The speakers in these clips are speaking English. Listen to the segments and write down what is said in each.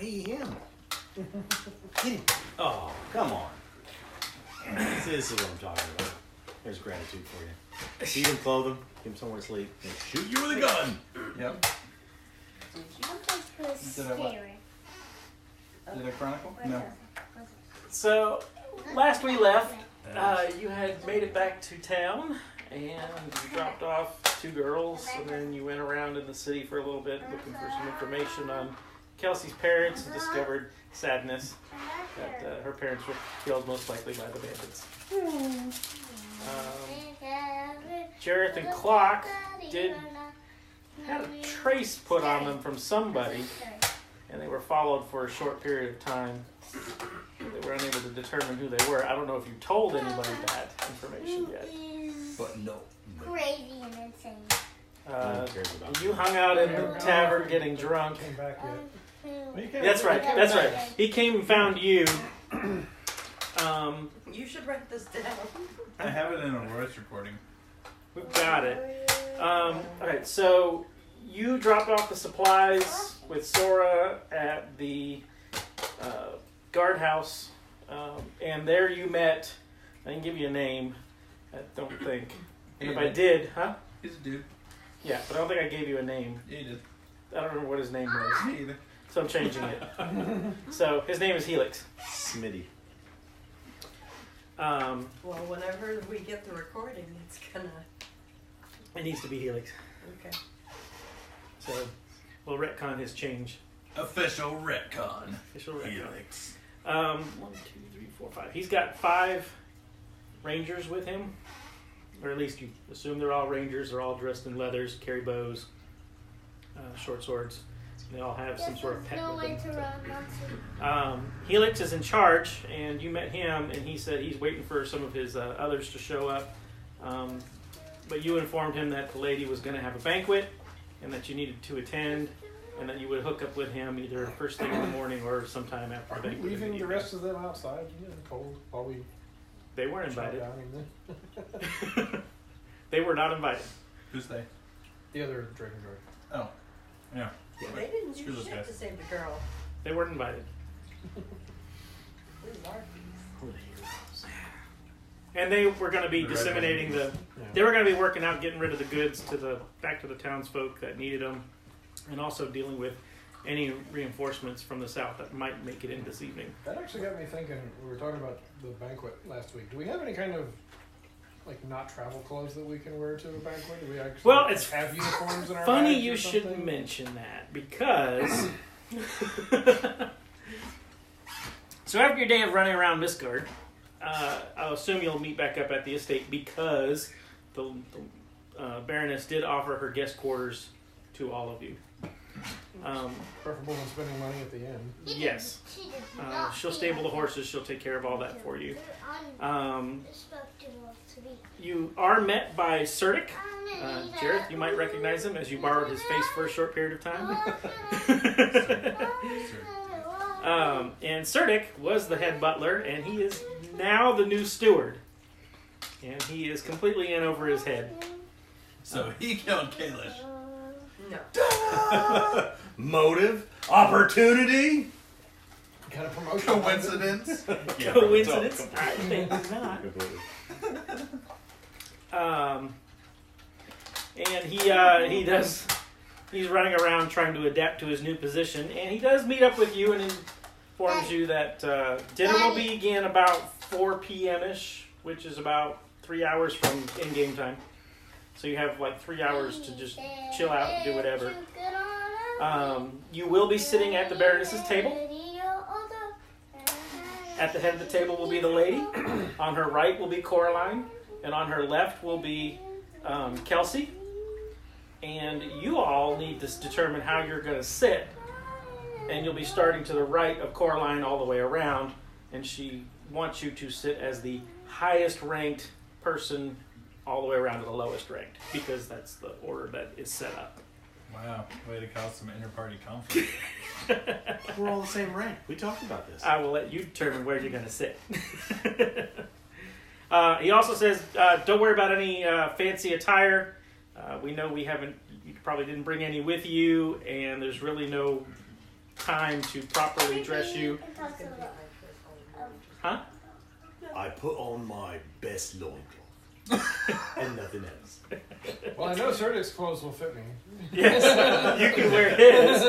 Hey, him. Get him. Oh, come on. This is what I'm talking about. There's gratitude for you. Feed him, clothe him, give him somewhere to sleep. Shoot you with a gun. Yep. Did I chronicle? No. So, last we left, you had made it back to town, and you dropped off 2 girls, and then you went around in the city for a little bit looking for some information on Kelsey's parents and discovered sadness that her parents were killed most likely by the bandits. Jareth and Clock had a trace put on them from somebody, and they were followed for a short period of time. They were unable to determine who they were. I don't know if you told anybody that information yet. But no. Crazy and insane. You hung out in the tavern getting drunk. Came back yet. That's right. That's right. He came and found you. You should write this down. I have it in a voice recording. We've got it. Alright, so you dropped off the supplies with Sora at the guardhouse, and there you met, I didn't give you a name, I don't think. And if I did, huh? He's a dude. Yeah, but I don't think I gave you a name. Yeah, you did. I don't remember what his name was. Me either. So I'm changing it. So his name is Helix. Smitty. Well, whenever we get the recording, it's gonna... It needs to be Helix. Okay. So we'll retcon his change. Official retcon. Official retcon. Helix. 1, 2, 3, 4, 5. He's got 5 rangers with him. Or at least you assume they're all rangers. They're all dressed in leathers, carry bows, short swords. They all have some sort of pet with them. Helix is in charge, and you met him, and he said he's waiting for some of his others to show up. But you informed him that the lady was going to have a banquet, and that you needed to attend, and that you would hook up with him either first thing in the morning or sometime after the Are we banquet. leaving the rest of them outside in the cold while we They weren't invited. down in the They were not invited. Who's they? the other drinking guard? Oh. Yeah. They didn't Screw do those shit guys. to save the girl. They weren't invited. Where's our piece? And they were going to be The red disseminating the. They were going to be working out, getting rid of the goods back to the townsfolk that needed them, and also dealing with any reinforcements from the south that might make it in this evening. That actually got me thinking. We were talking about the banquet last week. Do we have any kind of not travel clothes that we can wear to a banquet? Do we actually it's have uniforms in our funny bags you or should something? mention that because. So after your day of running around Misgard, I'll assume you'll meet back up at the estate because the Baroness did offer her guest quarters to all of you. Preferable than spending money at the end. Yes. She'll stable the horses. She'll take care of all that for you. You are met by Serdic. Jareth, you might recognize him as you borrowed his face for a short period of time. And Serdic was the head butler, and he is now the new steward. And he is completely in over his head. So he killed Kalish. No. Motive? Opportunity? Got a promotion. Coincidence? Yeah, Coincidence? I think not. And he's running around trying to adapt to his new position, and he does meet up with you and informs you that dinner will begin about 4 p.m.-ish, which is about 3 hours from in-game time. So you have 3 hours to just chill out and do whatever. You will be sitting at the Baroness's table. At the head of the table will be the lady. On her right will be Coraline. And on her left will be Kelsey. And you all need to determine how you're going to sit. And you'll be starting to the right of Coraline all the way around. And she wants you to sit as the highest ranked person all the way around to the lowest ranked. Because that's the order that is set up. Wow. Way to cause some inter-party conflict. We're all the same rank. We talked about this. I will let you determine where you're going to sit. He also says, don't worry about any fancy attire. We know you probably didn't bring any with you, and there's really no time to properly dress you. Huh? I put on my best loincloth and nothing else. Well, I know Serdic's clothes will fit me. Yes, you can wear his.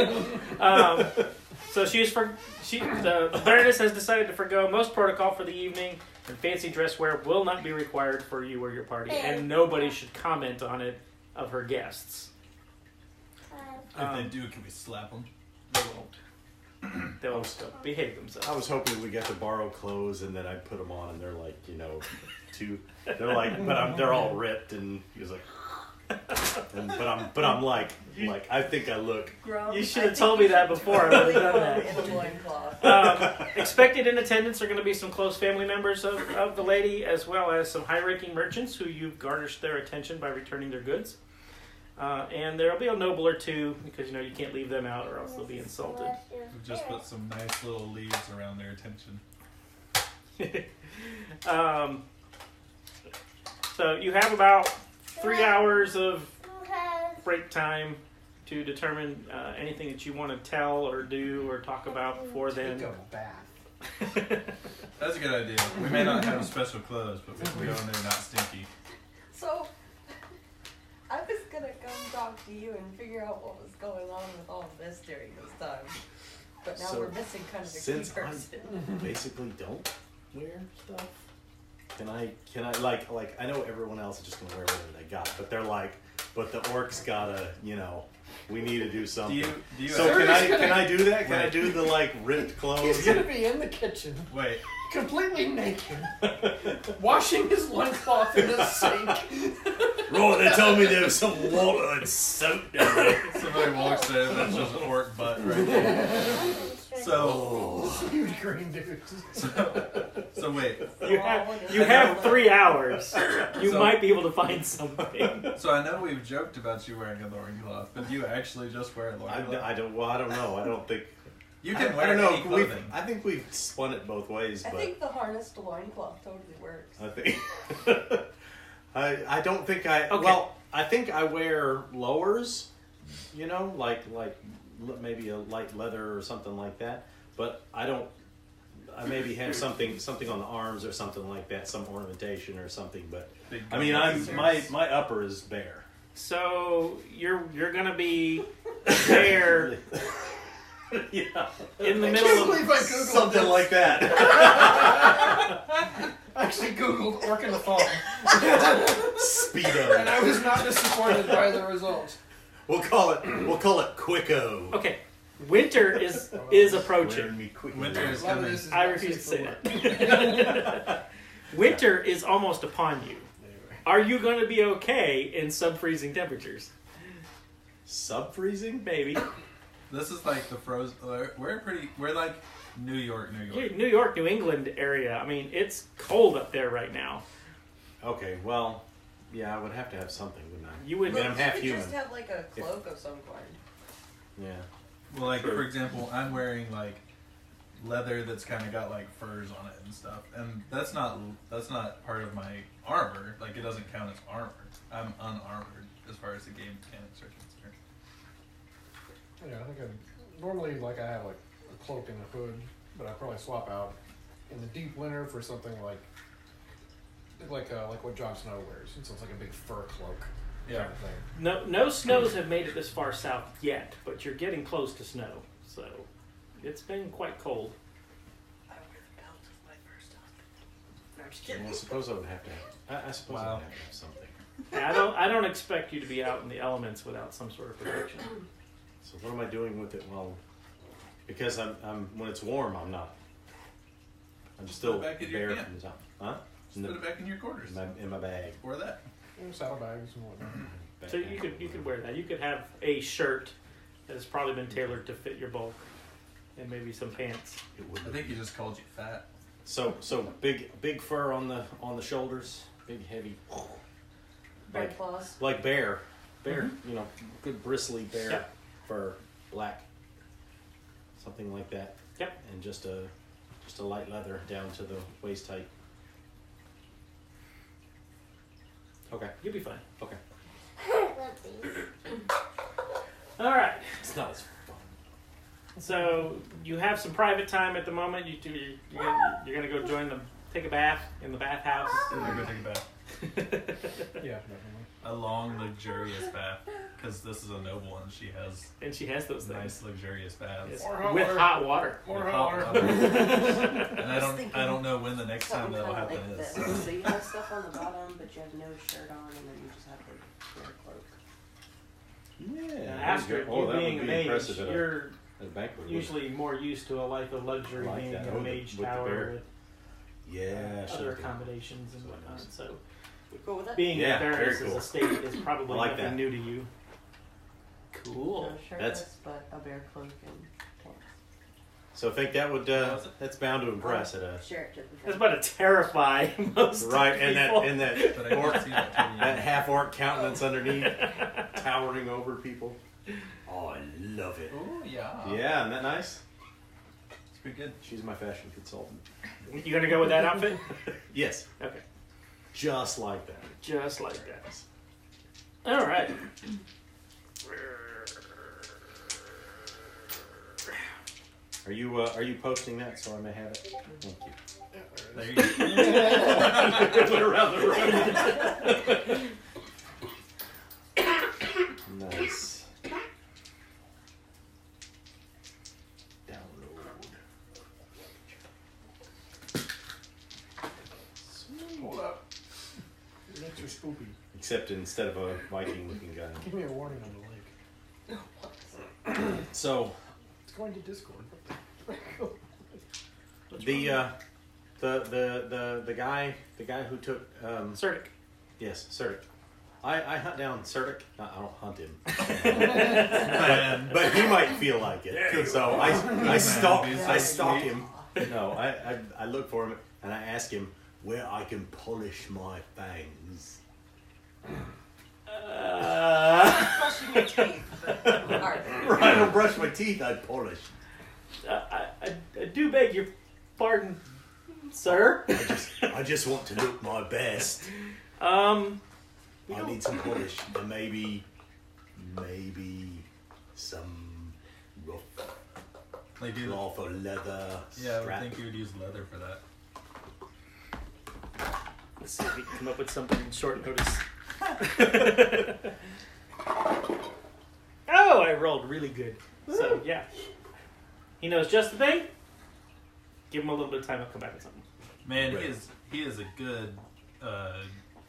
So the Baroness has decided to forgo most protocol for the evening, and fancy dress wear will not be required for you or your party, and nobody should comment on it of her guests. If they do, can we slap them? They won't. They'll still behave themselves. I was hoping we got to borrow clothes and then I put them on and they're like, they're like, but they're all ripped and he was like, but I'm like, I think I look. You should have told me that before. I would have done that. Expected in attendance are going to be some close family members of the lady, as well as some high-ranking merchants who you've garnished their attention by returning their goods. And there'll be a noble or two, because you can't leave them out or else they'll be insulted. We've just put some nice little leaves around their attention. So you have about 3 hours of break time to determine anything that you want to tell or do or talk about before then. Take a bath. That's a good idea. We may not have special clothes, but we can go in there not stinky. So, I was gonna come talk to you and figure out what was going on with all of this during this time. But now we're missing kind of a key Since person. I basically don't wear stuff, can I like I know everyone else is just gonna wear whatever they got, but they're like, but the orcs gotta, we need to do something. Do you so can I do that? Can I Wait. do the ripped clothes? He's gonna be in the kitchen, Wait, completely naked, washing his loincloth in the sink. Roy, they told me there was some water and soap down there. somebody walks there, that's just an orc butt right there. So, Huge green dudes. so wait. You have 3 hours. You might be able to find something. So I know we've joked about you wearing a loincloth, but do you actually just wear a loincloth? I don't know. I don't think. You can I wear don't know. any clothing. I think we've spun it both ways, I but think the harnessed loincloth totally works. I think. I don't think I. Okay. Well, I think I wear lowers. Like maybe a light leather or something like that. But I don't. I maybe have something on the arms or something like that, some ornamentation or something. But Big I mean, my upper is bare. So you're gonna be there Yeah, in the I middle can't of. believe I googled something this. like that. I actually googled orc in the fall, Speedo. and I was not disappointed by the results. We'll call it Quicko. Okay, winter is Wearing approaching. me Quicko. Winter is A lot of coming. this is I not refuse to safe say for that. work. Winter is almost upon you. Anyway. Are you going to be okay in sub-freezing temperatures? Sub-freezing? Maybe. This is like the frozen. We're like New York. New York, New England area. I mean, it's cold up there right now. Okay, well, yeah, I would have to have something, wouldn't I? You would. I mean, I'm half you human. just have like a cloak of some kind. Yeah. Well, like for example, I'm wearing like leather that's kind of got like furs on it and stuff, and that's not part of my armor. Like it doesn't count as armor. I'm unarmored as far as the game mechanics are concerned. Yeah, I think normally I have like a cloak and a hood, but I probably swap out in the deep winter for something like what Jon Snow wears. So it's like a big fur cloak. Yeah. Kind of thing. No snows have made it this far south yet, but you're getting close to snow, so it's been quite cold. I wear the belt of my first husband. I'm just Well, kidding. I suppose I would have to have. I suppose I would have to have something. And I don't expect you to be out in the elements without some sort of protection. So what am I doing with it? Well, because I'm when it's warm, I'm not. I'm still Put it back in your bare camp. from the top. Huh? Just put it back in your quarters. In my bag. Or that. Saddlebags and whatnot. So you could wear that. You could have a shirt that has probably been tailored to fit your bulk, and maybe some pants. It would I think he just called you fat. So big fur on the shoulders, big heavy, Bear claws. like bear, good bristly bear Yep. fur, black, something like that. Yep. And just a light leather down to the waist height. Okay. You'll be fine. Okay. All right. It's not as fun. So you have some private time at the moment. You're gonna go take a bath in the bathhouse. I'm gonna go take a bath. Yeah, definitely. A long, luxurious bath, because this is a noble and she has those nice, luxurious baths. Yes. More hot With water. hot water. More With hot water. And I don't know when the next time Something that'll kinda happen like is. this. So you have stuff on the bottom, but you have no shirt on, and then you just have the wear cloak. Yeah. After you being a mage, impressive at you're a banquet. usually more used to a life of luxury, Like being that. in Oh, a the- mage with the tower bear. with Yeah. other should've been. accommodations and So whatnot. nice. So You cool with it? being Yeah, in very Varys cool. as a state is probably I like nothing that. new to you. Cool. No shirtless, but a bear cloak and pants. So I think that would Was it? that's bound to impress at a Share it to the That's about to terrify most right, and people. that But I can't see that till the that end. half orc countenance underneath, towering over people. Oh, I love it. Oh, yeah. Yeah, isn't that nice? It's pretty good. She's my fashion consultant. You gonna go with that outfit? Yes, Okay. just like that. Just like that. All right. Are you posting that so I may have it? Thank you. There you go. Put it around the room. Nice. Download. Hold up. You're extra spoopy. Except instead of a Viking-looking guy. Give me a warning on the link. So It's going to Discord. the guy who took Serdic. yes, Serdic. I hunt down Serdic. No, I don't hunt him, but he might feel like it. So I stalk him. No, I look for him and I ask him where I can polish my fangs. Brushing your teeth, but hard. Right, I don't brush my teeth. I polish. I do beg your pardon, sir. I just want to look my best. We I don't- need some polish and maybe some rough They do. cloth or leather Yeah, I would strap. think you would use leather for that. Let's see if we can come up with something in short notice. Oh, I rolled really good. So yeah, he knows just the thing. Give him a little bit of time. I'll come back with something. Man, Right. he is a good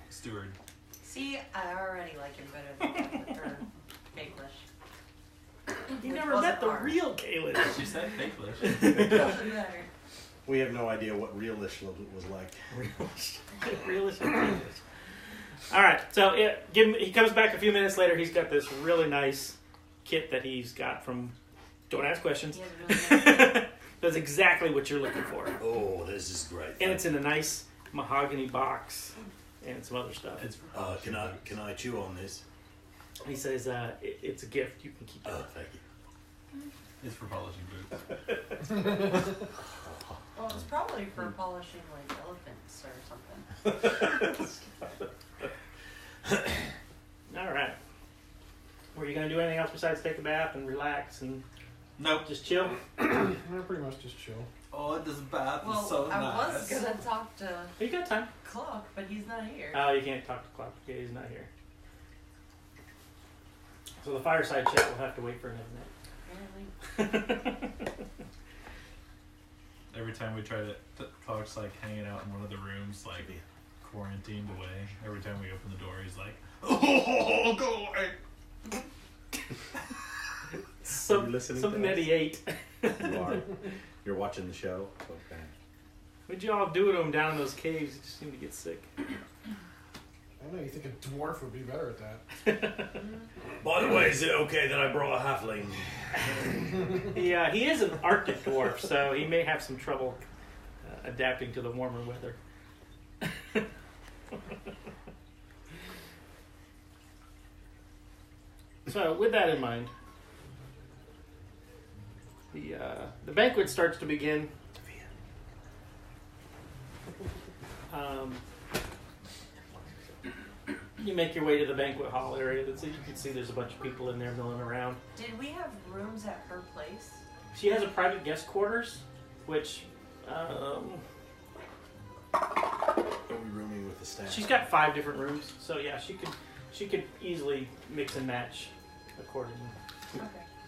steward. See, I already like him better than English. You Which never wasn't met the hard. real Caleb. She said English. Doesn't matter. We have no idea what realish was like. Realistic. All right, so he comes back a few minutes later. He's got this really nice kit that he's got from. Don't ask questions. He has really That's exactly what you're looking for, Oh, this is great. and it's in a nice mahogany box and some other stuff. It's can I chew on this? He says it's a gift. You can keep it. Oh, thank you. It's for polishing boots. Well, it's probably for polishing like elephants or something. All right. Were you gonna do anything else besides take a bath and relax and Nope. just chill? Yeah, pretty much just chill. Oh, this bath Well, is so I nice. was gonna talk to You got time. Clock, but he's not here. Oh, you can't talk to Clark. Okay, he's not here. So the fireside chat will have to wait for another Apparently. night. Every time we try to, Clark's like hanging out in one of the rooms, like quarantined away. Every time we open the door, he's like, "Oh, go away." Are you listening to Something that us? he ate. You are. You're watching the show. Okay. What'd you all do to him down in those caves? He just seemed to get sick. I don't know, you think a dwarf would be better at that. By the way, is it okay that I brought a halfling? Yeah, he is an Arctic dwarf, so he may have some trouble adapting to the warmer weather. So, with that in mind, the banquet starts to begin. You make your way to the banquet hall area. You can see there's a bunch of people in there milling around. Did we have rooms at her place? She has a private guest quarters, which Are we rooming with the staff? she's got 5 different rooms. So yeah, she could easily mix and match accordingly. Okay.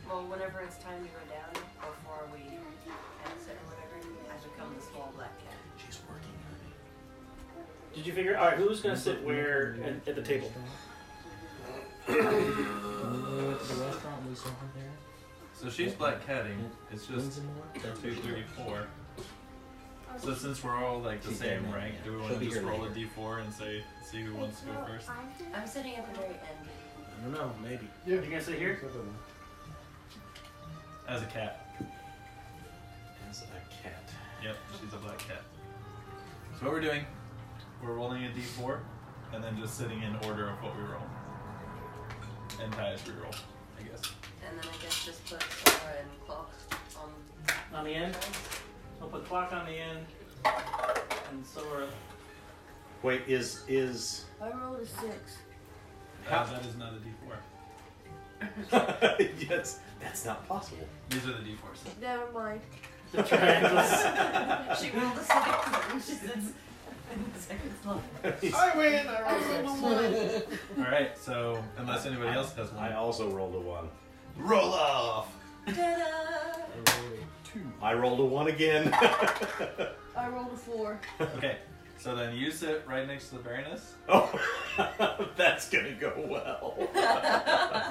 Well, whenever it's time to go down, before we exit or whatever, I become the small black cat. She's working, honey. Did you figure? All right, who's gonna sit where at the table? To the restaurant we saw her there. So she's black catting. It's just Wings and more? 234. So since we're all like the She's same there now, rank, yeah. do we want She'll to be just here roll a later. d4 and see who wants to go first? I'm sitting at the very end. I don't know, maybe. Yeah. You gonna sit here? As a cat. As a cat. Yep, she's a black cat. So what we're doing, we're rolling a d4 and then just sitting in order of what we roll. And Tyus reroll, I guess. And then I guess just put Sora and Clock On the end? I'll put clock on the end. And Sora. Wait, is I rolled a 6. That is not a d4. yes, that's not possible. These are the d4s. Never mind. The triangles. She rolled a 6 and she sits in the second slot. I win. I rolled a 6. Alright, so unless anybody else has one. I also rolled a 1. Roll off! Ta-da! I rolled a 1 again. I rolled a 4. Okay, so then you sit right next to the Baroness. Oh, that's gonna go well.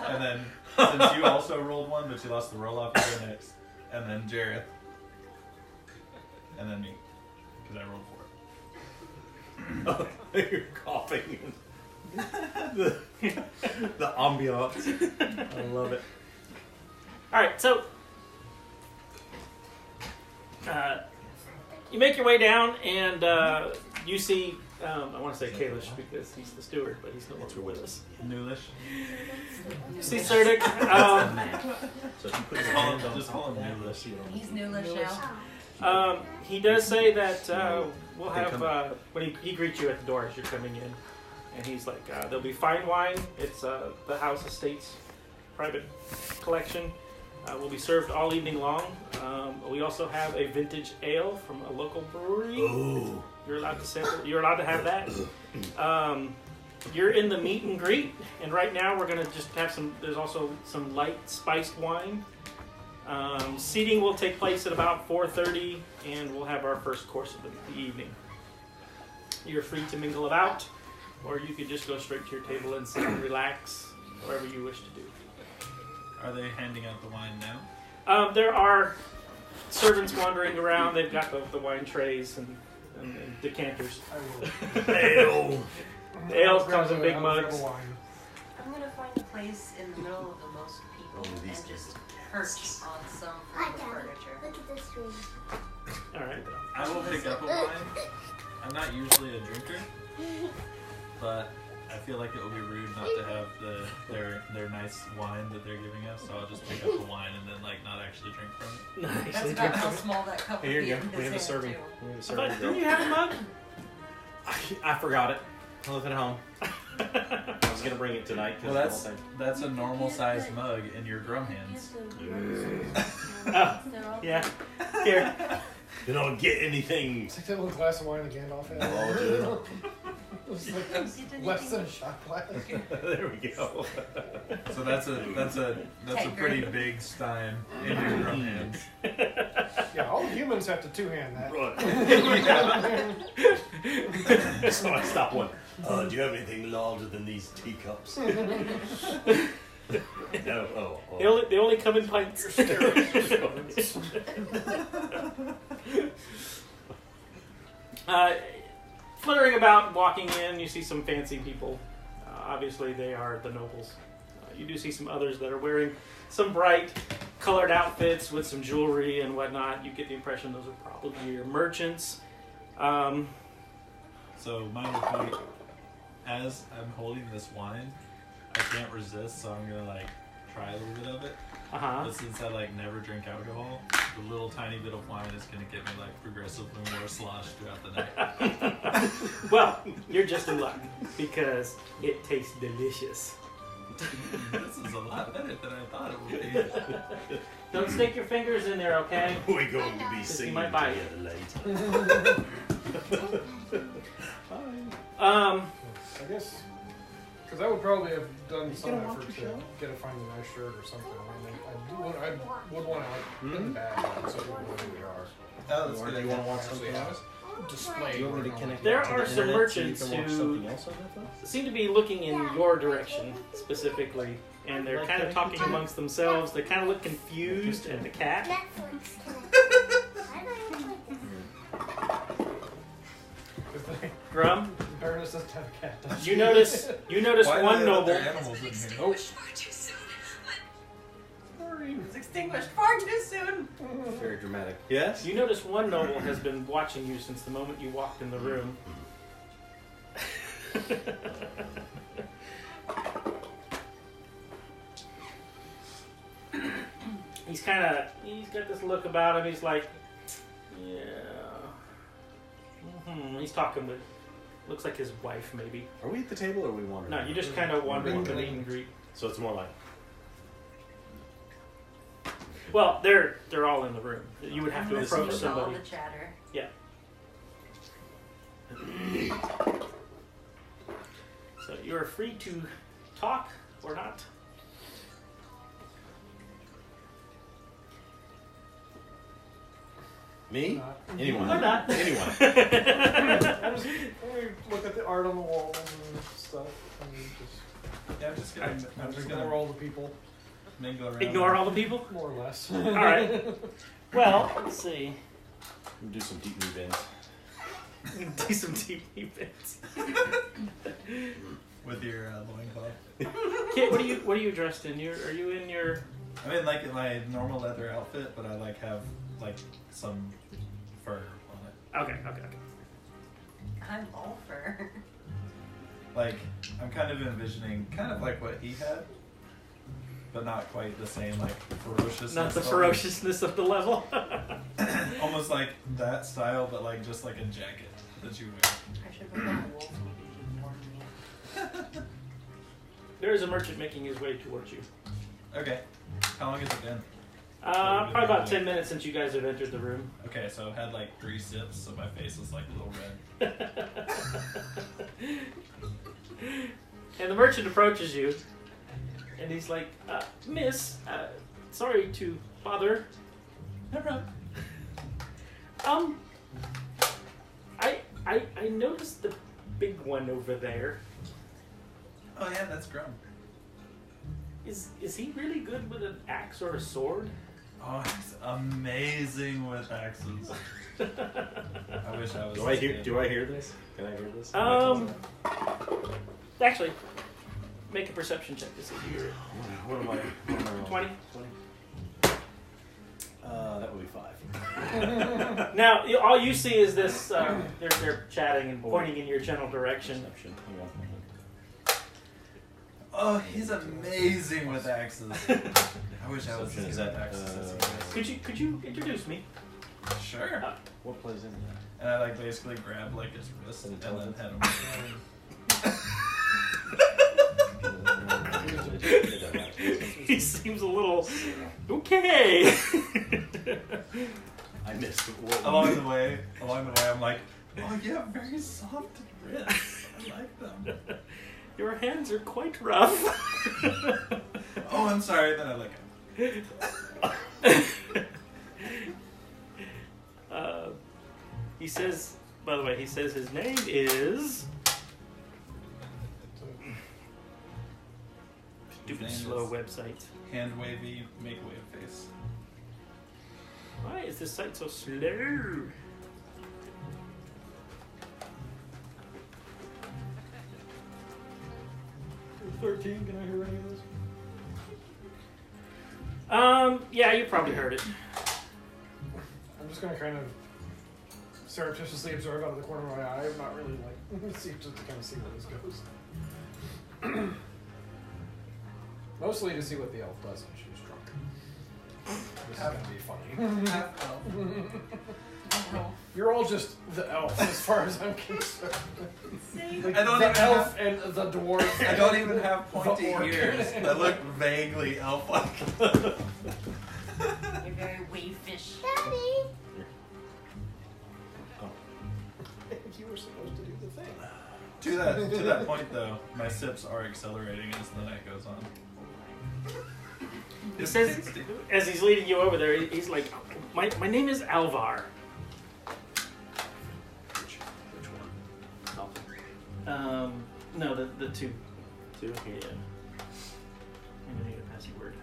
And then, since you also rolled 1, but you lost the roll off, you go next. And then Jareth. And then me. Because I rolled 4. You're coughing. the ambiance. I love it. All right, so you make your way down, and you see. I want to say Kalish because he's the steward, but he's no longer with us. Newlish. You see Serdic. So if you put your Call hand him, on just top call him of that, Newlish. He's newlish now. He does say that we'll have when he greets you at the door as you're coming in, and he's like, there'll be fine wine. It's the House Estates private collection. Will be served all evening long. We also have a vintage ale from a local brewery. Ooh. You're allowed to sample. You're allowed to have that. You're in the meet and greet, and right now we're gonna just have some. There's also some light spiced wine. Seating will take place at about 4:30, and we'll have our first course of the evening. You're free to mingle about, or you could just go straight to your table and sit and relax, whatever you wish to do. Are they handing out the wine now? There are servants wandering around. They've got the wine trays and decanters. Ale. The ale comes in big mugs. I'm gonna find a place in the middle of the most people Oh, and these just guys. perch on some Hi, form of Daddy. furniture. Look at this room. All right. I will pick up a wine. I'm not usually a drinker, but I feel like it would be rude not to have their nice wine that they're giving us, so I'll just pick up the wine and then like not actually drink from it. Nice. That's about how small that cup would Here be you go. in We have a his serving. hand, We have a But serving didn't girl. you have a mug? I forgot it. I left it at home. I was gonna bring it tonight. Well, that's a normal sized mug in your drum hands. Yeah. Here. You don't get anything. It's like that little glass of wine that Gandalf had. Oh, dude. It was like less than a shot glass. There we go. So that's a pretty big stein in your drum hands. Yeah, all humans have to two-hand that. Right. So I stop one. Do you have anything larger than these teacups? No. Oh. They only come in pints. Fluttering about, walking in, you see some fancy people. Obviously, they are the nobles. You do see some others that are wearing some bright, colored outfits with some jewelry and whatnot. You get the impression those are probably your merchants. So mine would be, as I'm holding this wine, I can't resist, so I'm gonna like try a little bit of it. But since I like never drink alcohol, the little tiny bit of wine is gonna get me like progressively more sloshed throughout the night. Well, you're just in luck because it tastes delicious. This is a lot better than I thought it would be. Don't stick your fingers in there, okay? We're going to be You singing might bite. together later. I guess, because I would probably have done some gonna watch effort your show? to find a nice shirt or something. I would want to like put in the bag so people know who we are. Oh, that's Do good. you want to watch Actually, something else? Display. Do you want me to where connect There that to are the some internet merchants so you can watch who- something else on that though? Seem to be looking in your direction specifically, and they're kind of talking amongst themselves. They kind of look confused at the cat. Netflix. Grum, Baroness doesn't have a cat, does she? you notice Why one do they let noble. their animals in here? Oh, It's extinguished far too soon. Very dramatic. Yes? You notice one noble has been watching you since the moment you walked in the room. He's got this look about him. He's like, yeah. He's talking with, looks like his wife maybe. Are we at the table or are we wandering? No, you just kind of wandering the meet Mingling. and greet. So it's more like, Well, they're all in the room. You would have to This approach is All somebody. the chatter. So you're free to talk or not. me? not. Anyone? Or not. Anyone. I just look at the art on the walls and stuff, and just Yeah, I'm just gonna, I'm just ignore gonna all the people, mingle around. Ignore all the people. more or less. All right. Well, let's see. We'll do some deep new bends. Do some deep events. with your loincloth. Kit, what are you dressed in? Are you in your? I mean, like in my normal leather outfit, but I like have like some fur on it. Okay. I'm all fur. Like I'm kind of envisioning kind of like what he had, but not quite the same like ferociousness. Not the of it. ferociousness of the level. Almost like that style, but like just like a jacket that you wear. I should put on a wolf warn me. There is a merchant making his way towards you. Okay. How long has it been? Probably about 10 minutes since you guys have entered the room. Okay, so I've had like 3 sips, so my face is like a little red. And the merchant approaches you, and he's like, "Miss, sorry to bother. No problem. I noticed the big one over there. Oh yeah, that's Grum. Is he really good with an axe or a sword?" Oh, he's amazing with axes. I wish I was. Do I this hear? good. Do I hear this? Can I hear this? Actually, make a perception check to see if you hear it. What am I? 20. 20. That would be 5. Now, all you see is this. They're chatting and pointing in your general direction. Perception. Hang on. Oh, he's amazing with axes. I wish I was Perception, as is good with that, axes as he is. Could you introduce me? Sure. What plays into that? And I like basically grab like his wrist and then head him. He seems a little okay. I missed. Along the way, I'm like, oh, you have very soft wrists. I like them. Your hands are quite rough. Oh, I'm sorry. Then I like him. He says, by the way, he says his name is. Stupid His name slow is- website. Hand wavy, make wave face. Why is this site so slow? Can I hear any of this? Yeah, you probably heard it. I'm just gonna kind of surreptitiously observe out of the corner of my eye. I'm not really like see just to kind of see where this goes. Mostly to see what the elf does when she's drunk. This is gonna be funny. You're all just the elf as far as I'm concerned. Like, I don't the even elf and the dwarf. I don't even have pointy The orc. ears. I look vaguely elf-like. You're very wayfish. Daddy. You were supposed to do the thing. To that point, though, my sips are accelerating as the night goes on. He says, as he's leading you over there, he's like, my name is Alvar. Which one? No, the two. Two? Yeah. I'm gonna need a passy word.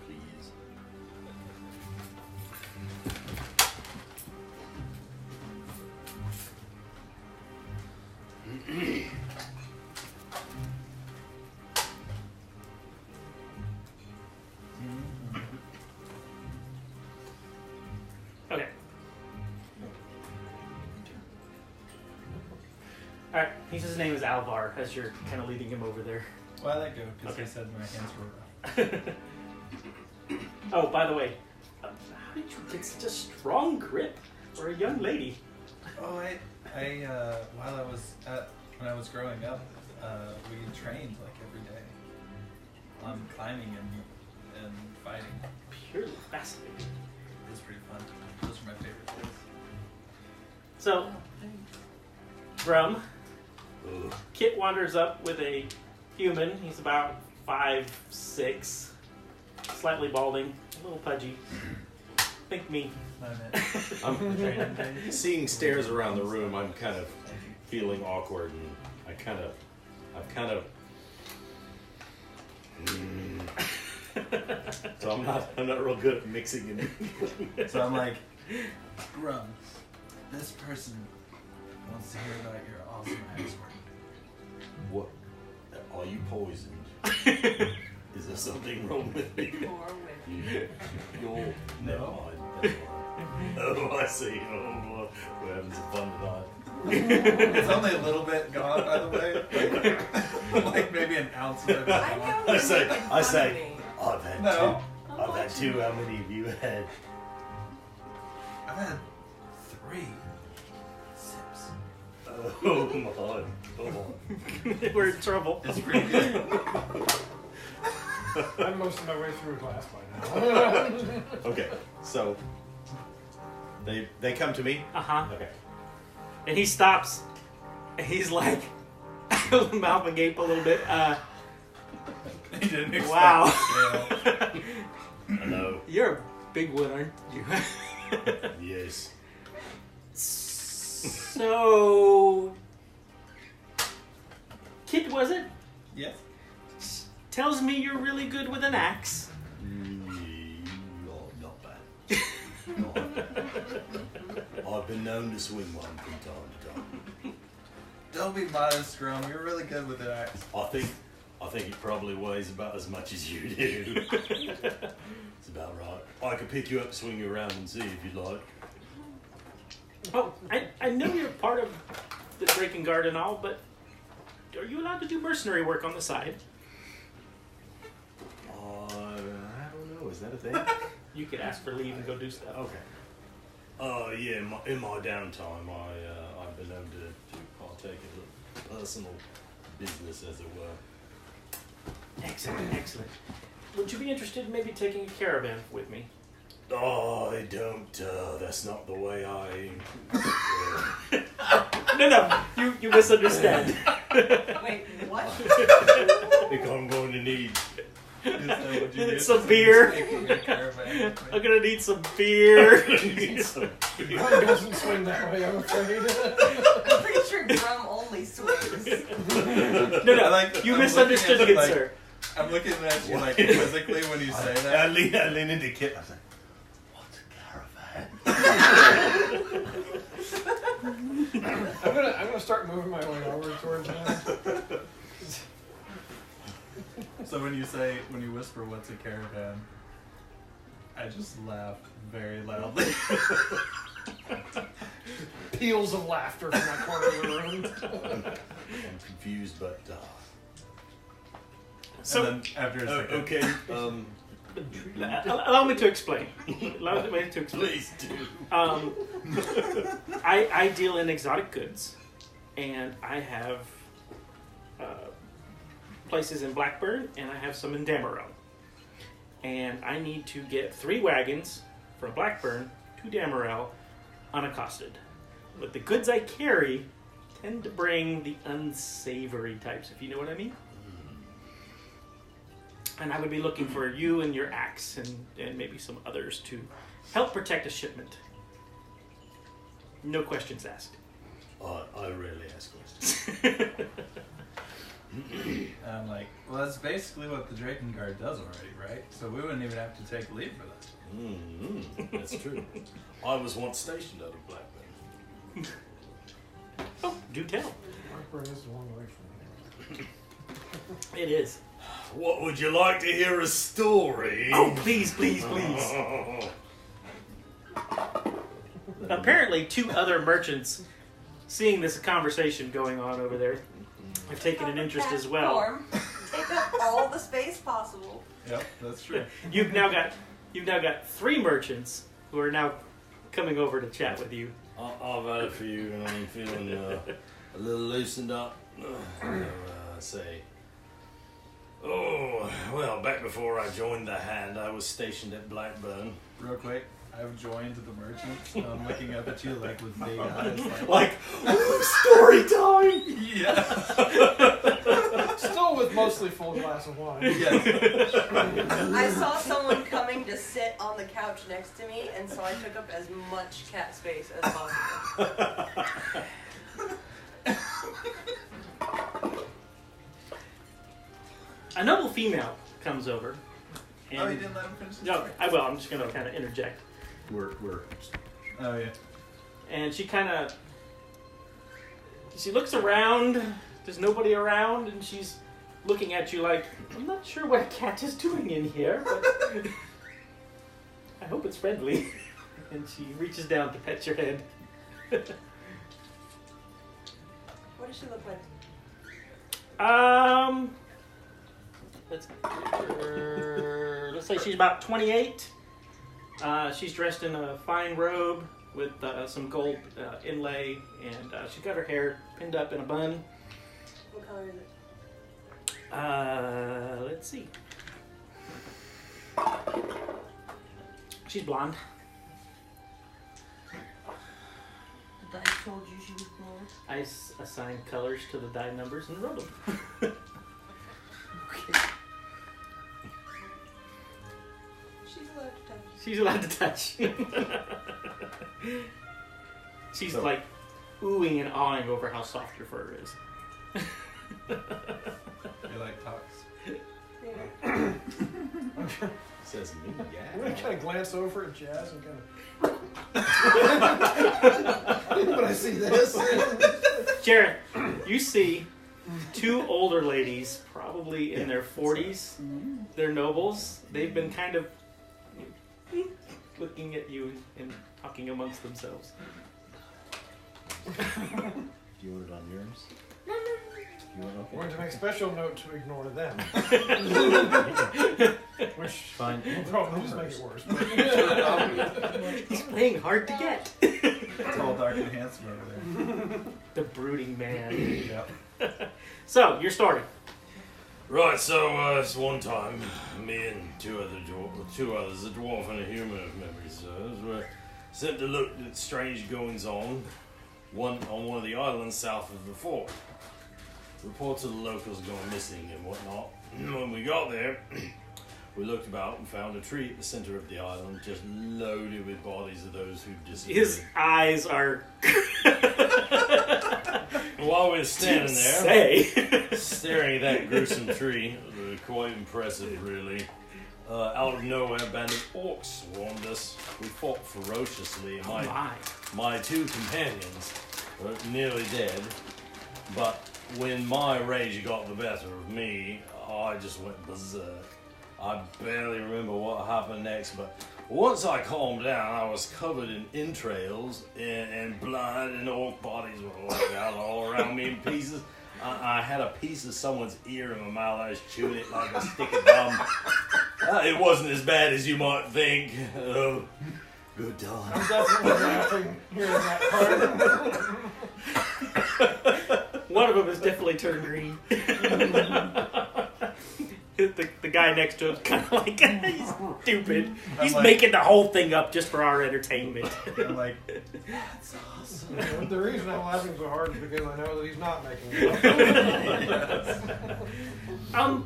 Please. Okay. Alright, he says his name is Alvar as you're kind of leading him over there. Why let go? Because Okay. he said my hands were rough. Oh, by the way, how did you get such a strong grip for a young lady? Oh, when I was growing up, we trained like every day on climbing and fighting. Purely fascinating. It was pretty fun. Those are my favorite days. So, Brum, Ugh. Kit wanders up with a human. He's about 5'6", slightly balding, a little pudgy. Think me. I'm seeing stairs around the room. I'm kind of feeling awkward, and I've kind of. So I'm not real good at mixing it. So I'm like, Grum, this person wants to hear about your awesome axe work. What? Are you poisoned? Is there something wrong with me? Or with You're never mind. Never mind. Oh, I see. Oh, we're having some fun tonight. It's only a little bit gone, by the way. Like maybe an ounce of it. I know I you're say, making I fun say, of me. I've had No. two. I've had two. How many have you had? I've had 3 sips. Oh my! Come on. We're in trouble. It's pretty good. I'm most of my way through a glass by now. Okay, so they come to me. Okay. And he stops. And he's like, mouth agape a little bit. He didn't expect Wow. the scale. Hello. You're a big one, aren't you? Yes. So, Kit, was it? Yes. Tells me you're really good with an axe. Oh, not bad. Not bad. I've been known to swing one from time to time. Don't be modest, Grum. You're really good with the axe. I think it probably weighs about as much as you do. It's about right. I could pick you up, swing you around, and see if you'd like. Oh, I know you're part of the Draken Guard and all, but are you allowed to do mercenary work on the side? I don't know. Is that a thing? You could ask for leave and go do stuff. Okay. Yeah. In my downtime, I've been known to partake in a personal business, as it were. Excellent, excellent. Would you be interested in maybe taking a caravan with me? Oh, I don't. That's not the way I. No, you misunderstand. Wait, what? I think I'm going to need. Some beer. I'm gonna need some beer. Grum doesn't swing that way, I'm afraid. I'm pretty sure Grum only swings. No, you misunderstood, good sir. I'm looking at you like quizzically when you say that. I lean into Kit. I was like, "What's a caravan?" I'm gonna start moving my way over towards him. So when you whisper, "What's a caravan?" I just laugh very loudly. Peals of laughter from that corner of the room. I'm confused, but. So, and then after a second, Okay. Allow me to explain. Please do. I deal in exotic goods, and I have places in Blackburn, and I have some in Dameron. And I need to get 3 wagons from Blackburn to Dameron unaccosted. But the goods I carry tend to bring the unsavory types, if you know what I mean. And I would be looking for you and your axe and maybe some others to help protect a shipment. No questions asked. I rarely ask questions. I'm like, well, that's basically what the Drakengard does already, right? So we wouldn't even have to take leave for that. That's true. I was once stationed out of Blackburn. Oh, do tell. Blackburn is a long way from here. It is. What, would you like to hear a story? Oh, please, please, please. Apparently, 2 other merchants, seeing this conversation going on over there, have taken an interest as well. Form. Take up all the space possible. Yep, that's true. You've now got 3 merchants who are now coming over to chat with you. I've had it for you, and I'm feeling a little loosened up. Say. Oh, well, back before I joined the Hand, I was stationed at Blackburn. Real quick, I've joined the merchants. I'm looking up at you like with big eyes. Like, story time! Yeah. Still with mostly full glass of wine. Yes. I saw someone coming to sit on the couch next to me, and so I took up as much cat space as possible. A noble female comes over. And, Oh, you didn't let him finish the no, story? I will. I'm just going to kind of interject. We're Oh, yeah. And she looks around. There's nobody around, and she's looking at you like, I'm not sure what a cat is doing in here, but I hope it's friendly. And she reaches down to pet your head. What does she look like? Let's say she's about 28. She's dressed in a fine robe with some gold inlay, and she's got her hair pinned up in a bun. What color is it? Let's see. She's blonde. The dice told you she was blonde. I assigned colors to the die numbers and wrote them. She's allowed to touch. She's allowed to touch. She's like oohing and awing over how soft your fur is. You like talks? Yeah. says me, I'm yeah. gonna kind of glance over at Jazz and kind of. But I see this. Jared, you see 2 older ladies, probably in their 40s. They're nobles. They've been kind of looking at you and talking amongst themselves. Do you want it on yours? You want, okay. We're going to make special note to ignore them. Which Fine. will probably just make it worse. But He's playing hard to get. Tall, dark, and handsome over there. The brooding man. Yep. So, your story. Right, so it's one time, me and two others, a dwarf and a human of memory serves, were sent to look at strange goings on one of the islands south of the fort. Reports of the locals going missing and whatnot. When we got there, we looked about and found a tree at the center of the island, just loaded with bodies of those who disappeared. His eyes are. And while we were standing there, Say. staring at that gruesome tree, quite impressive, really. Out of nowhere, a band of orcs swarmed us. We fought ferociously, and my 2 companions were nearly dead. But when my rage got the better of me, I just went berserk. I barely remember what happened next, but once I calmed down, I was covered in entrails and blood, and orc bodies were laid out all around me in pieces. I had a piece of someone's ear in my mouth. I was chewing it like a stick of gum. It wasn't as bad as you might think. Oh, good dog. I'm definitely laughing hearing that part. One of them has definitely turned green. The guy next to him's kind of like, he's stupid. He's like, making the whole thing up just for our entertainment. I'm like, That's awesome. The reason I'm laughing so hard is because I know that he's not making it up.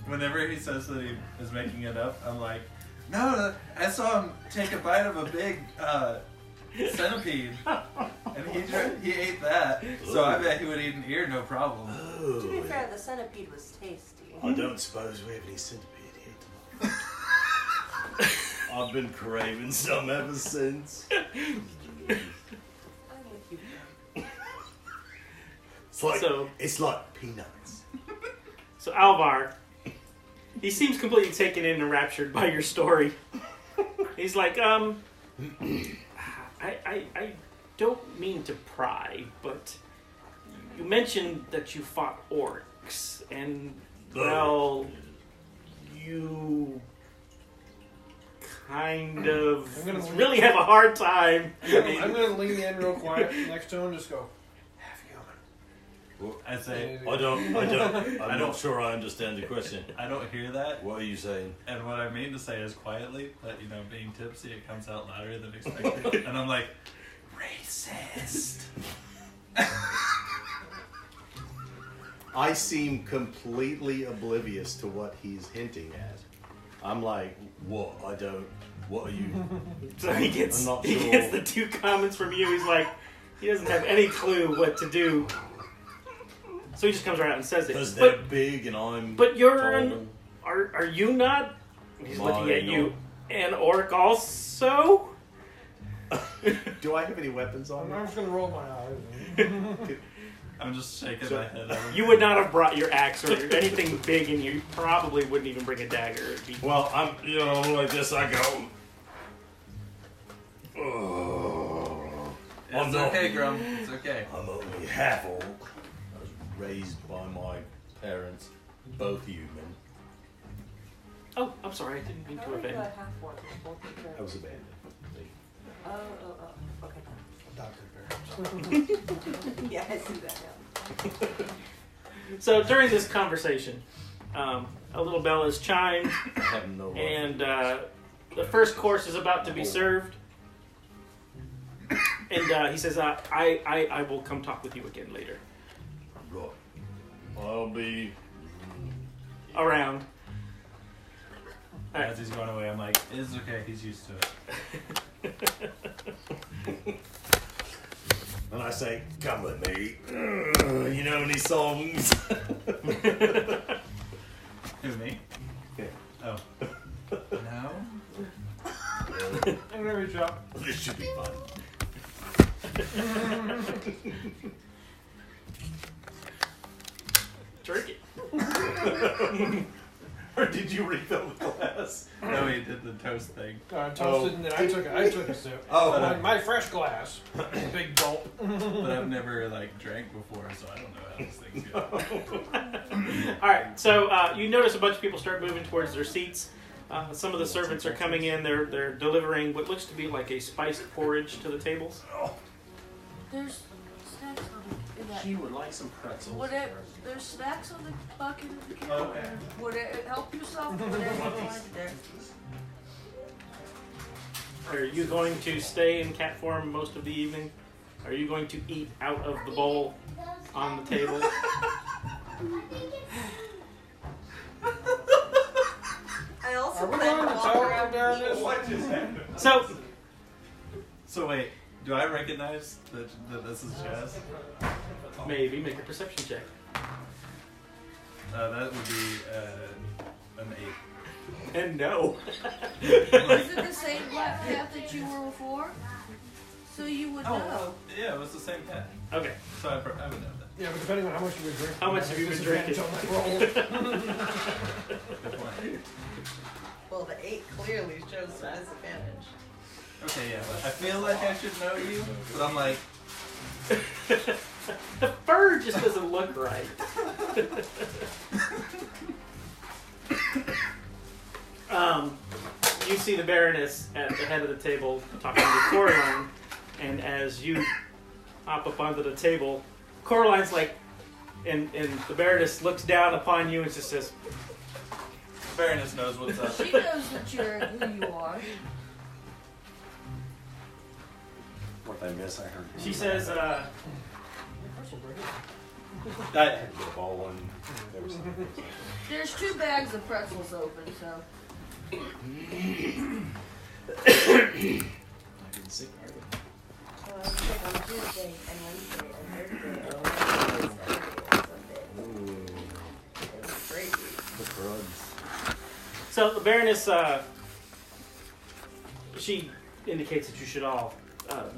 whenever he says that he is making it up, I'm like, no, I saw him take a bite of a big centipede, and he ate that. So I bet he would eat an ear, no problem. To be fair, the centipede was tasty. I don't suppose we have any centipede here tonight. I've been craving some ever since. I'm with you. It's like peanuts. So Alvar, he seems completely taken in and enraptured by your story. He's like, I don't mean to pry, but you mentioned that you fought orcs, and, well, you kind of really have a hard time. I'm going to lean in real quiet next to him and just go, I say, I'm not sure I understand the question. I don't hear that. What are you saying? And what I mean to say is quietly, but being tipsy, it comes out louder than expected. And I'm like, racist. I seem completely oblivious to what he's hinting at. I'm like, what? What are you? So he gets I'm not he sure. gets the two comments from you. He's like, he doesn't have any clue what to do. So he just comes right out and says it. Because they're big and I'm But you're tall. are you not? He's looking at No. you. An orc also? Do I have any weapons on me? I'm just going to roll my eyes. I'm just shaking my head at him. You would not have brought your axe or anything big in you. You probably wouldn't even bring a dagger. It'd be- Well, I'm, like this I go. Oh, It's okay, Grum. It's okay. I'm only half orc. I was raised by my parents, both human. Oh, I'm sorry. I didn't mean How to are you offend. a half-orc? Both of I them. was abandoned. Oh, okay. Adopted Yeah, I see that now. So during this conversation, a little bell is chimed, I have no and the first course is about to be served. And he says, I will come talk with you again later. Right. I'll be. Around. As he's going away, I'm like, it's okay. He's used to it. And I say, come with me. You know any songs? Who, me? Yeah. Oh. No? I'm going to reach out. This should be fun. Drink it. Or did you refill the glass? No, he did the toast thing. I toasted and then I took a sip. Oh. my fresh glass. Big gulp. But I've never, drank before, so I don't know how these things go. Alright, so you notice a bunch of people start moving towards their seats. Some of the servants are coming in. They're delivering what looks to be like a spiced porridge to the tables. There's snacks on it in that. She would like some pretzels. Whatever. There's snacks on the bucket of the counter. Okay. Whatever. Help yourself. Whatever you find there. Are you going to stay in cat form most of the evening? Are you going to eat out of the bowl on the table? I also Are we plan going to to walk talk around down and this? eat. What just happened? So wait, do I recognize that this is Jazz? Maybe make a perception check. That would be an 8. And no. Is it the same black cat that you were before? So you would know. Yeah, it was the same cat. Okay. So I would know that. Yeah, but depending on how much you've been drinking. How much have you been drinking? On that roll. Good point. Well, the 8 clearly shows disadvantage. Okay, yeah, but I feel like I should know you, but I'm like, The fur just doesn't look right. You see the Baroness at the head of the table talking to Coraline, and as you hop up onto the table, Coraline's like, and the Baroness looks down upon you and just says, Baroness knows what's up. She knows who you are. What did I miss? I heard. she says, I had to get a ball one. There was something. There's 2 bags of pretzels open, so. I didn't sick, are they? It's like on Tuesday and Wednesday and Thursday and Saturday and Sunday. It was crazy. The drugs. so the Baroness, she indicates that you should all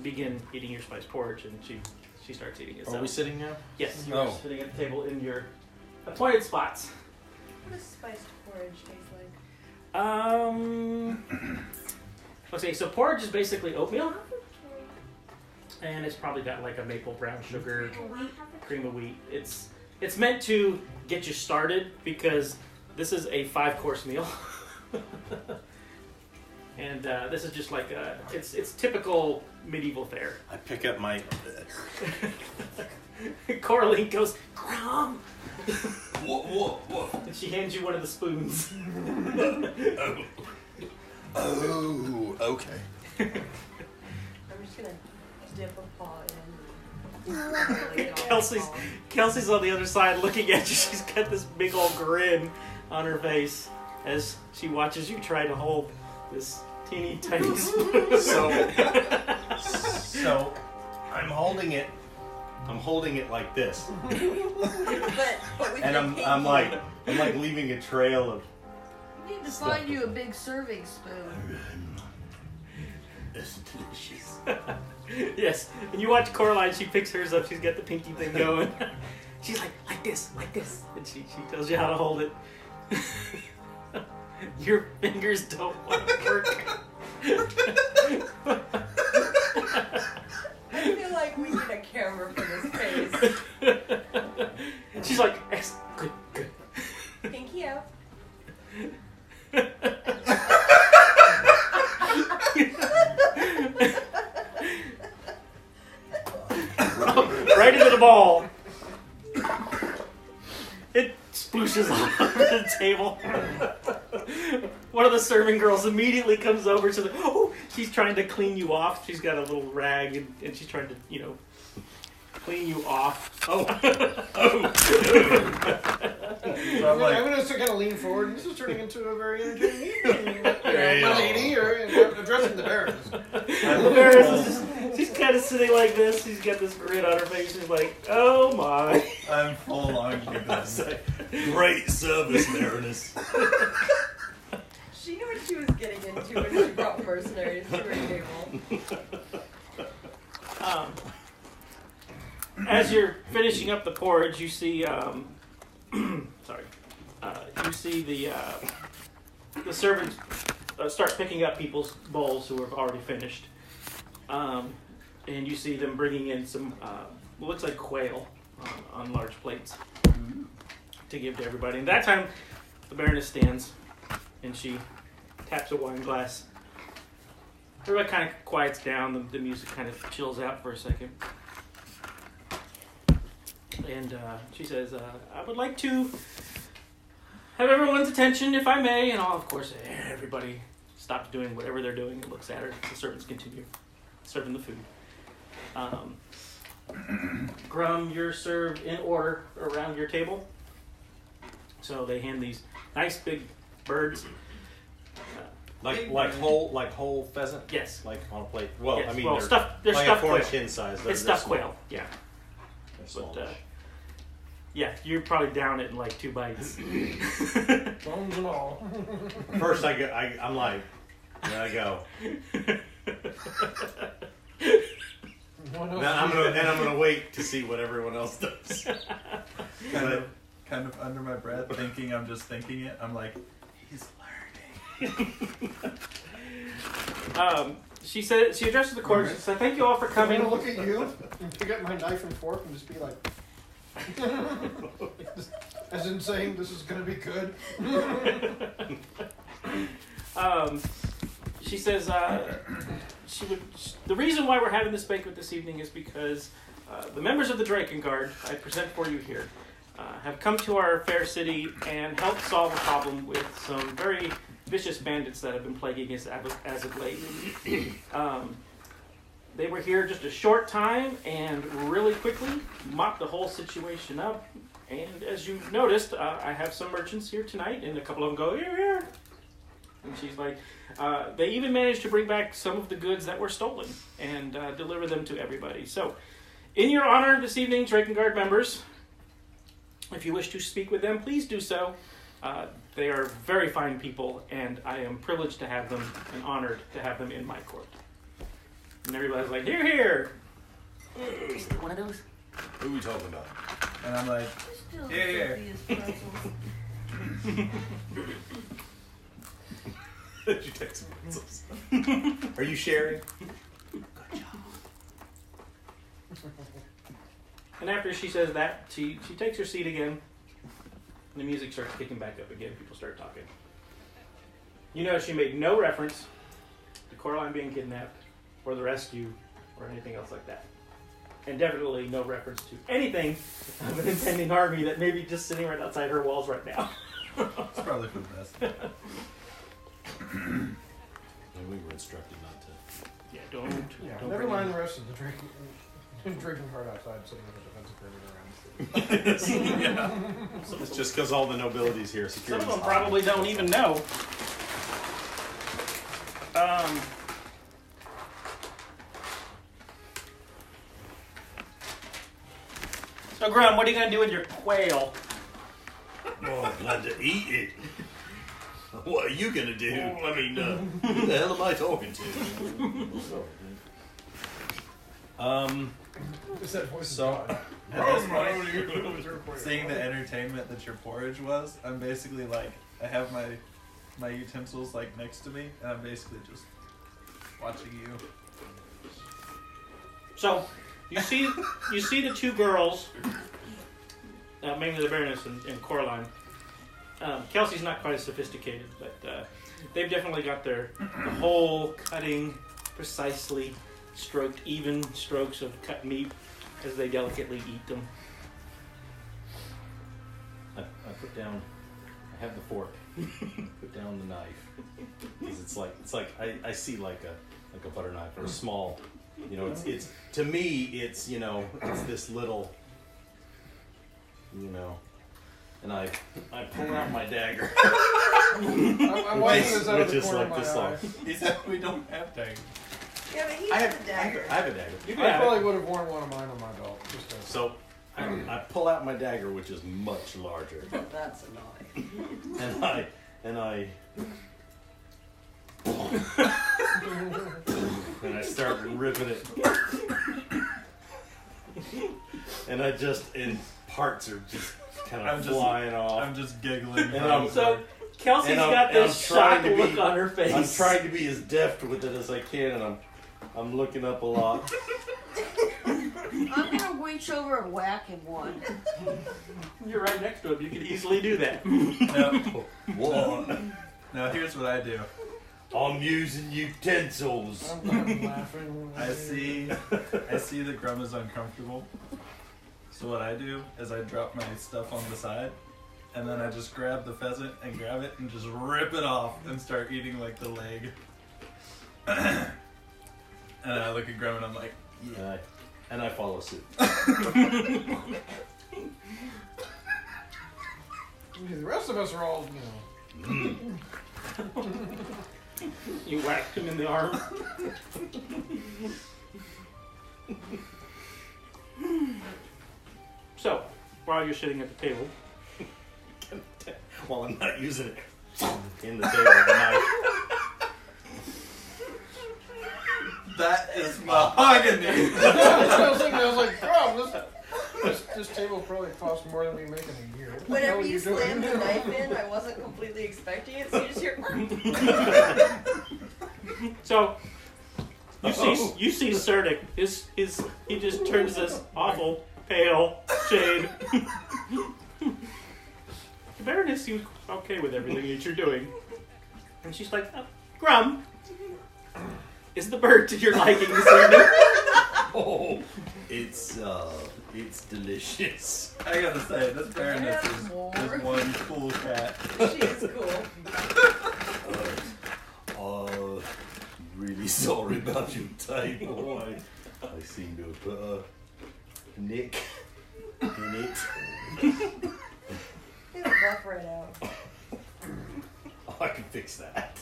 begin eating your spice porridge, and she starts eating it. Are So, we sitting now? yes, you're sitting at the table in your appointed spots. What does spiced porridge taste like? Okay, so porridge is basically oatmeal, and it's probably got like a maple brown sugar, cream of wheat. It's meant to get you started because this is a 5-course meal, and this is just like it's typical medieval fare. I pick up my. Coraline goes, "Grum," Whoa. and she hands you one of the spoons. Oh, okay. I'm just gonna dip a paw in. Kelsey's on the other side looking at you. She's got this big old grin on her face as she watches you try to hold this teeny tiny spoon. So I'm holding it. I'm holding it like this, But with and your I'm like pinky. leaving a trail of. You need to find you a big serving spoon. It's delicious. Yes, and you watch Coraline. She picks hers up. She's got the pinky thing going. She's like this, and she tells you how to hold it. Your fingers don't want to work. I feel like we need a camera for this face. She's like, good. Pinky out. Right into the ball. It splooshes all over the table. One of the serving girls immediately comes over. She's like, oh, she's trying to clean you off. She's got a little rag and she's trying to, clean you off. Oh. So I'm going to kind of lean forward, and this is turning into a very entertaining evening. My lady, or addressing the Baroness. The Baroness is she's kind of sitting like this. She's got this grin on her face. She's like, oh my. I'm full on giggling. Great service, Baroness. She knew what she was getting into when she brought mercenaries to her table. As you're finishing up the porridge, you see, you see the servants start picking up people's bowls who have already finished, and you see them bringing in some what looks like quail on large plates to give to everybody. And that time, the Baroness stands and she taps a wine glass. Everybody kind of quiets down. The music kind of chills out for a second. And she says, I would like to have everyone's attention, if I may. And of course, everybody stops doing whatever they're doing and looks at her. The servants continue serving the food. Grum, you're served in order around your table. So they hand these nice big birds. Like whole pheasant? Yes. Like on a plate. Well, Yes. I mean, Well, they're they're like stuffed a quail. cornish size. It's stuffed quail, yeah. But, yeah, you're probably down it in like 2 bites. Bones and all. first I'm like, there I go. Then I'm gonna wait to see what everyone else does. Kind of under my breath, thinking I'm just thinking it. I'm like, he's learning. She addresses the court. She said, "Thank you all for I'm coming." going to look at you and pick up my knife and fork and just be like, as in saying, this is going to be good. She says the reason why we're having this banquet this evening is because the members of the Drakengard I present for you here have come to our fair city and helped solve a problem with some very vicious bandits that have been plaguing us as of late. They were here just a short time and really quickly mopped the whole situation up. And as you noticed, I have some merchants here tonight, and a couple of them go, here. And she's like, they even managed to bring back some of the goods that were stolen and deliver them to everybody. So, in your honor this evening, Drakengard members, if you wish to speak with them, please do so. They are very fine people, and I am privileged to have them and honored to have them in my court. And everybody's like, here, here. One of those? Who are we talking about? And I'm like, Still Yeah. You take some pencils. Are you sharing? Good job. And after she says that, she takes her seat again, and the music starts kicking back up again. People start talking. You know, she made no reference to Coraline being kidnapped, or the rescue, or anything else like that. And definitely no reference to anything of an impending army that may be just sitting right outside her walls right now. it's probably for the best. And we were instructed not to. Yeah, don't Never bring mind in- the rest of the drinking part outside, sitting with a defensive perimeter around. It's just because all the nobility's here. Some Security's of them high. probably don't even know. So, Grum, what are you going to do with your quail? Oh, I'm glad to eat it. What are you gonna do? I mean, who the hell am I talking to? Just that voice is So, gone. at this point, seeing the entertainment that your porridge was, I'm basically like, I have my utensils like next to me, and I'm basically just watching you. So, you see the two girls, mainly the Baroness and Coraline. Kelsey's not quite as sophisticated, but they've definitely got the whole cutting, precisely stroked, even strokes of cut meat as they delicately eat them. I put down. I have the fork. Put down the knife. 'Cause it's like I see like a butter knife or a small. You know, it's to me it's it's this little. And I pull out my dagger. I'm watching this out of the Which is corner like of my this eye. long. He said we don't have daggers. Yeah, but he I has have a dagger. I have a dagger. You I can have probably it. would have worn one of mine on my belt. Just to, So I pull out my dagger, which is much larger, Well, that's annoying. and I and I start ripping it, and parts are just kind of flying off. I'm just giggling. And So, Kelsey's And I'm- got and this I'm trying shocked to be- look on her face. I'm trying to be as deft with it as I can, and I'm looking up a lot. I'm gonna reach over and whack him one. You're right next to him. You could easily do that. What? Now here's what I do. I'm using utensils. I'm laughing. I see that Grum is uncomfortable. So what I do is I drop my stuff on the side, and then I just grab the pheasant and grab it and just rip it off and start eating like the leg. And I look at Grum and I'm like, yeah. And I follow suit. The rest of us are all, You whacked him in the arm. So, while you're sitting at the table, While I'm not using it in the table of the knife. That is mahogany. I was like, oh, this table probably costs more than we make in a year. What the hell Whenever are you doing? slammed the knife in, I wasn't completely expecting it, so you just hear. so you see Cerdic. He just turns this awful pale shade. The Baroness seems okay with everything that you're doing. And she's like, Grum, is the bird to your liking this evening? Oh, it's delicious. I gotta say, this Baroness is one cool cat. She is cool. Really sorry about your table. I seem to have put a nick in it. It'll buff right out. Oh, I can fix that.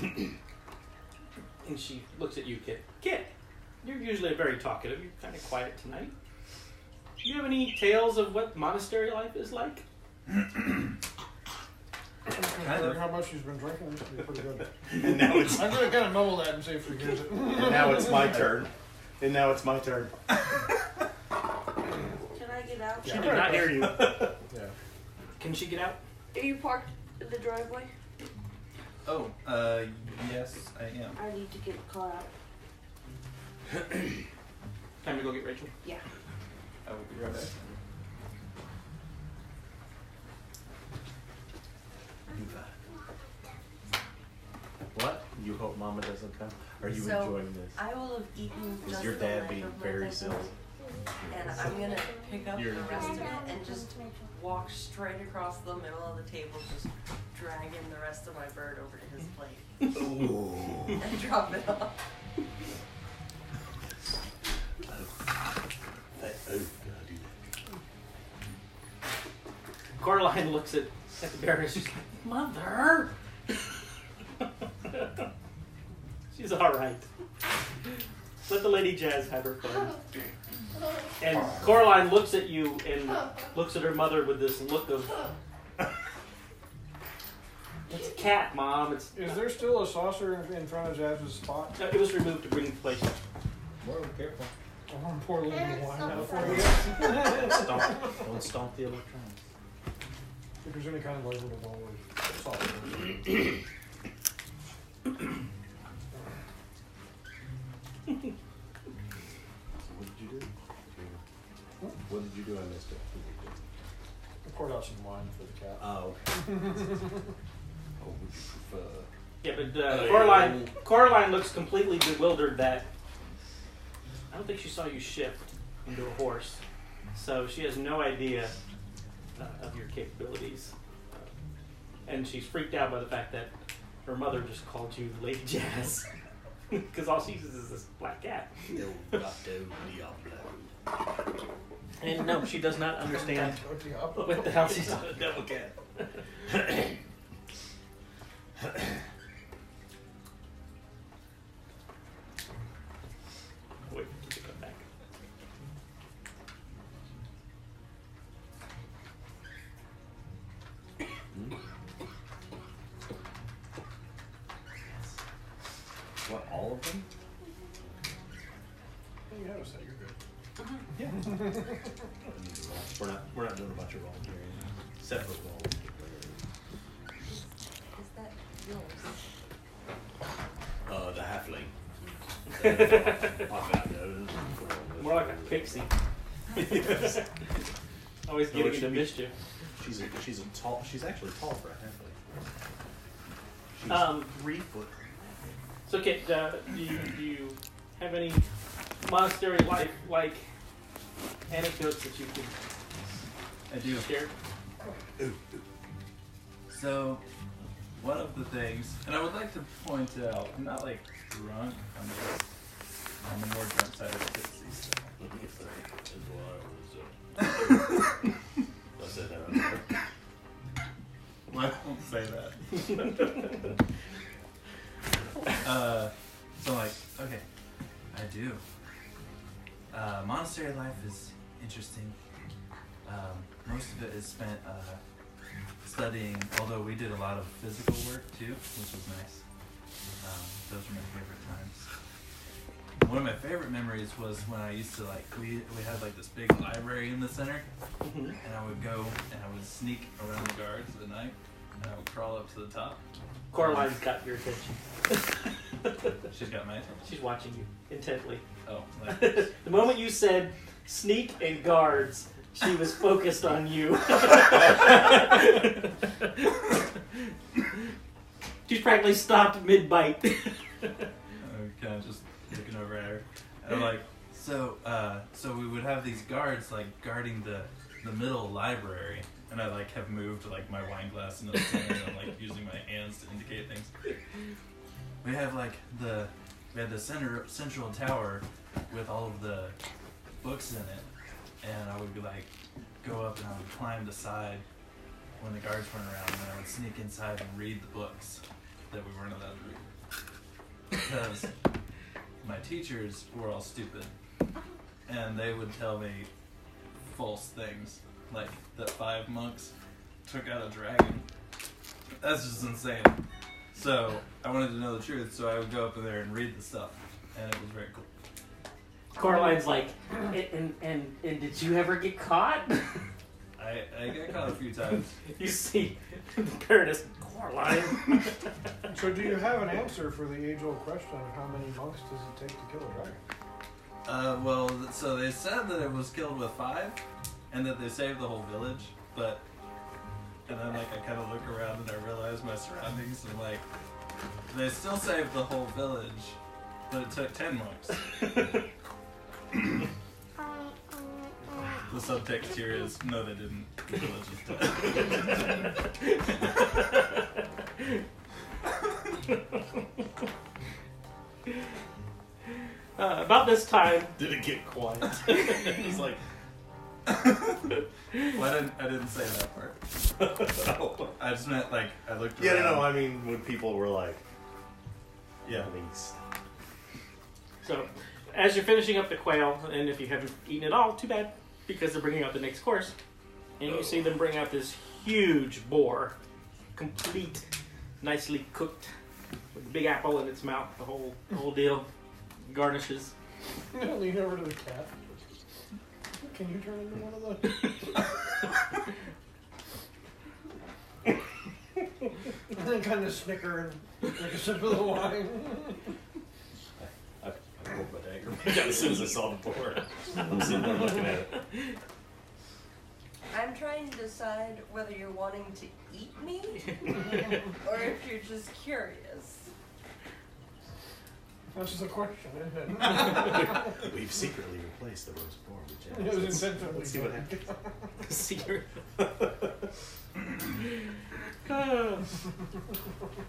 And she looks at you, Kit. Kit, you're usually very talkative. You're kind of quiet tonight. Do you have any tales of what monastery life is like? Considering how much she's been drinking, this should be pretty good. And now it's I'm gonna kind of mumble that and see if she hears it. and now it's my turn. Can I get out? She did not hear you. Yeah. Can she get out? Are you parked in the driveway? Oh, yes, I am. I need to get the car out. Time to go get Rachel. Yeah. I will be right back. What? You hope Mama doesn't come? Are you So, enjoying this? I will have eaten Is just your the dad leg being of my very bacon, silly? and I'm gonna pick up You're- the rest of it and just walk straight across the middle of the table, just dragging the rest of my bird over to his plate Ooh. and drop it off. Can I do that? Coraline looks at the Baroness. She's like, Mother! She's alright. Let the Lady Jazz have her fun. And Coraline looks at you and looks at her mother with this look of, it's a cat, Mom. Is there still a saucer in front of Jazz's spot? It was removed to bring place. Whoa, careful. I'm poor little wine out for you. Don't stomp the electronics. If there's any kind of label to go with saucer. What did you do? What did you do? I missed it. I poured out some wine for the cat. Oh, okay. Oh, would you prefer? Yeah, but Coraline looks completely bewildered that I don't think she saw you shift into a horse. So she has no idea of your capabilities. And she's freaked out by the fact that her mother just called you Lady Jazz. Because all she sees is this black cat. And no, she does not understand what the hell she's talking about. Devil cat. Wait for it to come back. What, all of them? You have a set, you're good. Yeah. We're not doing a bunch of rolling here. Separate rolls. Is that yours? The halfling. More like a pixie. Always No, getting it into should be- mischief. She's actually tall for a halfling. She's 3 foot. So, Kit, do you have any monastery life like anecdotes that you can I do. share? So, one of the things, and I would like to point out, I'm not like drunk, I'm on the more drunk side of the tipsy stuff. I said that earlier. Well, I won't say that. So I'm like, okay, I do. Monastery life is interesting. Most of it is spent studying, although we did a lot of physical work too, which was nice. Those were my favorite times. One of my favorite memories was when I used to we had like this big library in the center, and I would go and I would sneak around the guards at night, and I would crawl up to the top. Coraline's got your attention. She's got my attention. She's watching you intently. Oh, like, The moment you said sneak and guards, she was focused on you. She's practically stopped mid-bite. I'm kind of just looking over at her. And I'm like, so we would have these guards like guarding the middle library, and I like have moved like my wine glass into the center, and I'm like using my hands to indicate things. We have like the central tower with all of the books in it, and I would be like go up and I would climb the side when the guards weren't around, and I would sneak inside and read the books that we weren't allowed to read because my teachers were all stupid, and they would tell me false things, like that 5 monks took out a dragon. That's just insane. So I wanted to know the truth, so I would go up in there and read the stuff, and it was very cool. Coraline's like, and did you ever get caught? I got caught a few times. You see, the Baroness, Coraline. So do you have an answer for the age-old question of how many monks does it take to kill a dragon? Well, so they said that it was killed with 5, and that they saved the whole village, but, and then like I kind of look around and I realize my surroundings, and I'm like, they still saved the whole village, but it took 10 monks. The subtext here is, no they didn't, the village is dead. About this time, Did it get quiet? It's like, Well, I didn't say that part. oh. I just meant like I looked Yeah, around. no, I mean when people were like, Yeah. I mean, so as you're finishing up the quail, and if you haven't eaten it all, too bad, because they're bringing out the next course, and you see them bring out this huge boar, complete, nicely cooked, with a big apple in its mouth, the whole deal, garnishes. Lean over to the cat. Can you turn into one of those? And then kind of snicker and take a sip of the wine. I pulled my dagger back out as soon as I saw the board. I'm sitting there looking at it. I'm trying to decide whether you're wanting to eat me or if you're just curious. That's just a question, isn't it? We've secretly replaced the roast boar with jazz. It was intentionally Let's see what done. happens. Secret.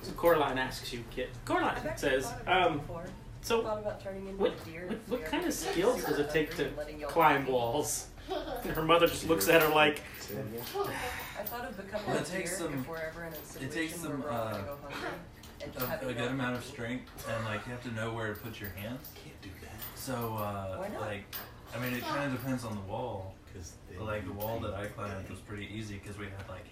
So Coraline asks you, Kit. I've Coraline actually says, thought about it before. so Thought about turning into what, a deer. what if kind we of ever skills get does it take to and letting y'all climb eat me. walls? And her mother just looks at her like, Say it again. I thought of becoming Well, a it takes deer some- if we're ever in a situation takes some, where we're all gonna go hungry and just have A good amount of strength, and like you have to know where to put your hands. Can't do that. So Why not? like, I mean, it kind of depends on the wall. Because Like the wall that I climbed was pretty easy because we had like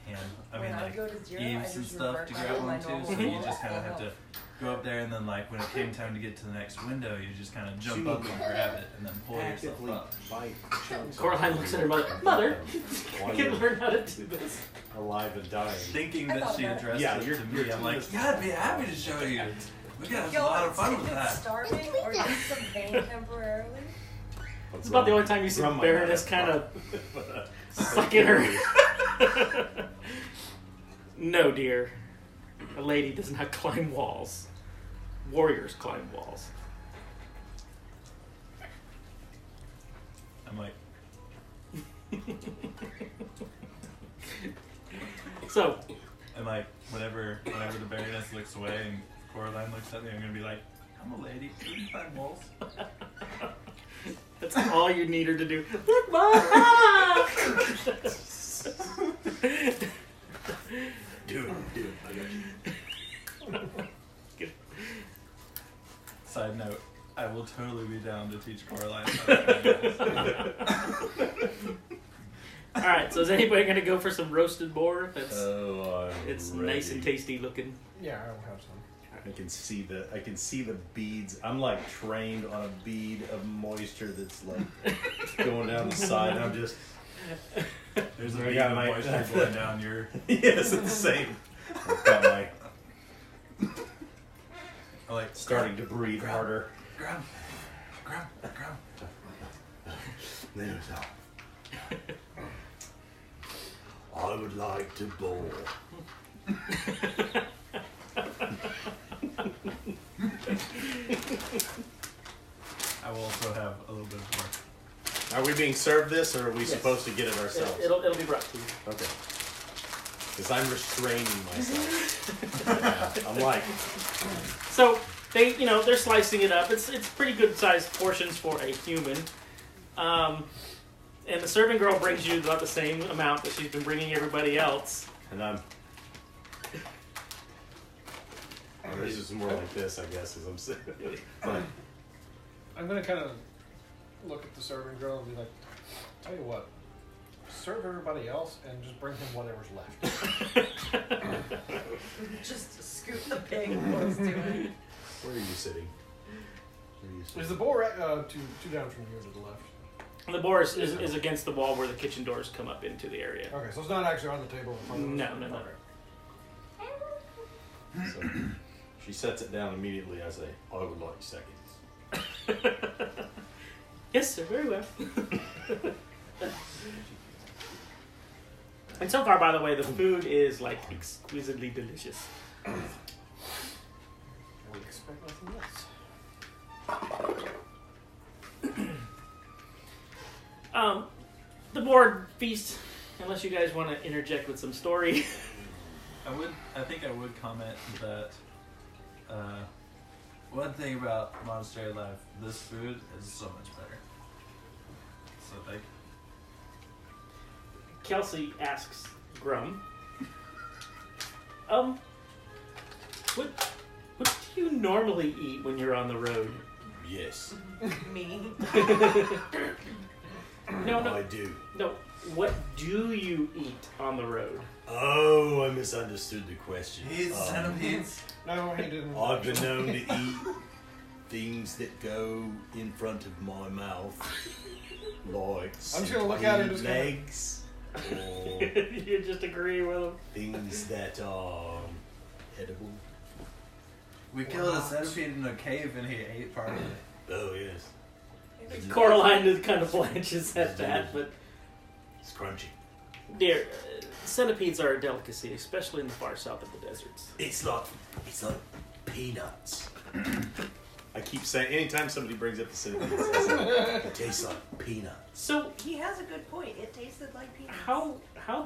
When I like go to zero, I eaves and just stuff revert to back grab to my onto, normal so you form. just kind of have to go up there, and then like when it came time to get to the next window, you just kind of jump up and grab it, and then pull yourself actively up. bite chunks. Coraline looks at her mother, Mother, I While can you're learn how to do this. alive and dying. Thinking I that thought she about it. addressed Yeah, it you're- to you're me, I'm like, too- yeah, I'd be happy to show you. We got a Yo, lot of fun if with it's that. starving or just some pain temporarily. It's about the only time you see From my Baroness mother. kind of sucking her. No, dear. A lady does not climb walls. Warriors climb walls. I'm like, So, and like whenever the Baroness looks away and Coraline looks at me, I'm gonna be like, I'm a lady. You can climb walls. that's all you need her to do. Dude, I got you. Side note, I will totally be down to teach Coraline how to climb walls. Alright, so is anybody going to go for some roasted boar? That's Oh, I'm It's ready. nice and tasty looking. Yeah, I will have some. I can see the beads. I'm like trained on a bead of moisture that's like going down the side. I'm just There's a I bead got of my- moisture going down your. yes, it's the same. I've got my I like starting to breathe harder. Grab. There's I would like to bowl. we being served this, or are we supposed to get it ourselves? It'll be brought to you. Okay. Because I'm restraining myself. Yeah, I'm like, So they're slicing it up. It's pretty good sized portions for a human. And the serving girl brings you about the same amount that she's been bringing everybody else. and I'm. Oh, this is more like this, I guess, as I'm saying. I'm gonna kind of look at the serving girl and be like, tell you what, serve everybody else and just bring him whatever's left. Just scoop the pig close to it. Where are you sitting? Is the bowl two down from here to the left? And the boar is against the wall where the kitchen doors come up into the area. Okay, so it's not actually on the table in front of us? No. Okay. So she sets it down immediately. I say, I would like seconds. Yes, sir. Very well. And so far, by the way, the food is like exquisitely delicious. I would expect nothing less. The board feast, unless you guys want to interject with some story. I think I would comment that one thing about monastery life, this food is so much better. So like, Kelsey asks Grum, what do you normally eat when you're on the road? Yes. Me. No, I do. No, what do you eat on the road? Oh, I misunderstood the question. he's centipedes. No, he didn't. I've been known to eat things that go in front of my mouth, like I'm just gonna look at it and just legs, or You just agree with him. things that are edible. We killed a centipede in a cave and he ate part of it. Oh yes, Coraline just kind of blanches at that, but it's crunchy. dear, centipedes are a delicacy, especially in the far south of the deserts. It's like peanuts. I keep saying, anytime somebody brings up the centipedes, it tastes like peanuts. So, He has a good point. It tasted like peanuts. how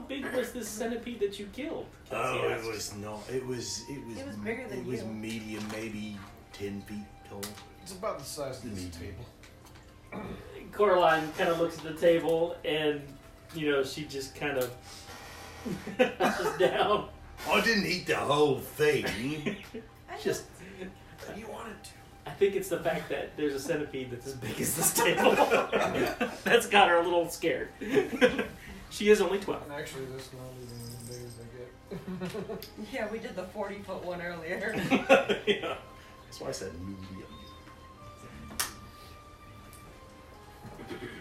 big was this centipede that you killed? Kelsey Oh, asked. it was not. It was bigger than It was you. medium, maybe 10 feet tall. It's about the size of this Medium. table. Coraline kind of looks at the table, and she just kind of pushes down. I didn't eat the whole thing. Just You wanted to. I think it's the fact that there's a centipede that's as big as this table. That's got her a little scared. She is only 12. And actually, this is not even as big as they get. yeah, we did the 40-foot one earlier. Yeah. That's why I said medium.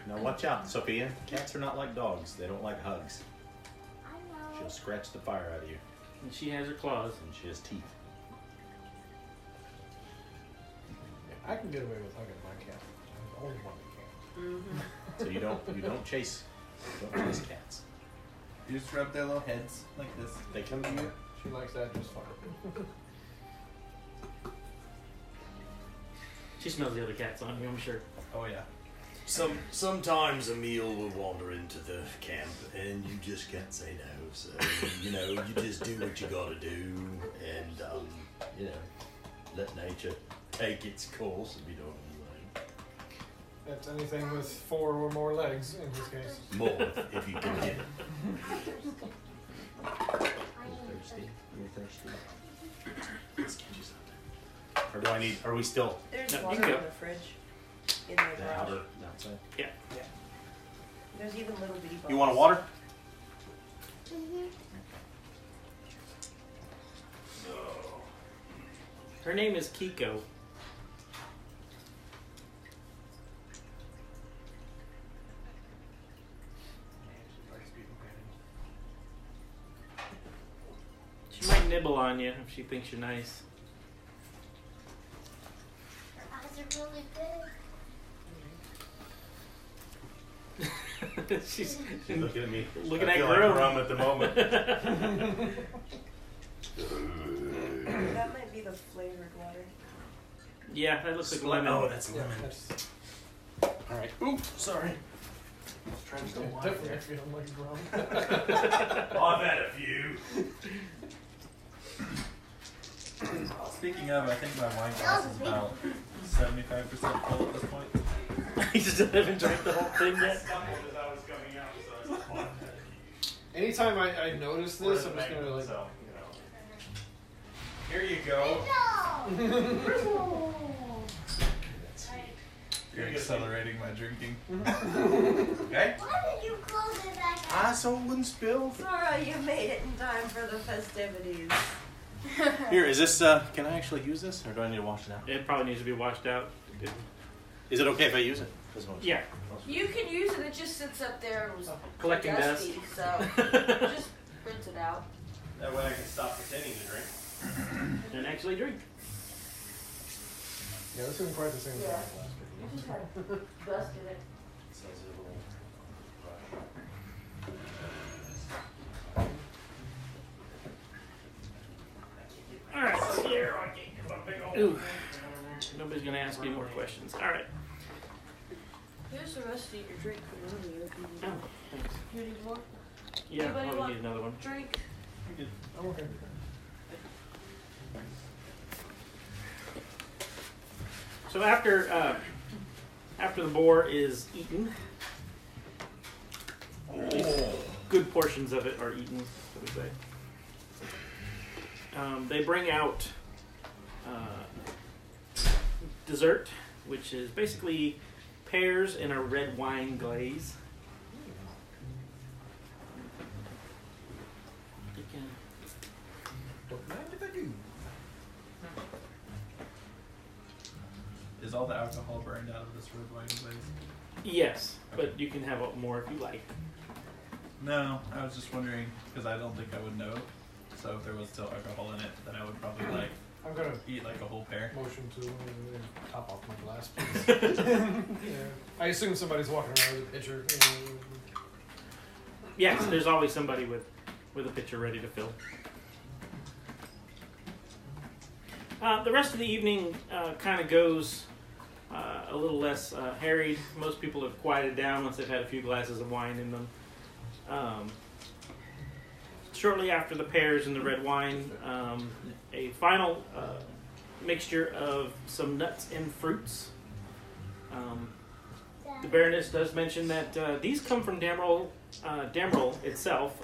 Now watch out, Sophia. Cats are not like dogs. They don't like hugs. She'll scratch the fire out of you. And she has her claws. And she has teeth. I can get away with hugging my cat. I'm the only one that can. Mm-hmm. So you don't chase cats. You just rub their little heads like this. They come to you. She likes that just fine. She smells the other cats on you, I'm sure. Oh yeah. Sometimes a meal will wander into the camp and you just can't say no. So you just do what you gotta do and let nature take its course if you don't mind. That's anything with 4 or more legs in this case. More if you can get it. You're thirsty. Let's get you something. Or do I need? Are we still? There's No, you water can in go. the fridge. In the The garage. outer outside. Yeah. There's even little bitty bottles. You want a water? Her name is Kiko. She might nibble on you if she thinks you're nice. Her eyes are really big. She's looking at me. Looking I at feel Grum. like Grum at the moment. That might be the flavored water. Yeah, that looks like lemon. Oh, that's Yeah, lemon. that's, All right. Oops, sorry. Trying to go wine. Definitely makes me unlucky, Rum. I've had a few. Speaking of, I think my wine glass is about 75% full at this point. He just haven't drank the whole thing yet. Anytime I notice this, I'm just gonna like. Here you go. You're accelerating my drinking. Okay? Why did you close it back I so it wouldn't spill. Sora, you made it in time for the festivities. Here, is this, can I actually use this, or do I need to wash it out? It probably needs to be washed out. Is it okay if I use it? Doesn't matter. Yeah. You can use it. It just sits up there. It was Collecting dust. dusty, so just rinse it out. That way I can stop pretending to drink. And actually drink. Yeah, this isn't quite the same Yeah. thing. You just had dust in it. All right. Ooh. Nobody's gonna ask any more questions. All right. Here's the rest of your drink from earlier. If you need Oh, more. thanks. You need more? Yeah, Anybody probably want- need another one. Drink. I'm okay. So after the boar is eaten, at least good portions of it are eaten, so we say. They bring out dessert, which is basically pears in a red wine glaze. You can- Don't mind if I do. Is all the alcohol burned out of this red wine glaze? Yes, but you can have more if you like. No, I was just wondering, because I don't think I would know. So if there was still alcohol in it, then I would probably like I'm gonna eat like a whole pear. motion to top off my glass, please. Yeah. I assume somebody's walking around with a pitcher. Yes, there's always somebody with a pitcher ready to fill. The rest of the evening kind of goes a little less harried. Most people have quieted down once they've had a few glasses of wine in them. Shortly after the pears and the red wine, a final mixture of some nuts and fruits. The Baroness does mention that these come from Damerel itself.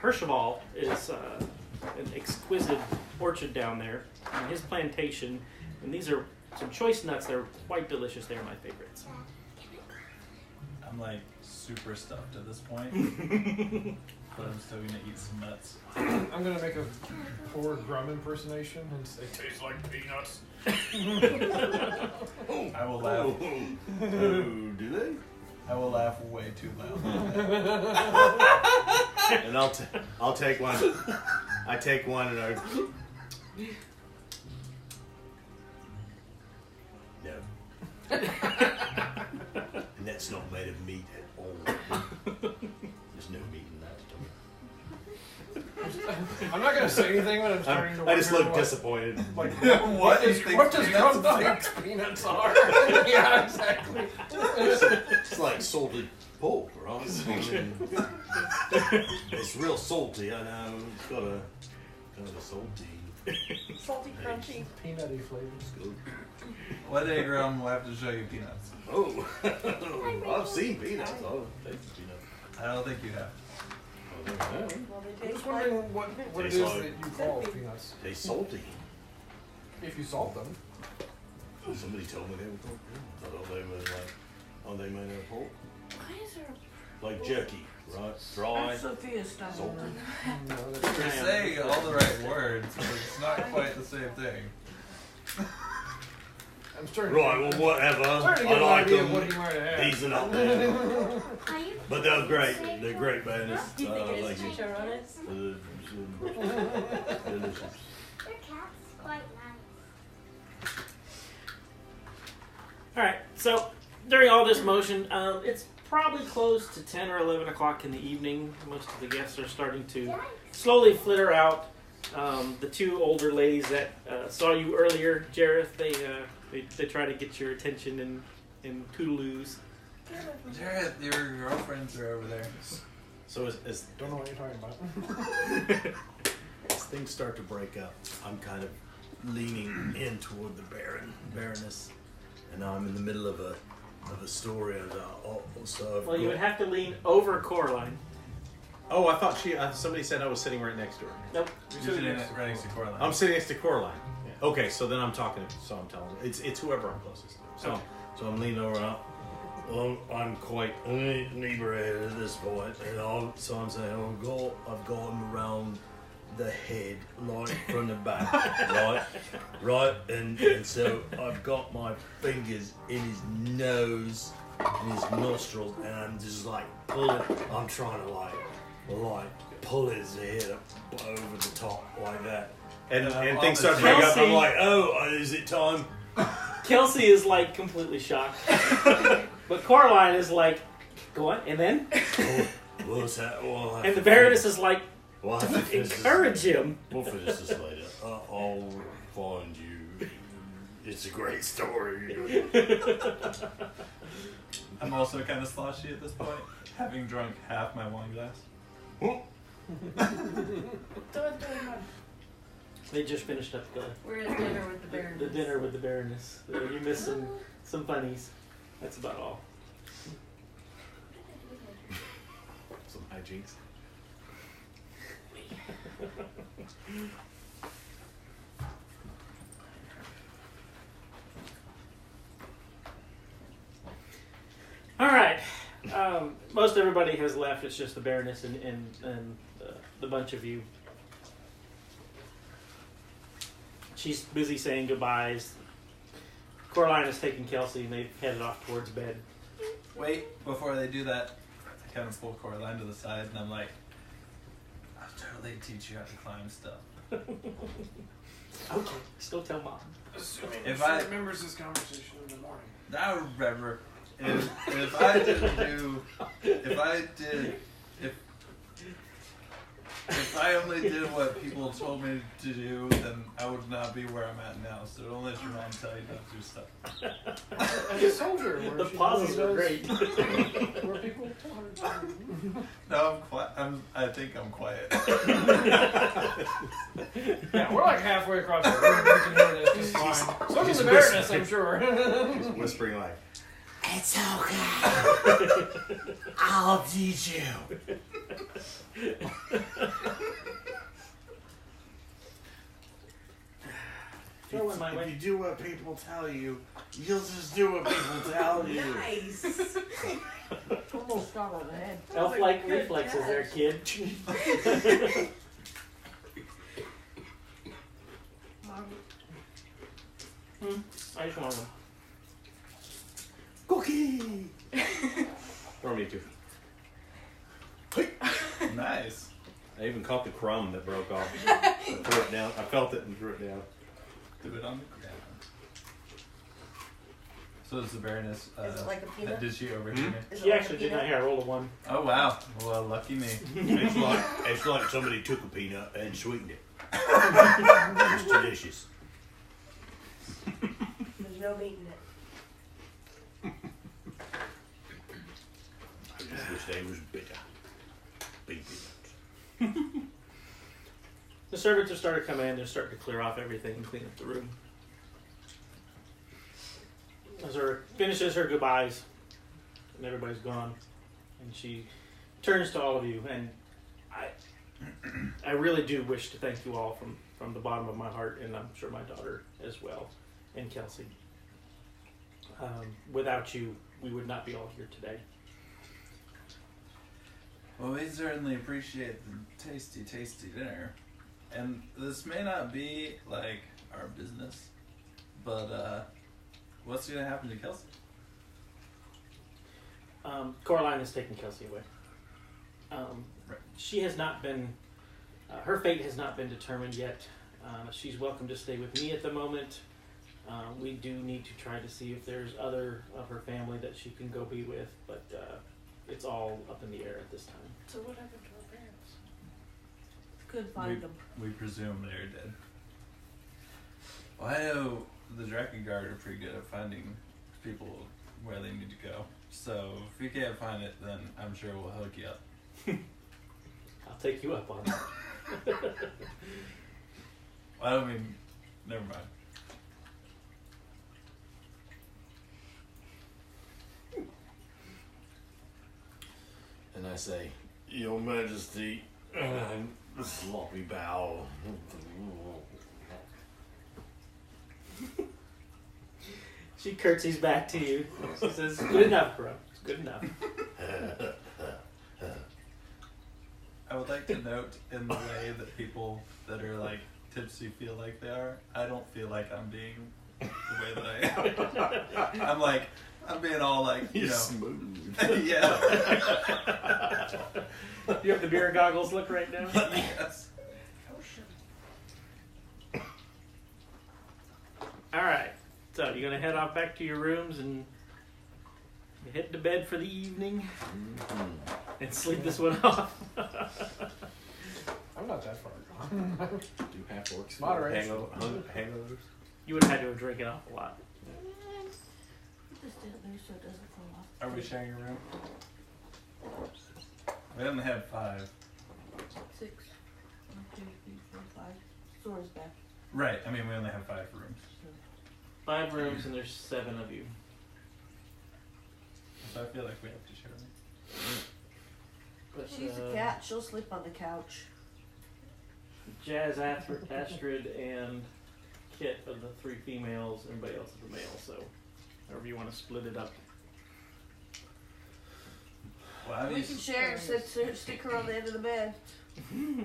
Hirschval is an exquisite orchard down there, his plantation, and these are some choice nuts. They're quite delicious. They're my favorites. I'm like super stuffed at this point, but I'm still gonna eat some nuts. I'm gonna make a poor Grum impersonation and say, "Tastes like peanuts." I will laugh. Oh, do they? I will laugh way too loud. And I'll take one. I take one and I. No. And that's not made of meat at all. There's no meat in that. I'm not gonna say anything when I'm starting to. I just wonder look what- disappointed. Like What does peanuts Grum are? think peanuts are? Yeah, exactly. It's like salted pork, right? It's real salty, I know. It's got a kind of a salty. Salty, crunchy. Peanutty flavors. It's good. One day, Grum will have to show you peanuts. Oh, I've seen peanuts. I've tasted peanuts. I don't think you have. Oh, Well, they I'm taste just wondering what it is Tastes that like- you call peanuts. They salty. If you salt them. Somebody told me they were pork. I thought they were like, oh, they made of pork. Why is there Like jerky, right? Dry, Sophia stuff salty. No, You're saying all the right words, but it's not quite the same thing. I'm starting. Right, well, whatever. Starting to I get an like idea of what them. he might have had. These are not bad. Are you But they're great. They're great banners. Do you think it is Thank you. chicharrones? Delicious. your cat's quite nice. All right. So during all this motion, it's probably close to 10 or 11 o'clock in the evening. Most of the guests are starting to slowly flitter out. The two older ladies that saw you earlier, Jareth, they try to get your attention in toodaloos. Jared, your girlfriends are over there. So as Don't know what you're talking about. as things start to break up, I'm kind of leaning in toward the Baroness, and now I'm in the middle of a story. And so Well, you would have to lean over Coraline. Oh, I thought somebody said I was sitting right next to her. Nope. You're sitting right next to Coraline. I'm sitting next to Coraline. Yeah. Okay, so then I'm talking. So I'm telling it's whoever I'm closest to. So Okay. so I'm leaning over. I'm quite inebriated at this point, and so I'm saying I've got him around the head, like from the back, right, and so I've got my fingers in his nose, in his nostrils, and I'm just like pulling. I'm trying to like pull his head up over the top like that, and things start to break up. I'm like, oh, is it time? Kelsey is like completely shocked, but Coraline is like, go on, and then, What's that? and the Baroness is like, We'll have to don't finish encourage him. We'll finish this later. I'll find you. It's a great story. I'm also kind of sloshy at this point, having drunk half my wine glass. They just finished up We're at dinner with the Baroness. the dinner with the Baroness. You missed some funnies. That's about all. Some hijinks. All right. Most everybody has left. It's just the Baroness and the bunch of you. She's busy saying goodbyes. Coraline is taking Kelsey, and they've headed off towards bed. Wait, before they do that, I kind of pull Coraline to the side, and I'm like, I'll totally teach you how to climb stuff. Okay, still tell Mom. Assuming If she I- remembers this conversation in the morning. I remember. If I only did what people told me to do, then I would not be where I'm at now. So don't let your mom tell you not to do stuff. As a soldier, where The she pauses really are does- great. Where people tell her to. No, I'm quiet. I think I'm quiet. Yeah, we're like halfway across the room. We can hear this just fine. So does the Baroness, I'm sure. He's whispering like, It's okay. I'll teach you. if you do what people tell you, you'll just do what people tell you. Nice. Almost got on the head. Elf-like reflexes there, kid. I just want one. Cookie! Throw me two. Nice. I even caught the crumb that broke off. I threw it down. I felt it and threw it down. Do it on the ground. So is the Baroness. Is it like a peanut? Did she overhear me? Is it She like actually a did not peanut? hear. I rolled a 1. Oh wow. Well, lucky me. It's like somebody took a peanut and sweetened it. It's delicious. There's no meat in it. I just wish they was bitter. Big peanuts. The servants have started coming in. They're starting to clear off everything and clean up the room. As her finishes her goodbyes, and everybody's gone, and she turns to all of you, and I really do wish to thank you all from the bottom of my heart, and I'm sure my daughter as well, and Kelsey. Without you, we would not be all here today. Well, we certainly appreciate the tasty, tasty dinner. And this may not be, like, our business, but, what's going to happen to Kelsey? Coraline has taken Kelsey away. Right. She has not been, her fate has not been determined yet. She's welcome to stay with me at the moment. We do need to try to see if there's other of her family that she can go be with, but it's all up in the air at this time. So what happened to our parents? Could find them. We presume they're dead. Well, I know the Draken Guard are pretty good at finding people where they need to go. So if you can't find it, then I'm sure we'll hook you up. I'll take you up on that. I don't mean, never mind. And I say, Your Majesty, sloppy bow. She curtsies back to you. She says, "Good enough, bro. It's good enough." I would like to note in the way that people that are like tipsy feel like they are, I don't feel like I'm being the way that I am. I'm being all like, you know. Smooth. Yeah. You have the beer goggles look right now? Yes. Alright. So you're going to head off back to your rooms and you head to bed for the evening and sleep this one off. I'm not that far gone. Do half works. Moderation. Hangovers. You would have had to have drank an awful lot. Just stand there so it doesn't fall off. Are we sharing a room? We only have 5. 6. 1, 2, 3, 4, 5. Sora's back. Right. I mean, we only have 5 rooms. 5 rooms and there's 7 of you. So I feel like we have to share them. But, She's a cat. She'll sleep on the couch. Jazz, Astrid, and Kit are the 3 females. Everybody else is a male, so however you want to split it up. Well, We can share and stick her on the end of the bed.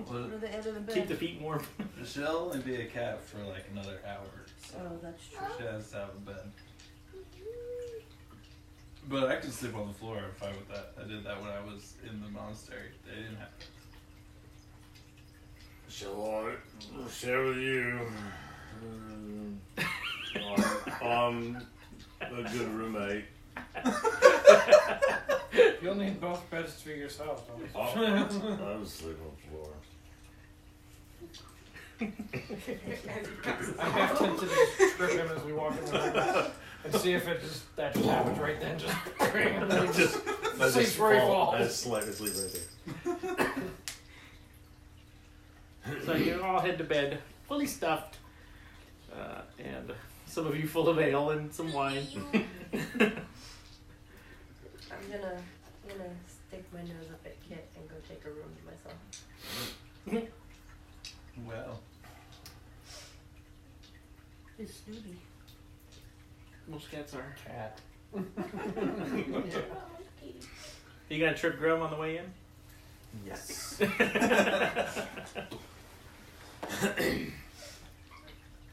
Well, Or the end of the bed. Keep the feet warm. she'll only be a cat for like another hour. So Oh, that's true. she has to have a bed. But I can sleep on the floor. I'm fine with that. I did that when I was in the monastery. They didn't have it. Shall I share with you? I'm a good roommate. You'll need both beds for yourself, don't you? I'll sleep on the floor. I have to trip him as we walk in the room and see if that just happens right then. Just bring him. Sleeps where he falls. I just sleep right there. So you all head to bed fully stuffed, and some of you full of ale and some wine. I'm gonna stick my nose up at Kit and go take a room to myself. Well, It's Snoopy. Most cats are. Cat. You gonna trip Grum on the way in? Yes.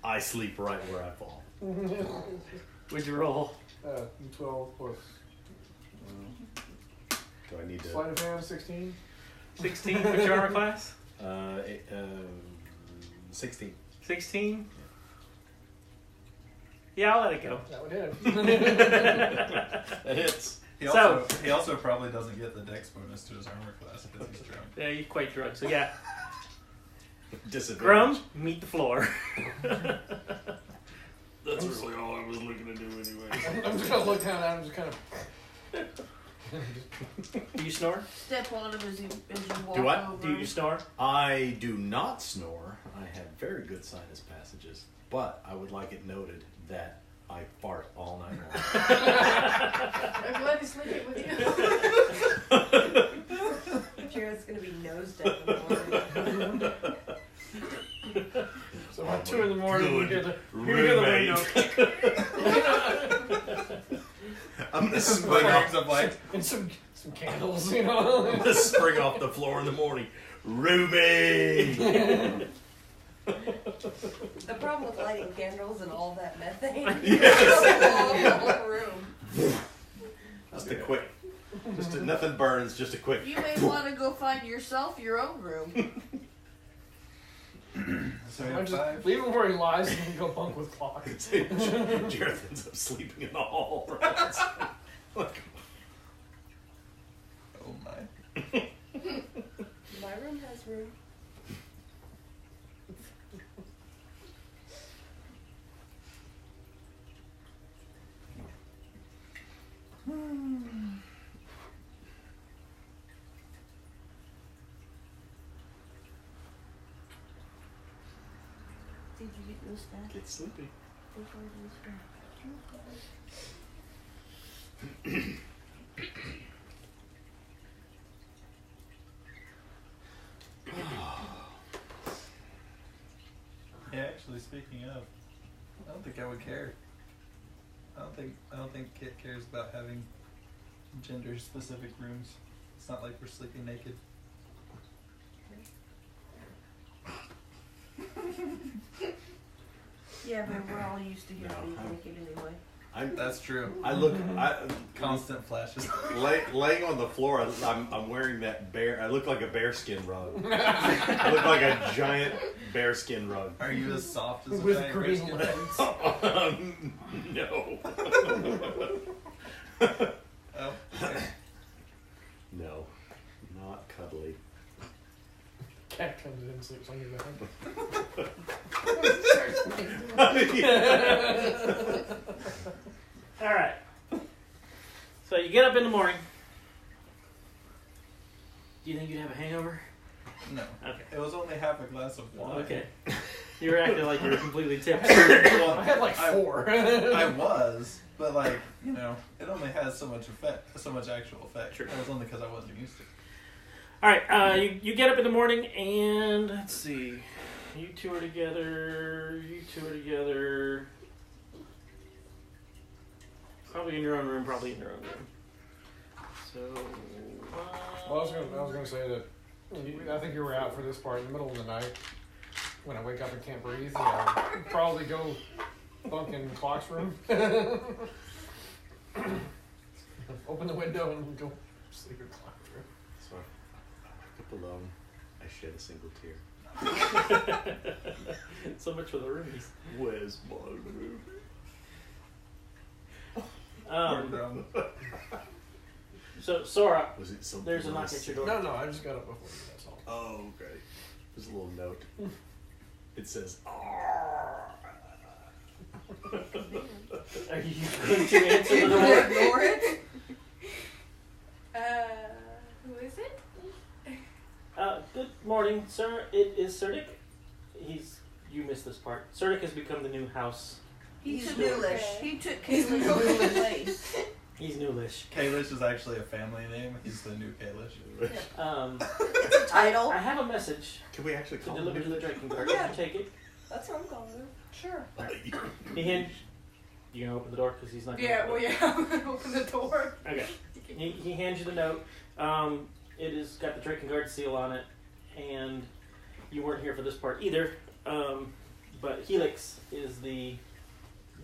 I sleep right where I fall. Would you roll? 12 plus. Do I need to? Sleight of hand, 16. 16. What's your armor class? 16. 16. Yeah, I'll let it go. That would hit. That hits. he also probably doesn't get the dex bonus to his armor class because he's drunk. Yeah, you're quite drunk. So yeah, Disadvantage. Grum, meet the floor. That's really all I was looking to do anyway. I'm just gonna look down at him, just kind of. Do you snore? Step on him as you walk Do I? over. Do you snore? I do not snore. I have very good sinus passages, but I would like it noted that I fart all night long. I'm glad he's sleeping with you. Jared's gonna be nose deaf in the morning. So about 2 in the morning, you hear the Roommate. window. I'm gonna Some spring flames off, of light. And some candles, you know. I'm gonna spring off the floor in the morning. Ruby. The problem with lighting candles and all that methane. Yes. The whole room. Just a quick. Nothing burns. Just a quick. You may want to go find yourself your own room. So we I have just 5. leave him where he lies and then go bunk with clock. Jared ends up sleeping in the hall. Right? Oh my. My room has room. Did you get those back? Get sleepy. Those are those back. Yeah, actually, speaking of, I don't think I would care. I don't think Kit cares about having gender-specific rooms. It's not like we're sleeping naked. Yeah, but we're all used to him No, being I'm- naked anyway. That's true. I look. Constant flashes. Laying on the floor, I'm wearing that bear. I look like a bearskin rug. I look like a giant bearskin rug. Are you as soft as a With giant green bearskin? legs. No. Oh, okay. No, not cuddly. Cat comes in and sleeps on your back. All right. So you get up in the morning. Do you think you'd have a hangover? No. Okay. It was only half a glass of wine. Okay. You were acting like you were completely tipped. Well, I had like 4. I was, but like, you know, it only has so much actual effect. Sure. It was only because I wasn't used to it. All right. You get up in the morning and let's see. You two are together. Probably in your own room. So. Well, I was gonna say that I think you were out for this part in the middle of the night. When I wake up and can't breathe, I'll probably go bunk in Clock's room. Open the window and go sleep in Clock's room. So I wake up alone. I shed a single tear. So much for the roomies. Where's my room? So Sora, Was it something? there's a knock else? at your door. No, I just got up before you. That's all. Oh, okay. There's a little note. It says, Are you going to answer the door? Ignore it. Who is it? Good morning, sir. It is Serdic. You missed this part. Serdic has become the new house. He took Newlish. He took Kayla's place. He's newlish. Kalish is actually a family name. He's the new Kalish. Title. I have a message can we actually to call deliver him? to the drinking guard. Yeah. Did you take it? That's what I'm calling him. Sure. He hinged. You gonna open the door because he's not. Gonna Yeah, open well, it. yeah, I'm gonna open the door. Okay. He hands you the note. It has got the drinking guard seal on it, and you weren't here for this part either. But Helix is the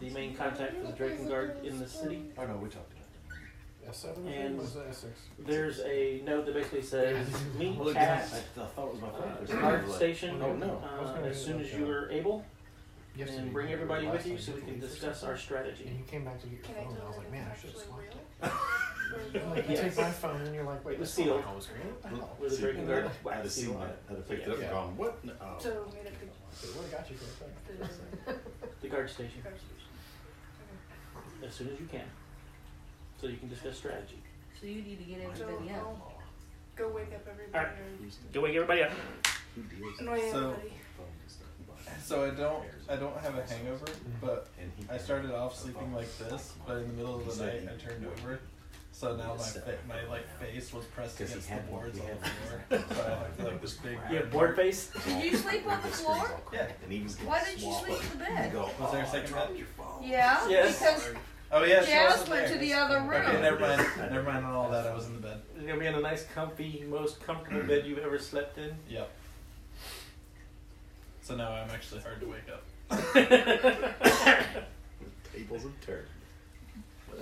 main contact for the drinking guard in the city. Oh no, we talked about S7 And was that S6? There's a note that basically says, meet that. at I thought it was my phone. the guard station Oh no. as soon as you are able, Yesterday, and bring everybody with you last so we night, can you discuss our And strategy. you came back to get Can your I phone, and I tell was her like, that man, I it's should have actually swapped real? it. I'm like, you Yes. take my phone, and you're like, wait, It was that's not sealed. my home screen. What the hell? With a See, drinking I guard had to wax see seal on that. it. I had to pick it up and Yeah. go, what? No. Oh. So we had to It would have got you for a second. The guard station as soon as you can, so you can discuss strategy. So you need to get everybody So, out. go wake up everybody. Alright. Go wake everybody up. Who deals Annoy So- everybody. phone and stuff? So I don't have a hangover, but And he I started off sleeping like this, but in the middle of the night I turned over. So now my face was pressed Because he against the had one, boards he on had the floor. So I had like this big. You have board face. Did you sleep on the floor? Yeah. And he was Why didn't you sleep in the bed? Go, Was there a second drop bed? your phone. Yeah, Yes. because Oh yeah, she Jazz wasn't went there. to the other room. Okay, never mind on all that. I was in the bed. You're gonna be in a nice, comfy, most comfortable bed you've ever slept in. Yep. So now I'm actually hard to wake up. Tables have turned.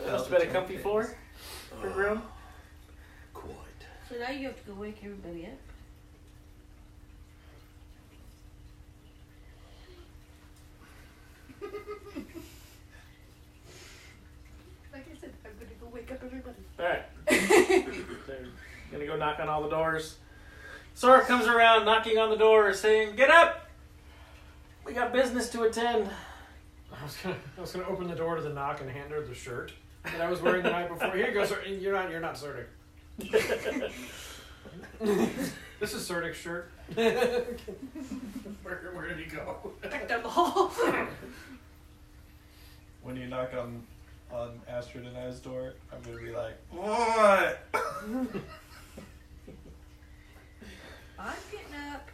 Must have been a comfy floor for room. Quite. So now you have to go wake everybody up. Like I said, I'm gonna go wake up everybody. Alright. They're gonna go knock on all the doors. Sora comes around knocking on the door saying, "Get up! We got business to attend." I was gonna open the door to the knock and hand her the shirt. that I was wearing the night before. Here you go, sir. You're not Surdic. This is Surdic's shirt. Where did he go? Back down the hall. When you knock on Astrid and I's door, I'm gonna be like, what? I'm getting up.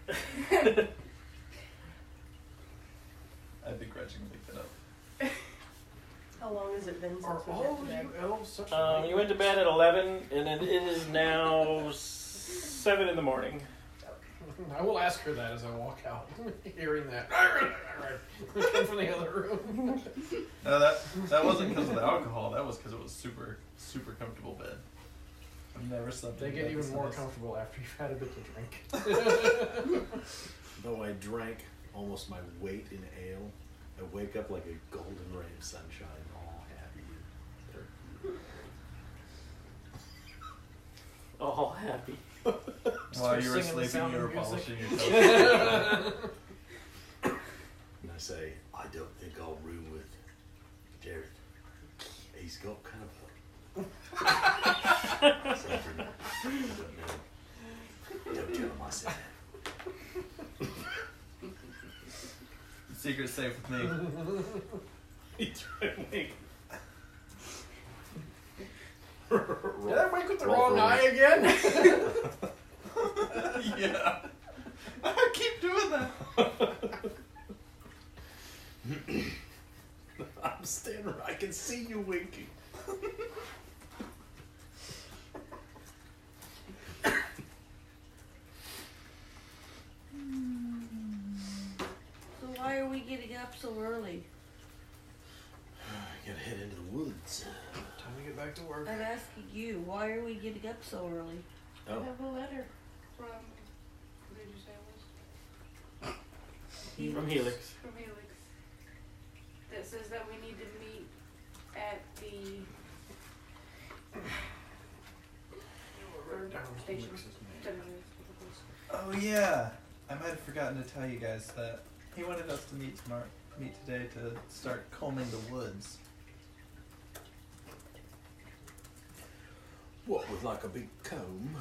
I begrudgingly get up. How long has it been since Are we all went of to bed? you elves such You went to bed at 11, and it is now 7 in the morning. I will ask her that as I walk out, hearing that. Come from the other room. No, that wasn't because of the alcohol. That was because it was super, super comfortable bed. I've never slept. They in get bed even this more nice. comfortable after you've had a bit to drink. Though I drank almost my weight in ale, I wake up like a golden ray of sunshine, all happy. All happy. While you were Singing the sleeping, Sound you of were Music. polishing your toes. And I say, I don't think I'll room with Jared. He's got kind of a... Something. I don't know. Don't tell him I said that. Secret's safe with me. He's right. Did I wake with the Roll wrong for eye me. again? Yeah. I keep doing that. I'm standing right. I can see you winking. So why are we getting up so early? I gotta head into the woods. Time to get back to work. I'm asking you, why are we getting up so early? I Oh, have a letter from, what did you say it was? From Helix. From Helix. That says that we need to meet at the station. Oh yeah. I might have forgotten to tell you guys that he wanted us to meet today to start combing the woods. what, with like a big comb?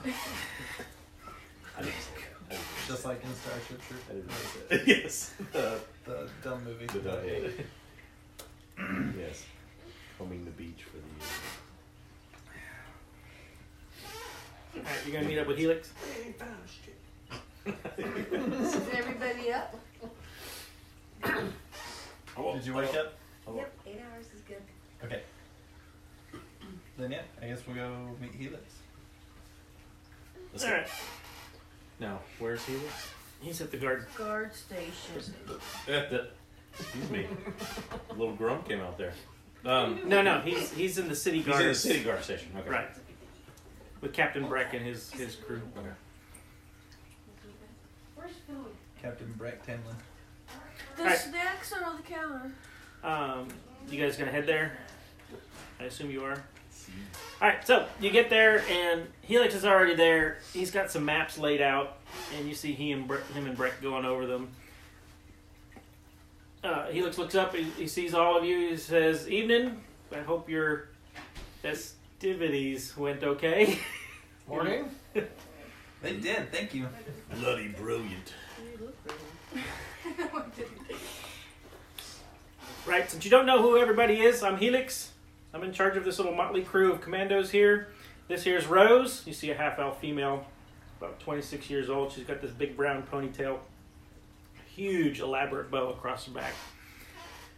I didn't say that. Just like in Starship Troopers. I didn't say that. Yes. The dumb movie. The dog. Yes. Combing the beach for the Alright, you're gonna meet up with Helix? Is everybody up? Did you wake up? Yep, 8 hours is good. Okay. Then yeah, I guess we'll go meet Helix. Let's go. Alright. Now, where's Helix? He's at the guard. Guard station. Excuse me. A little grunt came out there. No, he's in the city He's guard. in the city guard station. Okay. Right. With Captain Breck and his crew. Okay. Where's food? Captain Breck Tamlin. The Alright. snacks are on the counter. You guys gonna head there? I assume you are. Alright, so you get there and Helix is already there. He's got some maps laid out and you see him and Breck going over them. Helix looks up, he sees all of you, he says, "Evening, I hope your festivities went okay." Morning. They did, thank you. Bloody brilliant. Right, since you don't know who everybody is, I'm Helix. I'm in charge of this little motley crew of commandos here. This here's Rose. You see a half-elf female, about 26 years old. She's got this big brown ponytail, huge elaborate bow across her back.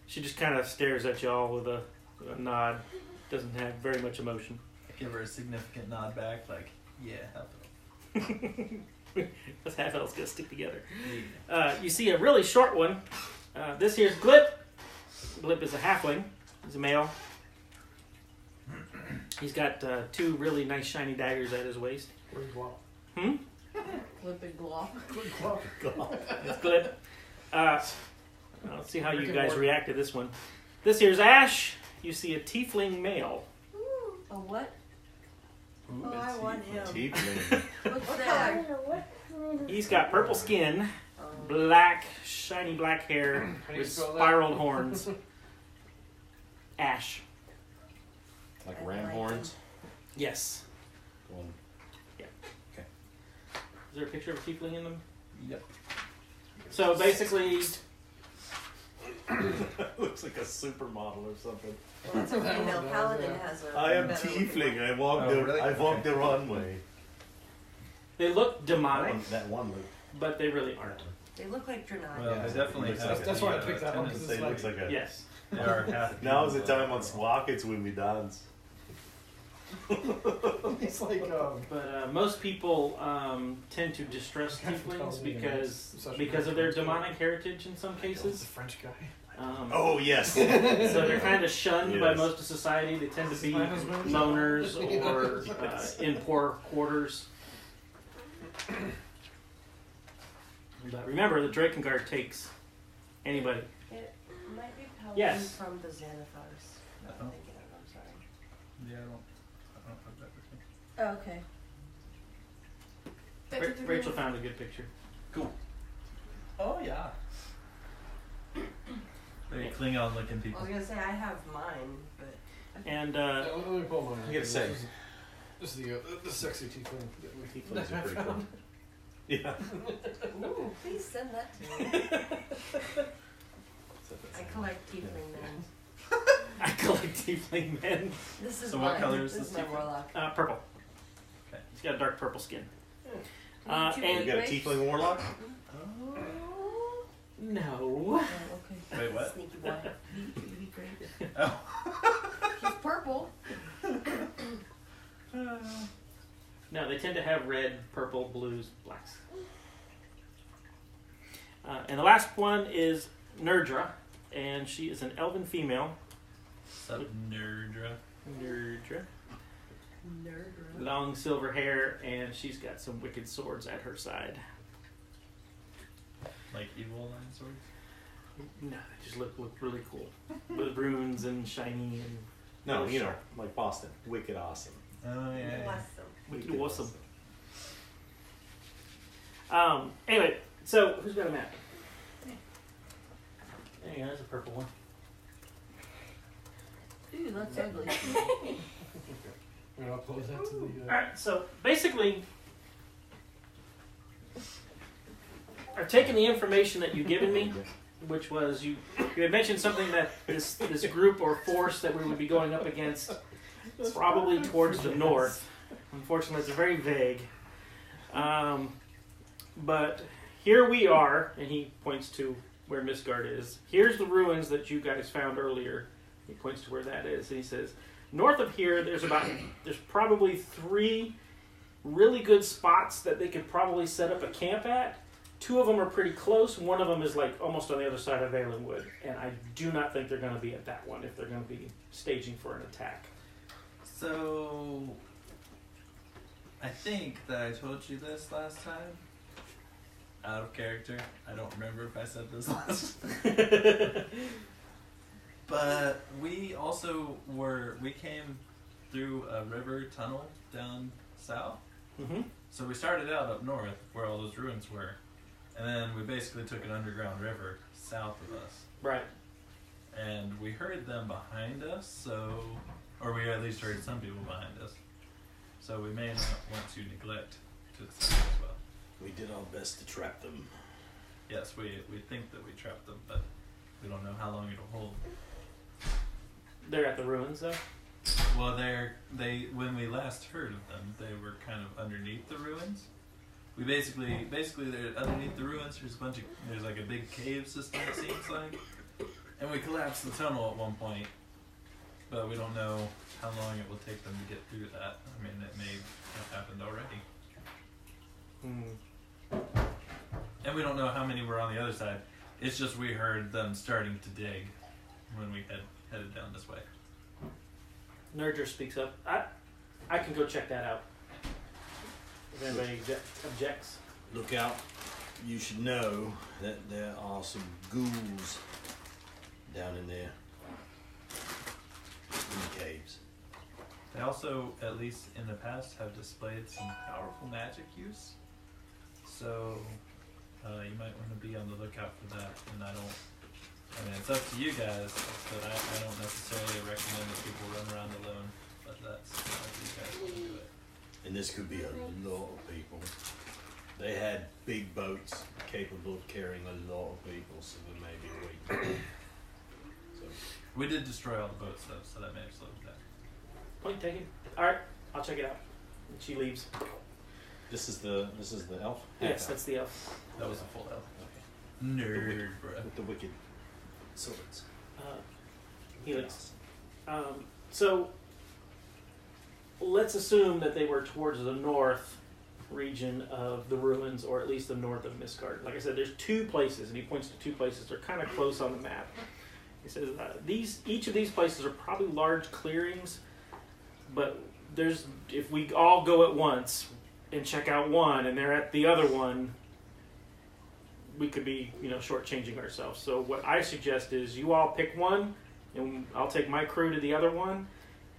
She just kind of stares at y'all with a nod. Doesn't have very much emotion. I give her a significant nod back, like, yeah, help Those half-elves gonna stick together. it. You see a really short one. This here's Glip. Glip is a halfling. He's a male. He's got two really nice shiny daggers at his waist. Where's Glop? Flip and glop. It's Glip. Let's see how you guys react to this one. This here's Ash. You see a tiefling male. A what? Ooh, Oh, I want him. Tiefling. What's I that? don't know what. He's got purple skin, black, shiny black hair How do you with spell that? spiraled horns. Ash. Like I ram like horns? Yes. Going- Is there a picture of a tiefling in them? Yep. So basically, Looks like a supermodel or something. Well, that's a female paladin has a. I am better tiefling. I walk Oh, the really? I walk the runway. they look That demonic, one, that one look. but they really aren't. They look like Draenei. Well, Yeah, they definitely looks have. like That's the, why I picked that one, 'cause tendency- it's It looks like a. Yes. They are half. Now's the time on Swackets when we dance. It's like But most people tend to distrust tieflings because of their demonic heritage in some the cases. French guy. Oh yes. So they're kind of shunned by Yes. most of society. They tend to be My husband. loners or in poor quarters. But remember, the Drakengard takes anybody. It might be paladin Yes. from the Xanathars. Now I'm thinking of it, I'm sorry. Yeah, I don't have that with me. Okay. Rachel found a good picture. Cool. Oh yeah. Very Klingon looking I people. was gonna say I have mine, but And Let me pull mine. I gotta say. This is the sexy tiefling. Tieflings are pretty cool. Yeah. ooh, please send that to me. I collect tiefling men. I collect tiefling men. This is So what mine. color is this this my tiefling? warlock. Purple. Okay. He's got a dark purple skin. You You And got a tiefling warlock? Oh. no. Oh, okay. Wait, what? Sneaky boy. Be great. Oh. He's purple. No, they tend to have red, purple, blues, blacks. And the last one is Nerdra, and she is an elven female. Sup, Nerdra. Nerdra. Nerd. Long silver hair, and she's got some wicked swords at her side. Like evil line swords? No, they just look really cool. With runes and shiny and No, you know, like Boston. Wicked awesome. Oh Awesome. wicked awesome. Anyway, so who's got a map? There you go, that's a purple one. Ooh, that's ugly. I'm gonna upload that to the. Alright, so basically, I've taken the information that you've given me, which was you had mentioned something that this group or force that we would be going up against probably towards the north. Unfortunately, it's very vague. But here we are, and he points to where Misgard is. Here's the ruins that you guys found earlier. He points to where that is, and he says, north of here, there's probably 3 really good spots that they could probably set up a camp at. 2 of them are pretty close. One of them is like almost on the other side of Valenwood, and I do not think they're going to be at that one if they're going to be staging for an attack. So, I think that I told you this last time. Out of character. I don't remember if I said this last. But we also we came through a river tunnel down south. Mm-hmm. So we started out up north where all those ruins were. And then we basically took an underground river south of us. Right. And we heard them behind us, or we at least heard some people behind us. So we may not want to neglect to the south as well. We did our best to trap them. Yes, we think that we trapped them, but we don't know how long it'll hold. They're at the ruins, though? Well, when we last heard of them, they were kind of underneath the ruins. We basically they're underneath the ruins. There's like a big cave system, it seems like, and we collapsed the tunnel at one point, but we don't know how long it will take them to get through that. I mean, it may have happened already, and we don't know how many were on the other side. It's just we heard them starting to dig when we headed down this way. Nerdra speaks up. I can go check that out. If anybody objects. Look out. You should know that there are some ghouls down in there. In the caves. They also, at least in the past, have displayed some powerful magic use. So, you might want to be on the lookout for that. And I mean, it's up to you guys, but I don't necessarily recommend that people run around alone. And this could be a lot of people. They had big boats capable of carrying a lot of people, so there may be a wait. So. We did destroy all the boats though, so that may have slowed it down. Point taken. Alright, I'll check it out. And she leaves. This is the elf? Yes, that's the elf. That was a full elf. Okay. Nerd, bro. With the wicked swords. Helix. So let's assume that they were towards the north region of the ruins, or at least the north of Misgard. Like I said, there's two places, and he points to two places. They're kind of close on the map. He says each of these places are probably large clearings, but if we all go at once and check out one, and they're at the other one, we could be, shortchanging ourselves. So what I suggest is you all pick one, and I'll take my crew to the other one,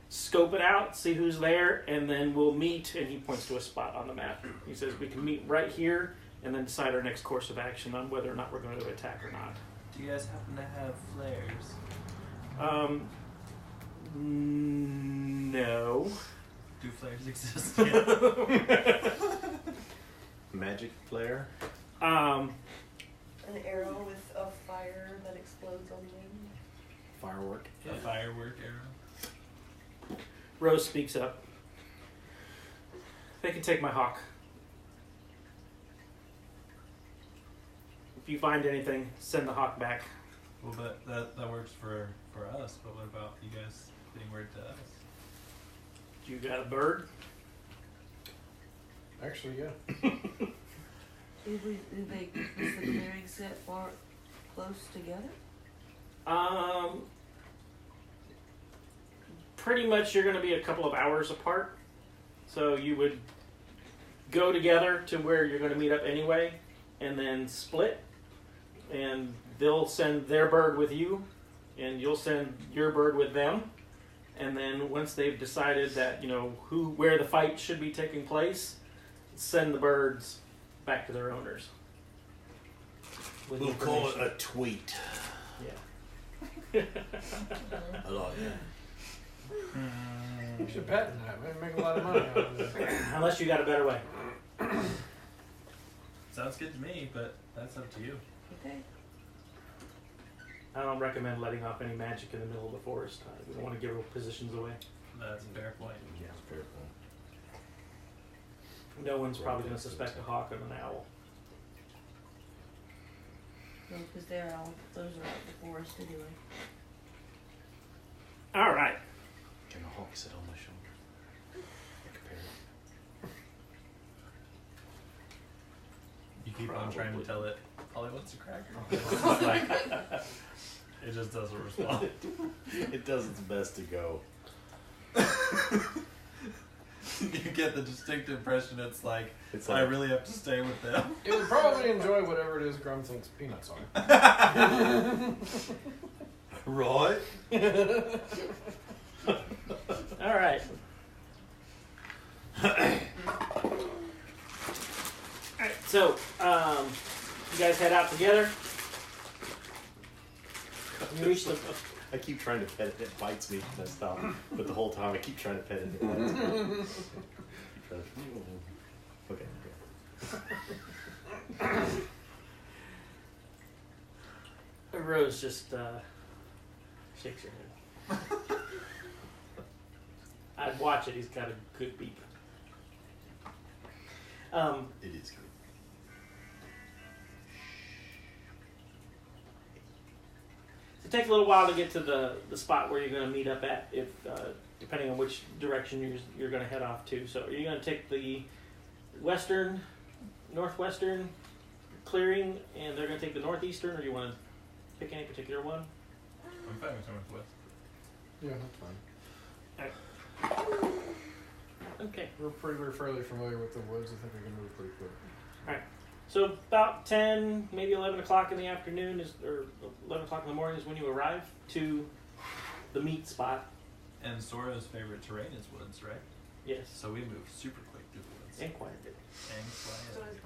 scope it out, see who's there, and then we'll meet, and he points to a spot on the map. He says we can meet right here, and then decide our next course of action on whether or not we're going to attack or not. Do you guys happen to have flares? No. Do flares exist? Magic flare? An arrow with a fire that explodes on wing. Firework? A firework arrow. Rose speaks up. They can take my hawk. If you find anything, send the hawk back. Well, that works for us, but what about you guys getting word to us? You got a bird? Actually, yeah. Does the clearing set far close together? Pretty much you're going to be a couple of hours apart. So you would go together to where you're going to meet up anyway, and then split. And they'll send their bird with you, and you'll send your bird with them. And then once they've decided that, where the fight should be taking place, send the birds back to their owners. We'll call it a tweet. Yeah. I like that. You should patent that. We'd make a lot of money out of it. Unless you got a better way. Sounds good to me, but that's up to you. Okay. I don't recommend letting off any magic in the middle of the forest. We don't want to give our positions away. That's a fair point. Yeah, it's fair point. No one's probably going to suspect a hawk and an owl. No, because those are out the forest anyway. All right. Can a hawk sit on my shoulder? Like a parrot? You keep on trying to tell it, Polly wants a cracker. It just doesn't respond. It does its best to go. You get the distinct impression it's like I really have to stay with them. It would probably enjoy whatever it is Grum thinks peanuts are. Right? All right. Alright, so, you guys head out together. You reach the... I keep trying to pet it. It bites me. I stop. But the whole time I keep trying to pet it. It bites me. Okay. Rose just shakes her head. I'd watch it. He's got a good beep. It is good. So it takes a little while to get to the spot where you're going to meet up at, if depending on which direction you're going to head off to. So are you going to take the northwestern clearing, and they're going to take the northeastern, or do you want to pick any particular one? I'm fine with northwest. Yeah, that's fine. Okay. We're fairly familiar with the woods. I think we can move pretty quick. So about 10, maybe 11 o'clock in the afternoon, or 11 o'clock in the morning is when you arrive to the meet spot. And Sora's favorite terrain is woods, right? Yes. So we move super quick through the woods. And quiet. And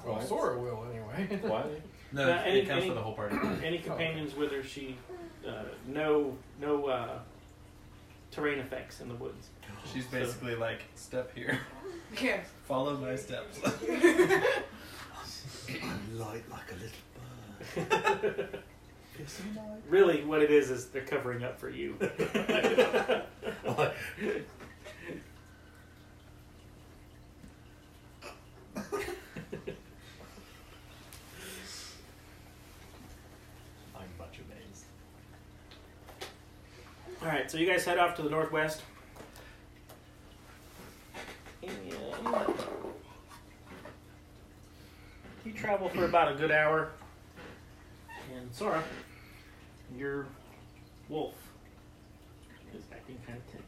quiet. Well, Sora will anyway. Quietly? No, it counts for the whole party. Any companions with her, no terrain effects in the woods. She's basically like, step here. Yeah. Follow my steps. I'm light like a little bird. Yes, I'm light. Really, what it is they're covering up for you. I'm much amazed. All right, so you guys head off to the northwest. And you travel for about a good hour. And Sora, your wolf is acting kind of tense.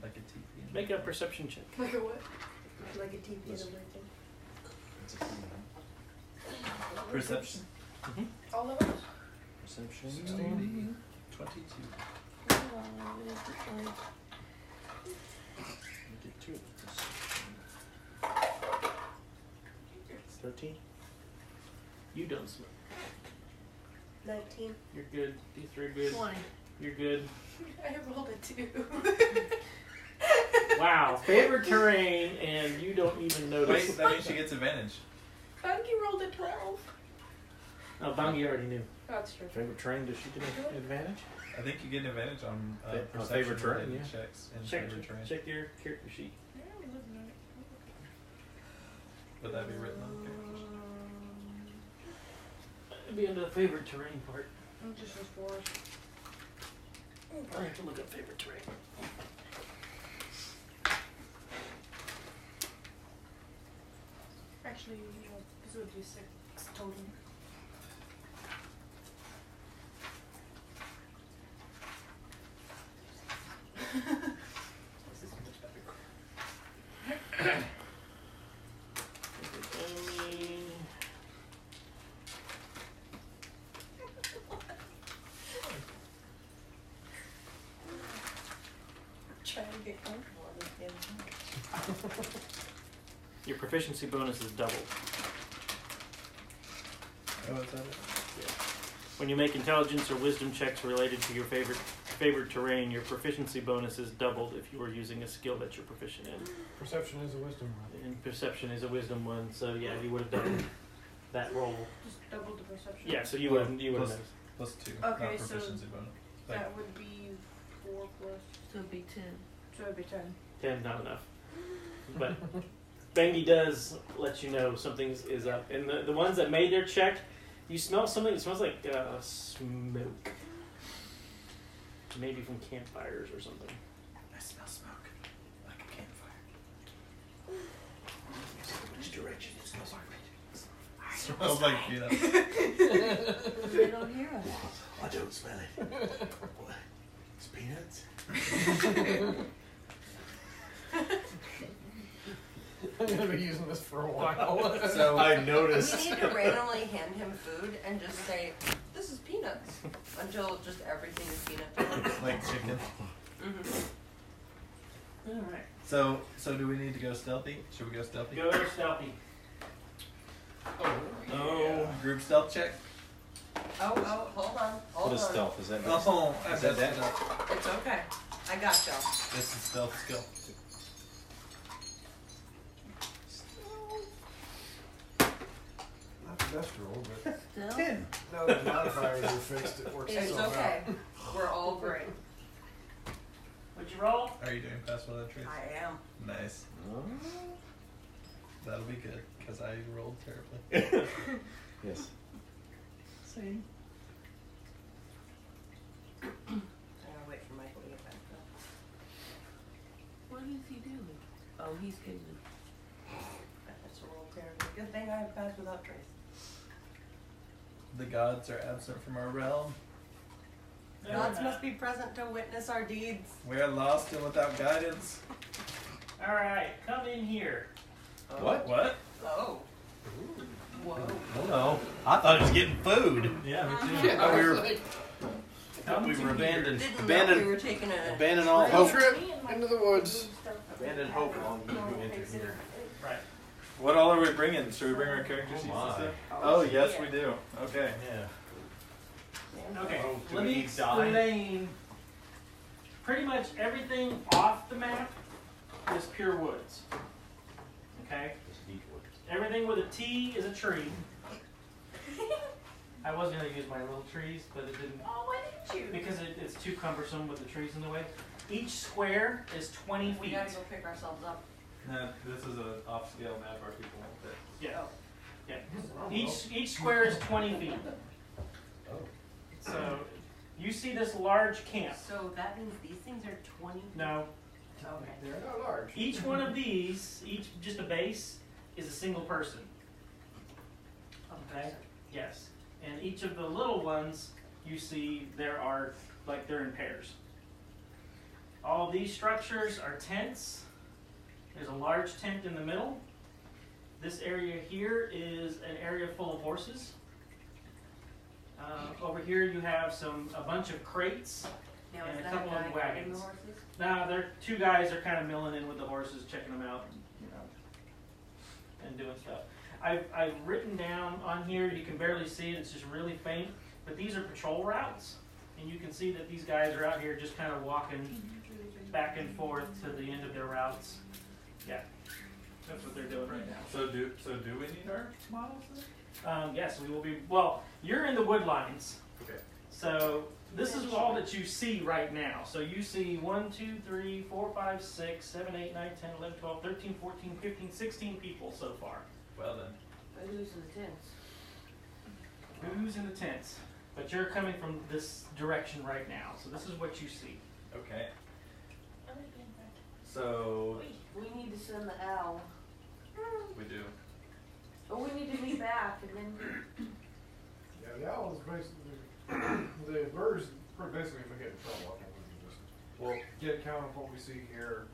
Like a TP. Make a perception check. Like a what? Like a TP in a birthday. Perception. All of us? Perception. 16. 22. Get two. It's 13. You don't smoke. 19. You're good. These three are good. 20. You're good. I rolled a 2. Wow. Favorite terrain, and you don't even notice. Wait, that means she gets advantage. Funky rolled a 12. Oh, Bungie already knew. That's true. Favorite terrain, does she get an advantage? I think you get an advantage on perception favorite terrain, related yeah. checks and Check, favorite terrain. check your character sheet. Would that be written on the character sheet? It'd be under the favorite terrain part. Just as forest. I have to look up favorite terrain. Actually, this would be 6 total. This is much better. Trying to get comfortable on this damn thing. Your proficiency bonus is doubled. Oh, is that it? When you make intelligence or wisdom checks related to your favorite terrain, your proficiency bonus is doubled if you are using a skill that you're proficient in. Perception is a wisdom one. And perception is a wisdom one, so yeah, you would have done that roll. Just double the perception. Yeah, so you would have noticed. Plus 2. Okay, not so proficiency bonus. Like, That would be 4 plus. So it'd be 10. So it'd be 10. 10's not enough. But Bengi does let you know something is up. And the ones that made their check, you smell something that smells like smoke. Maybe from campfires or something. I smell smoke. Like a campfire. Which direction is the Smells like peanuts. They don't hear us. I don't smell it. What? It's peanuts? I'm gonna be using this for a while. So I noticed. We need to randomly hand him food and just say, "This is peanuts," until just everything is peanuts. like chicken. All right. So do we need to go stealthy? Should we go stealthy? Go stealthy. Oh, group stealth check. Oh, hold on. What is stealth? Is that Oh, I Is that messed that? it up. It's okay. I got y'all. This is stealth skill. Not the best roll, but Still? 10. no, the modifiers are fixed. It works It's itself okay. out. We're all great. What'd you roll? Are you doing pass without trace? I am. Nice. Oh. That'll be good because I rolled terribly. Yes. Same. I'm gonna wait for Michael to get back up. What is he doing? Oh, he's getting That's a roll terrible. Good thing I have passed without trace. The gods are absent from our realm. Gods must be present to witness our deeds. We are lost and without guidance. All right, come in here. What? What? Oh. Whoa. Oh no. I thought it was getting food. Yeah, me too. Yeah, Oh, we were- like, We were abandoned. Didn't know we Abandoned. were taking a Abandoned all road hope. trip into the woods. Abandoned hope long you enter here. Right. What all are we bringing? Should we bring our character sheets and my. stuff? Oh, yes, we do. Okay. Yeah. Okay, Oh, do let we me die? explain pretty much everything off the map is pure woods. Okay? Everything with a T is a tree. I was going to use my little trees, but it didn't. Oh, why didn't you? Because it's too cumbersome with the trees in the way. Each square is 20 feet. We gotta go pick ourselves up. No, this is an off-scale map our people won't fit. Yeah. Yeah. Each square is 20 feet. So you see this large camp. So that means these things are 20? No. Okay. They're not large. Each one of these, just a base, is a single person. Okay? Yes. And each of the little ones you see there are, like they're in pairs. All of these structures are tents. There's a large tent in the middle. This area here is an area full of horses. Over here you have a bunch of crates Now, and is a that couple guy of guiding wagons. the horses? Now, two guys are kind of milling in with the horses, checking them out, and doing stuff. I've written down on here, you can barely see it, it's just really faint, but these are patrol routes, and you can see that these guys are out here just kind of walking back and forth to the end of their routes. Yeah, that's what they're doing right now. So do we need our models then? Yes, we will be. Well, you're in the wood lines. Okay. So this is all that you see right now. So you see 1, 2, 3, 4, 5, 6, 7, 8, 9, 10, 11, 12, 13, 14, 15, 16 people so far. Well then. But who's in the tents? Who's in the tents? But you're coming from this direction right now. So this is what you see. Okay. So We need to send the owl. we do. But we need to meet back and then. Yeah, the owls basically, the birds basically if we get in trouble, I think we can just get count of what we see here.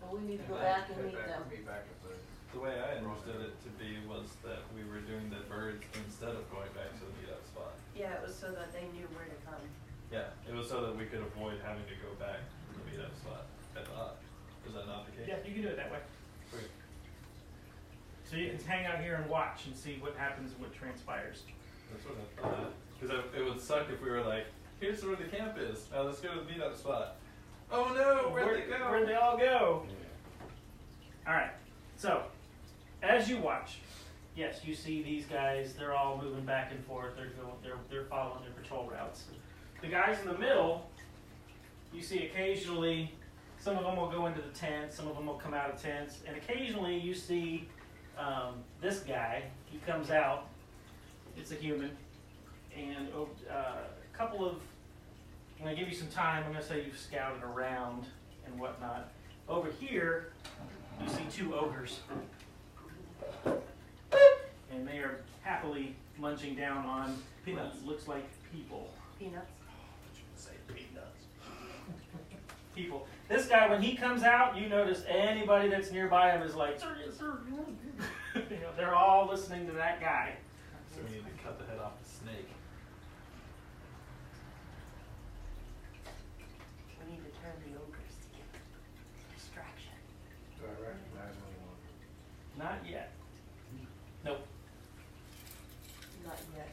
But we need to go and back and head meet them. Meet back at the. The way I understood it to be was that we were doing the birds instead of going back to the meetup spot. Yeah, it was so that they knew where to come. Yeah, it was so that we could avoid having to go back to the meetup spot. I thought. Is that not the case? Yeah, you can do it that way. Sweet. So you can hang out here and watch and see what happens and what transpires. That's what I thought. Because it would suck if we were like, here's where the camp is. Now let's go to the meetup spot. Oh no, where'd they go? Where'd they all go? All right. So, as you watch, yes, you see these guys. They're all moving back and forth. They're following their patrol routes. The guys in the middle, you see occasionally. Some of them will go into the tents. Some of them will come out of tents, and occasionally you see this guy. He comes out. It's a human, and a couple of. I'm going to give you some time. I'm going to say you've scouted around and whatnot. Over here, you see 2 ogres. And they are happily munching down on Peanuts. what looks like people. Peanuts. Say peanuts. People. This guy, when he comes out, you notice anybody that's nearby him is like, sir, yes, sir. They're all listening to that guy. So we need to cut the head off the snake. We need to turn the ogres to get distraction. Do I recognize anyone? Not yet. Nope. Not yet.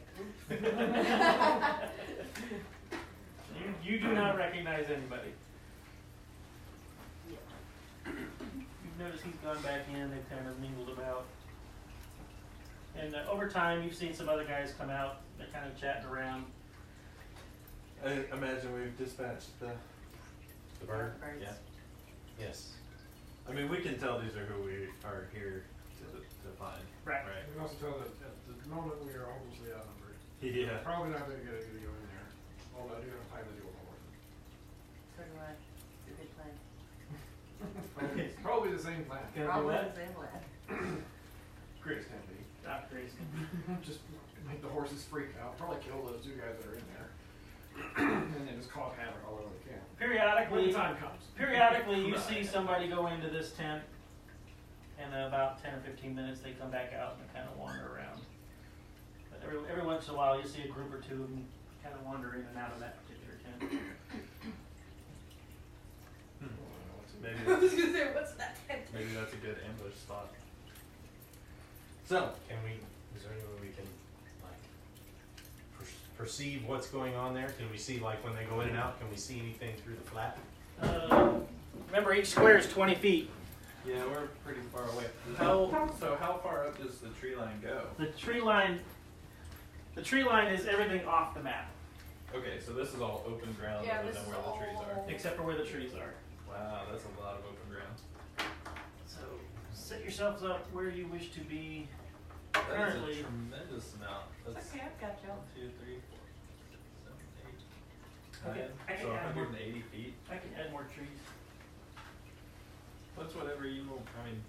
You do not recognize anybody. You've noticed he's gone back in, they've kind of mingled about. And over time, you've seen some other guys come out, they're kind of chatting around. I imagine we've dispatched the bird. Birds. Yeah. Yes. I mean, we can tell these are who we are here to find. Right. Right. We can also tell that at the moment we are hopelessly outnumbered. Yeah. Probably not going to get a video in there. Although I do have time to deal with the horses. So do I. It's a good plan. It's probably the same plan. Gonna do Probably what? the same plan. Grace can't be. Not crazy. Just make the horses freak out. Probably kill those 2 guys that are in there. And then just cause havoc all over the camp. When Periodically, the time comes. you see somebody go into this tent, and in about 10 or 15 minutes they come back out and kind of wander around. But every once in a while you see a group or 2 of them kind of wander in and out of that particular tent. Maybe I was gonna say, what's that? maybe that's a good ambush spot. So, Is there any way we can, like, perceive what's going on there? Can we see, like, when they go in and out, can we see anything through the flap? Remember, each square is 20 feet. Yeah, we're pretty far away. So how far up does the tree line go? The tree line is everything off the map, Okay, so this is all open ground Yeah, other this than is where the trees are. all- except for where the trees are. Wow, that's a lot of open ground. So set yourselves up where you wish to be. That is Currently- a tremendous amount. That's Okay, I've got you. 1, 2, 3, 4, 7, 8, I 9. can So add more. 180 feet. I can add more trees. That's whatever you want. I mean,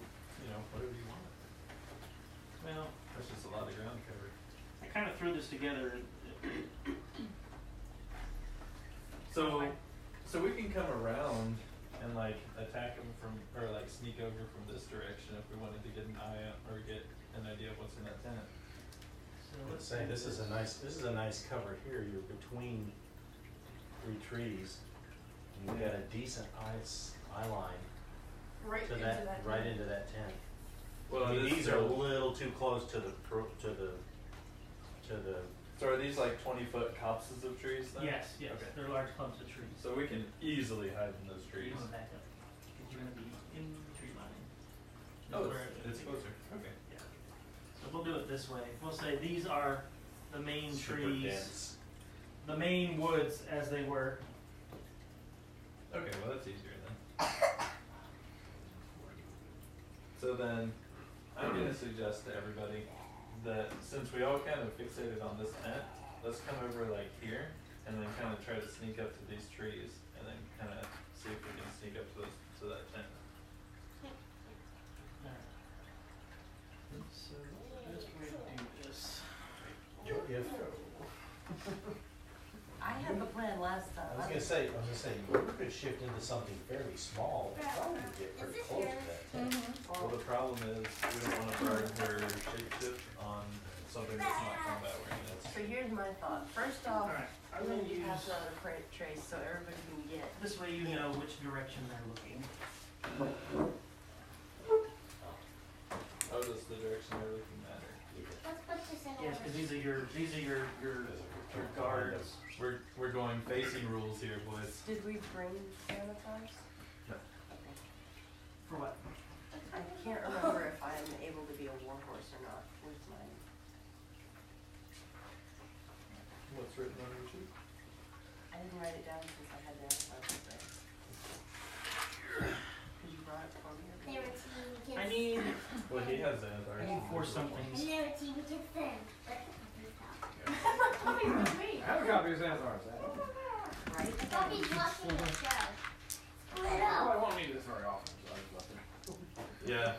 whatever you want. Well, That's just a lot of ground covered. I kind of threw this together. So we can come around and like attack them from, or like sneak over from this direction if we wanted to get an eye out or get an idea of what's in that tent. So Let's say this is a nice cover here. You're between 3 trees. And you've got a decent eye line Right to into that, that. right into that tent. Well, I mean, it is these are a still- little too close to the. So are these like 20-foot copses of trees then? yes, Okay. they're large clumps of trees. So we can easily hide in those You trees. want to back up, 'cause you're going to be in the tree line. Oh, Where it's closer. Okay. Yeah. So we'll do it this way. We'll say these are the main Super trees, dense. the main woods as they were. Okay, well that's easier then. So then, I'm going to suggest to everybody that since we all kind of fixated on this tent, let's come over like here and then kind of try to sneak up to these trees and then kind of see if we can sneak up to that tent. Alright. So the best way to do this. If, I had the plan last time. I was gonna say, you could shift into something fairly small, and probably get pretty close to that tent. Well, the problem is we don't want to burn her shapeshift on something that's not combat wearing. So here's my thought. First off, Alright, I'm I'm going going to to pass use. out a trace so everybody can get. This way you know which direction they're looking. How does the direction they're looking matter? Let's put this in Yes, order. because these are your guards. We're going facing rules here, boys. Did we bring sanitize? For what? I can't remember if I'm able to be a warhorse or not. Where's mine? What's written on your sheet? I didn't write it down since I had to sanitize it there. Because you brought it for me. or There did are you? team I need Well, he has Xanathar. I need 4 somethings. And there are team kids then. Tommy with me. I have a copy of Xanthar's. Right? Bobby's watching the show. Split Oh, I up. won't need this very often, so I just left it. Yeah,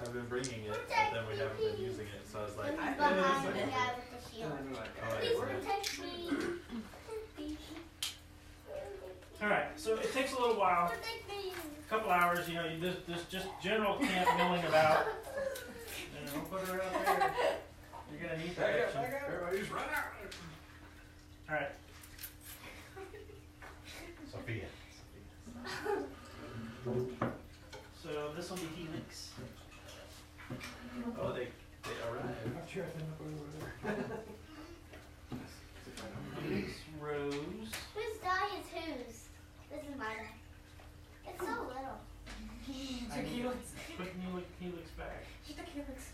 I've been bringing it, but then we haven't been using it, so I was like, He's eh, behind this the is guy with the shield. Oh, Please yeah. protect me. Alright, so it takes a little while, Protect me. a couple hours, you know, this just general camp milling about. You know, put her out there. You're gonna need protection. Everybody just run out. Alright, Sophia. so this will be Helix. Oh, they arrived. Helix, Rose. Whose die is whose? This is my die. It's so little. I need to put Helix back. She took Helix.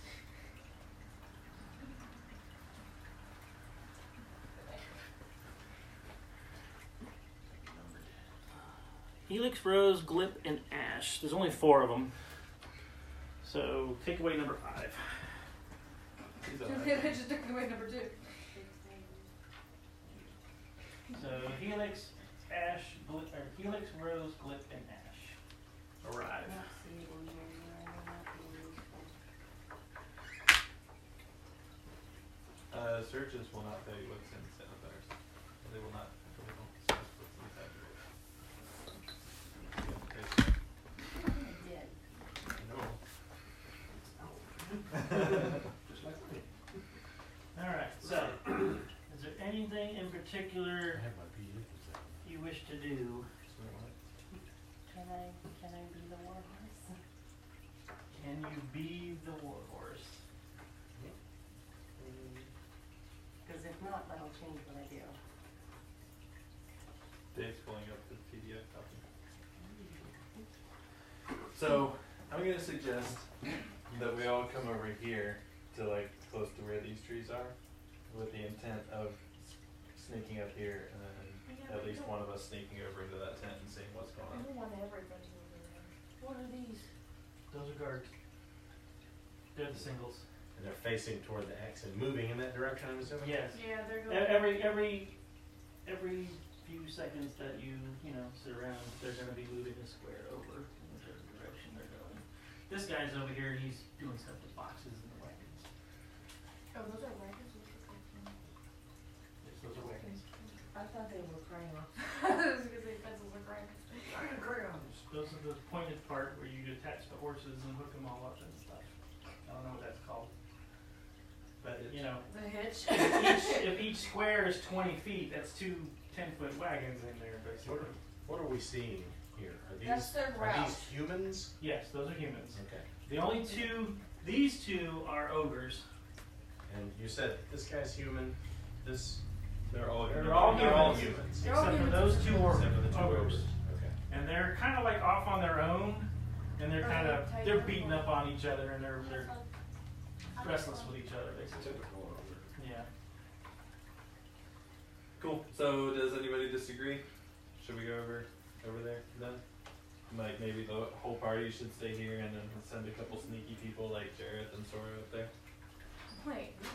Helix, Rose, Glip, and Ash. There's only 4 of them. So take away number 5. He's alright. Just took away number 2. So Helix, Ash, Glip, or Helix, Rose, Glip, and Ash arrive. I don't see it in here. No, I don't know. Searches will not tell you what's in Xanathars. They will not discuss what's inside I did. No. Just like me. Alright, so is there anything in particular I have my PU. you wish to do? Can I be the warhorse? Can you be the warhorse? Because if not, that'll change what I do. Dave's pulling up the PDF copy. So, I'm I'm gonna suggest that we all come over here to like close to where these trees are, with the intent of sneaking up here and then at least one of us sneaking over into that tent and seeing what's going on. I don't want everybody over there. What are these? Those are guards. They're the singles. And they're facing toward the X and moving in that direction, I'm assuming? Yes. Yeah, they're going. Every few seconds that you sit around, they're going to be moving a square over in whichever direction they're going. This guy's over here. He's doing stuff with boxes and wagons. Oh, those are wagons? Yes, those are wagons. I thought they were crayons. I was gonna say pencils are crayons. Crayons. Those are the pointed part where you attach the horses and hook them all up and stuff. I don't know what that's called. But, The hitch. if each square is 20 feet, that's two 10-foot wagons in there, basically. What are we seeing here? That's their Are route. these humans? Yes, those are humans. Okay. The only these two are ogres. And you said this guy's human, They're all They're all humans. humans. Except for those two Except for the two ogres. ogres. Okay. And they're kind of like off on their own, and they're beating up on each other, and they're restless with each other, basically. Yeah. Cool. So does anybody disagree? Should we go over there then? Like maybe the whole party should stay here and then send a couple sneaky people like Jareth and Sora up there. Wait, me.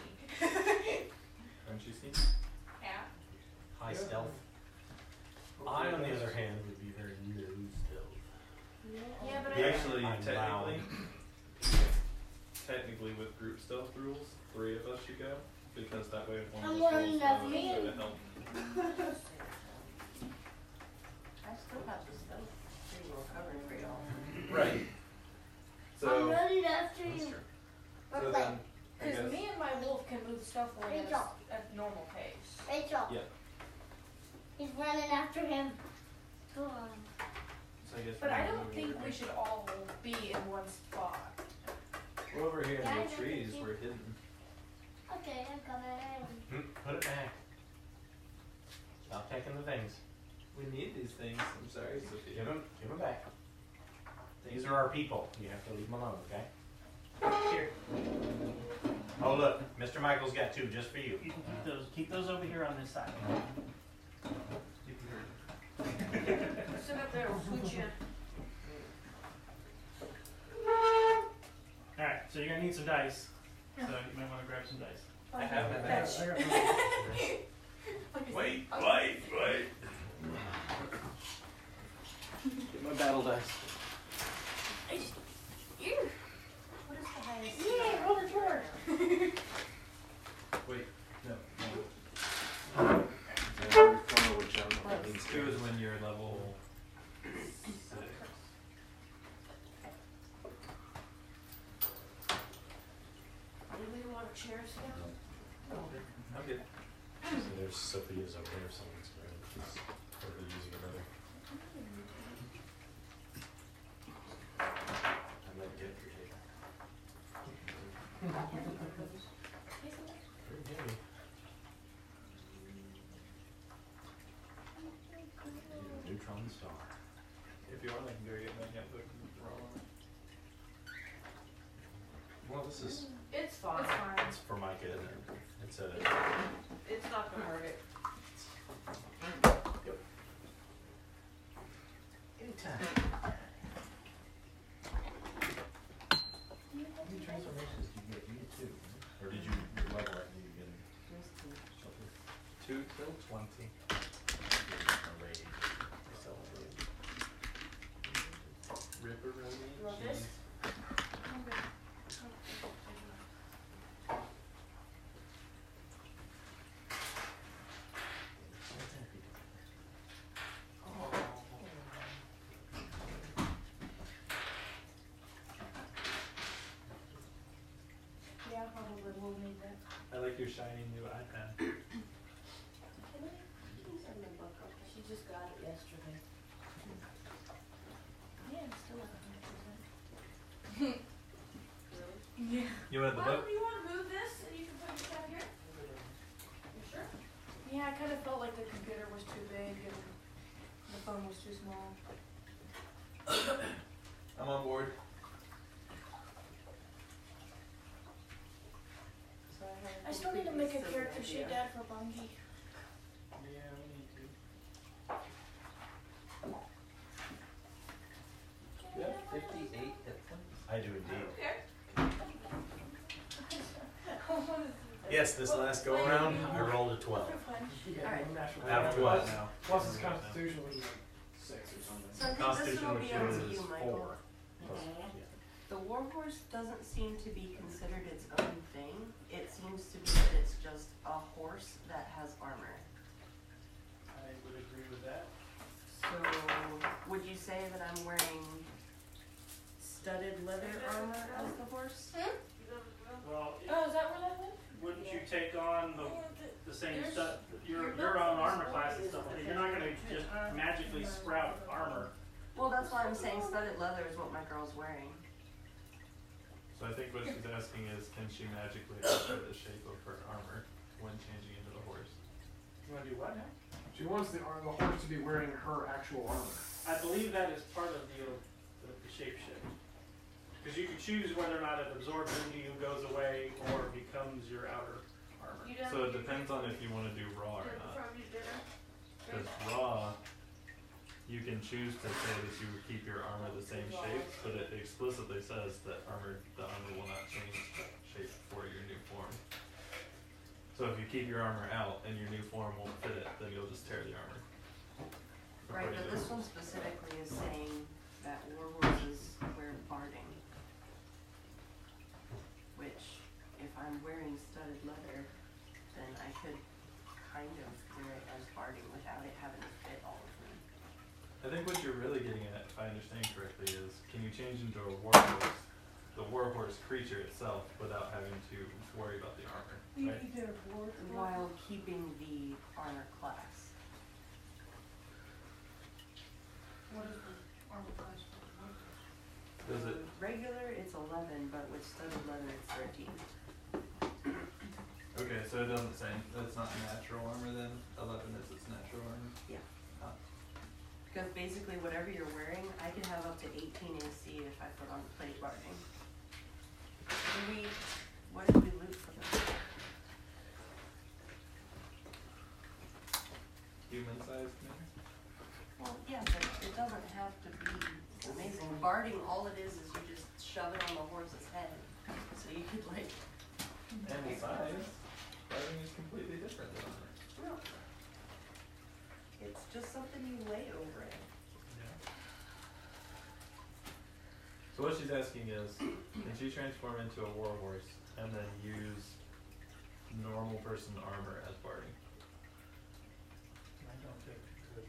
Aren't you sneaky? Yeah. High stealth. I, on the other hand, would be very low stealth. Yeah, but Actually, I'm technically with group stealth rules, 3 of us should go, because that way if one I'm of us learning rolls, that the other from one's you. gonna help. I still have the stealth tree recovery for y'all. Right. I'm So, running after That's you. true. so then, I Because guess, me and my wolf can move stuff away Rachel. at normal pace. Rachel. Yeah. He's running after him. Come on. so I guess But we're I gonna don't move think over we here. should all be in one spot. We're over here Yeah, I in know the trees, that you- we're hidden. Okay, I'm coming. Put it back. Stop taking the things. We need these things, I'm sorry, Sophia. Give them back. These are our people. You have to leave them alone, okay? Here, Oh, look. Mr. Michael's got 2 just for you. you can keep those over here on this side. Sit up there, swooch you. All right, so you're gonna need some dice. So you might want to grab some dice. I have it. Wait. Get my battle dice. What is the highest? Yeah, roll the door. Wait, no. Means 2 is when you're level 6. Do we want a chair sit down? I'm good. So there's Sophia's over there. Someone's grabbing. She's totally using another. I might get it for Jacob. Pretty heavy. Neutron star. If you want, I can go get my handbook and roll on it. Well, this is It's fine. it's for Micah, isn't it? It's a It's not gonna hurt it. anytime. How many transformations did you get? You get 2, or did you level up? Did you get something? 2 till 20. Ripper You want this? Yeah, probably will need that. I like your shiny new iPad. She just got it yesterday. Yeah, it's still 100%. Yeah. You wanted the Well, book? do you want to move this and you can put your stuff here? You sure? Yeah, I kind of felt like the computer was too big and the phone was too small. I'm on board. appreciate that for Bungie. Yeah, we need to. You have 58 hit points? I do indeed. Okay. Yes, this last go around, I rolled a 12. Alright. Out of 12 now. Plus his constitution, which is like 6 or something. So I think this Constitution, one will which be up to is you, Michael. 4. The warhorse doesn't seem to be considered its own thing. It seems to be that it's just a horse that has armor. I would agree with that. So, would you say that I'm wearing studded leather armor as the horse? Well, Oh, is that where that went? wouldn't you take on the same stuff, your own armor class and stuff like that? You're not gonna just magically sprout armor. Well, that's why I'm saying studded leather is what my girl's wearing. So I think what she's asking is, can she magically alter the shape of her armor when changing into the horse? You wanna do what now? She wants the horse to be wearing her actual armor. I believe that is part of the shape shift. Because you can choose whether or not it absorbs into you, goes away, or becomes your outer armor. You done? So it depends on if you want to do raw or not. From your dinner? Because raw, you can choose to say that you would keep your armor the same shape, but it explicitly says that the armor will not change shape for your new form. So if you keep your armor out and your new form won't fit it, then you'll just tear the armor. Right, but this one specifically is saying that warhorses wear barding. Which, if I'm wearing studded leather, then I could kind of wear it as barding without it having to fit all of me. I think what you're really getting at, if I understand correctly, is can you change into a warhorse, the warhorse creature itself, without having to worry about the armor, right? While keeping the armor class. What is the armor class? Does it? Regular, it's 11, but with studded leather, it's 13. Okay, so it doesn't say, that's not natural armor then? 11 is its natural armor? Yeah. Ah. Because basically, whatever you're wearing, I can have up to 18 AC if I put on plate barding. What did we loot for them? Human sized maybe? Well, yeah, but it doesn't have to be amazing. Barding, all it is you just shove it on the horse's head. So you could like. And the size, barding is completely different than armor. No. It's just something you lay over it. Yeah. So what she's asking is, can she transform into a warhorse and then use normal person armor as barding? I don't think you could.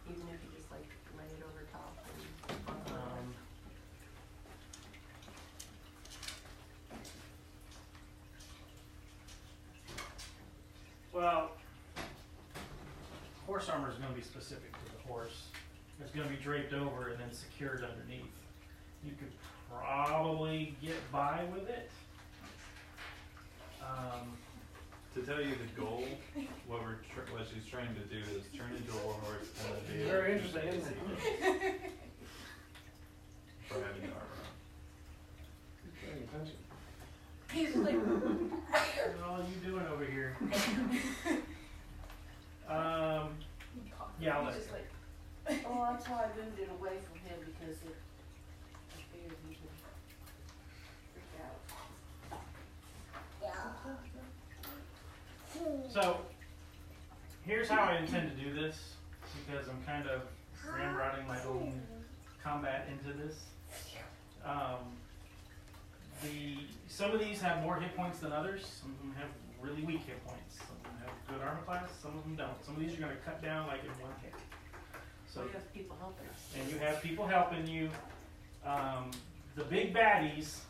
Even if you just like lay it over top and Well, horse armor is going to be specific to the horse. It's going to be draped over and then secured underneath. You could probably get by with it. To tell you the goal, what she's trying to do is turn into a warhorse and then be Very interesting, isn't it? for having the armor on. Paying attention. He's like, What are you doing over here? Yeah, I'll let he's just like, Oh, that's why I moved it away from him because I figured he would freak out. So, here's how I intend to do this, because I'm kind of ramrodding my own combat into this. Some of these have more hit points than others. Some of them have really weak hit points. Some of them have good armor class. Some of them don't. Some of these you're going to cut down like in one hit. So you have people helping us. And you have people helping you. The big baddies,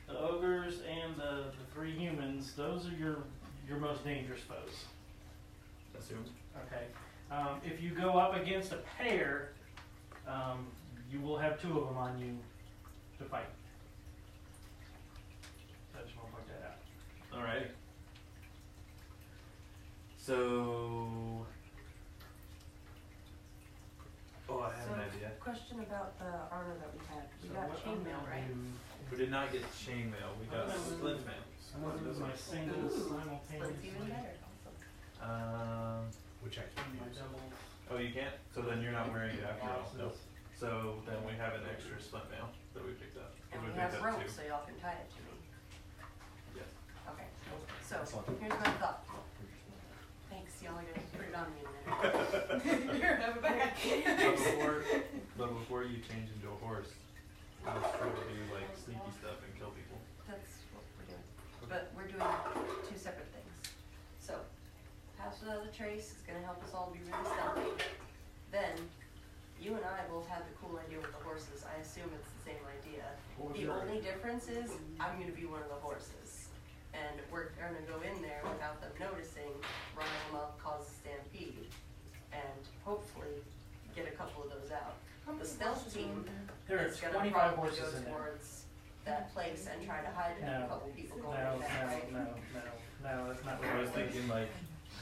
the ogres and the 3 humans, those are your most dangerous foes. Assumed. Okay. If you go up against a pair, you will have 2 of them on you to fight. So I just want to point that out. Alrighty. So, I have an idea. question about the armor that we had. We got chainmail, right? We did not get chainmail. We got split mail. One of my singles Split's simultaneously. even better. Awesome. Which I can't My use. doubles. Oh, you can't? So then you're not wearing it after all. Nope. So then we have an extra split mail that we picked up. And We we picked have up rope, two. so y'all can tie it to me. Yes. Okay. So here's my thought. Thanks, y'all are gonna put it on me in a minute. Here, have it back. But before you change into a horse, we'll still do like sneaky stuff and kill people. That's what we're doing. But we're doing two separate things. So, House Without a Trace is gonna help us all be really stealthy. Then, you and I both had the cool idea with the horses. I assume it's the same idea. The only difference is, I'm gonna be one of the horses. And we're gonna go in there without them noticing, run them up, cause a stampede, and hopefully get a couple of those out. The stealth team There are is gonna 25 probably horses go in there. towards that place and try to hide it. No. A couple people going No, in there, right? no, that's not what I was thinking like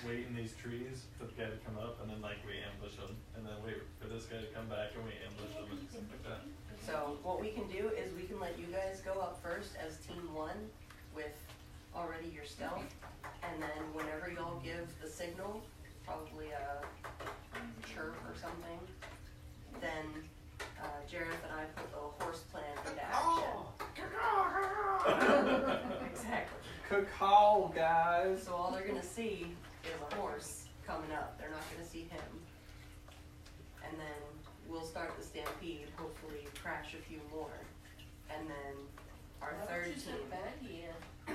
wait in these trees for the guy to come up and then like we ambush him and then wait for this guy to come back and we ambush him and stuff like that. So what we can do is we can let you guys go up first as team one with already your stealth, and then whenever y'all give the signal, probably a chirp or something, then Jareth and I put the horse plan into action. Exactly. Cacao, guys. So all they're gonna see is a horse coming up. They're not gonna see him. And then we'll start the stampede, hopefully crash a few more. And then our third team.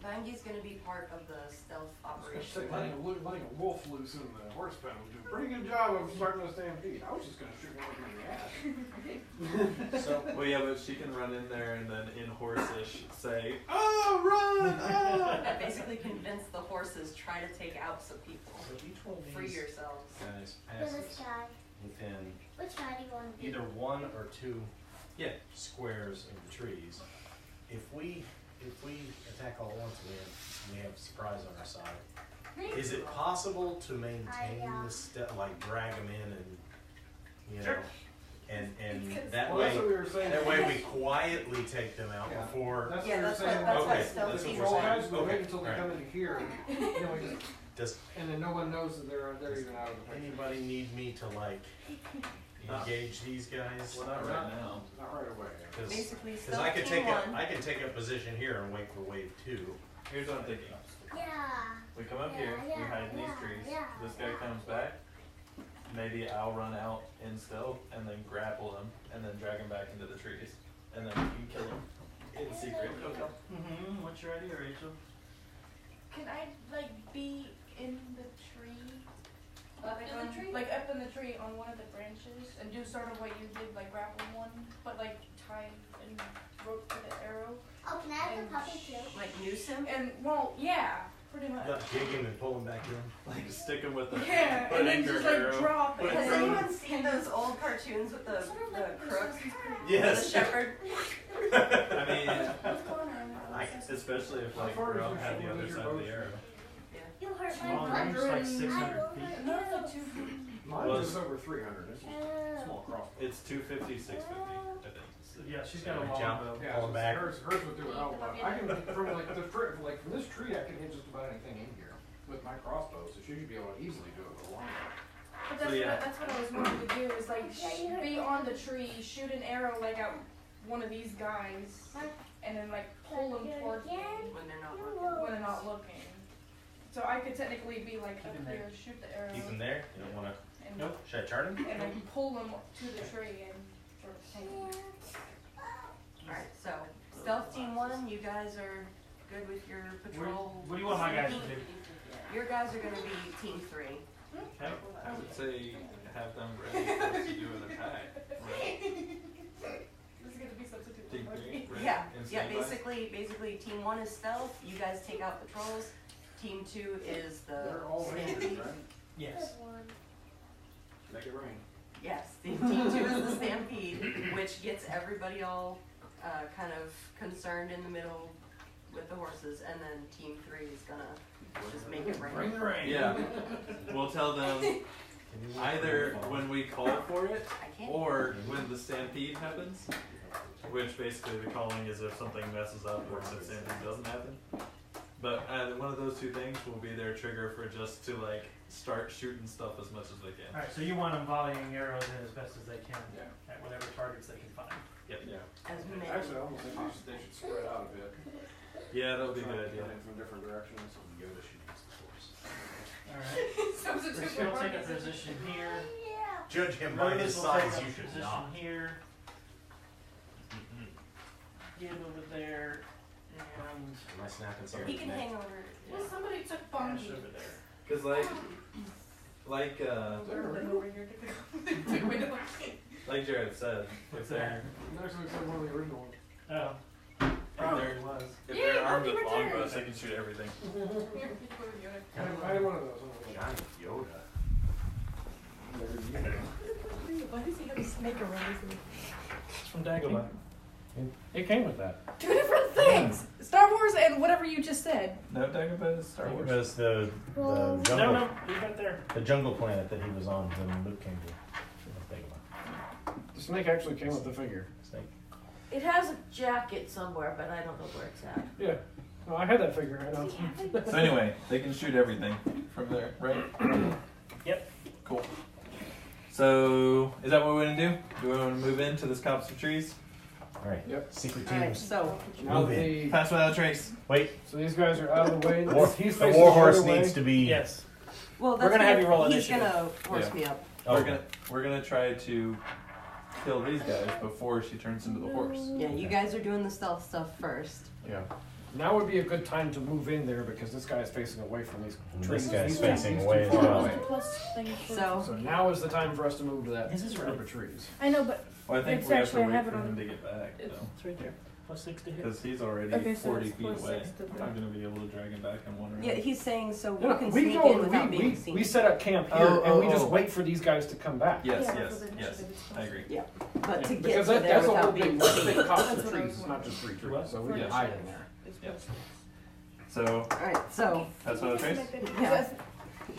Bangi's gonna be part of the stealth operation. Letting a wolf loose in the horse pen would do a pretty good job of starting a stampede. I was just gonna shoot one in the ass. So, Well, yeah, but she can run in there and then in horse-ish say, "Oh, run! Oh!" That basically convince the horses, try to take out some people. so each one of Free these yourselves. guys Who's this passes guy? within Which guy do you want to be? either one or two Yeah. squares of the trees. If we attack all at once, we have surprise on our side. Is it possible to maintain the step, like drag them in and, you know, and that Well, way, that's what we were saying. that way we quietly take them out Yeah. before, That's Yeah, what that's we're what, saying. that's Okay, what stealth that's what team we're Control saying. guys, we wait Okay, until they alright. come into here, you know, we just, does and then no one knows that they're even out of the picture. anybody need me to like engage these guys? Well, not right now. Not right away. Basically, Because stealth I could team take one. I can take a position here and wait for wave 2. Here's what I'm thinking. Yeah. We come up Yeah, here, we yeah, hide in these yeah, trees. yeah, This guy yeah. comes back. Maybe I'll run out in stealth and then grapple him and then drag him back into the trees. And then we can kill him in secret. Mm-hmm. What's your idea, Rachel? Can I like be in the tree? Up in the tree? Like up in the tree on one of the branches and do sort of what you did, like grapple one, but like tie and rope to the arrow. Oh, can I have the puppy too? Like noose him? And well, yeah, pretty much. Dig him and pull him back in. Like stick him with a Yeah, put and then anchor just like arrow. drop it. Has anyone seen those old cartoons with the crook? Yes. The shepherd? I mean, I especially if like How far is Ron your had the shoulder other with your side of the bow? arrow. You hurt my Long range, butt. like 600 feet. No, it's like 2 feet. Mine Well, is over 300. It's just a small crossbow. It's 250, 650, I think. Yeah, she's got a long Jump. bow. Yeah, Pull so it back. hers would do it all. I can from from this tree, I can hit just about anything in here with my crossbow. So she should be able to easily do it with a long bow. But that's, So, yeah. that's what I was wanting to do is like be on the tree, shoot an arrow like at one of these guys, and then like pull them towards me When they're not looking. when they're not looking. So I could technically be like Keep up him there. here, shoot the arrow, Keep him there. You don't want to. and Nope. Should I turn him? and then pull them to the tree and sort of take them. Alright, so stealth team one, you guys are good with your patrol. What do you want my guys to do? Your guys are gonna be team 3. Okay. I would say have them ready for us to do an attack. Right? This is gonna be substitute. Team for three, me. right? Yeah, In yeah, standby? basically team 1 is stealth, you guys take out patrols. Team 2 is the They're all rangers, stampede. right? Yes. Make it rain. Yes, team 2 is the stampede, which gets everybody all kind of concerned in the middle with the horses, and then team 3 is gonna just make it rain. Bring the rain. Yeah. We'll tell them Either when we call for it, I can't. or when the stampede happens, which basically the calling is if something messes up or if the stampede doesn't happen. But one of those two things will be their trigger for just to like start shooting stuff as much as they can. Alright, so you want them volleying arrows in as best as they can Yeah. at whatever targets they can find. Yep. Yeah. As many. Actually, I almost think they should spread out a bit. Yeah, that would be a good idea. Coming from different directions. Alright. So it's a We're super gonna take a organization. position here. Judge him by his Rose will take size, a you should position not. here. Get over there. And Am I snapping He something? can hang over. Well, somebody took Ash Bungie. over there. Cause like Over here to go. like Jared said, if they're It actually looks like one of the original ones. Oh. Probably was. if Yeah, they're armed Bungie with returned. longbows, they can shoot everything. I had one of those. Giant Yoda. Why does he have a snake around his neck? It's from Dagobah. It came with that. Two different things. Star Wars and whatever you just said. No, Dagobah is Star Wars. It was the No, jungle, no, leave that there. the jungle planet that he was on when Luke came to. Think about The snake actually came with the figure. snake. It has a jacket somewhere, but I don't know where it's at. Yeah. No, I had that figure. I know. So anyway, they can shoot everything from there, right? Yep. Cool. So is that what we're gonna do? Do we want to move into this copse of trees? All right. Yep. Secret Alright, teams. so Now Move in. the Pass without a trace. Wait. so these guys are out of the way. He's The facing warhorse the other way. needs to be. Yes. well, We're gonna have you roll he's initiative. gonna force Yeah. me up. Oh. We're gonna try to kill these guys before she turns into the horse. Yeah, you guys are doing the stealth stuff first. Yeah. Now would be a good time to move in there because this guy is facing away from these And trees. this guy's He's facing too away as far well. away. Plus thing for- So So now is the time for us to move to that This is group right. of trees. I know, but Well, I think It's we have to actually- I wait have for it on- him to get back it's- though, It's right there. Plus 6 to hit. because he's already Okay, so 40 it's feet plus away. 6 to I'm not gonna be able to drag him back in one round. yeah, he's saying so we Yeah, can we sneak go. in without being seen. We set up camp here and we just wait for these guys to come back. Yes, Yeah, yes, for the yes. initiative, it's I fine. agree. But to get Because to there that's a whole without big, being big seen. copse That's of what I trees, was it's not just 3 trees. What? So we can hide in there. Yep. So Alright, so that's what a trace. yeah.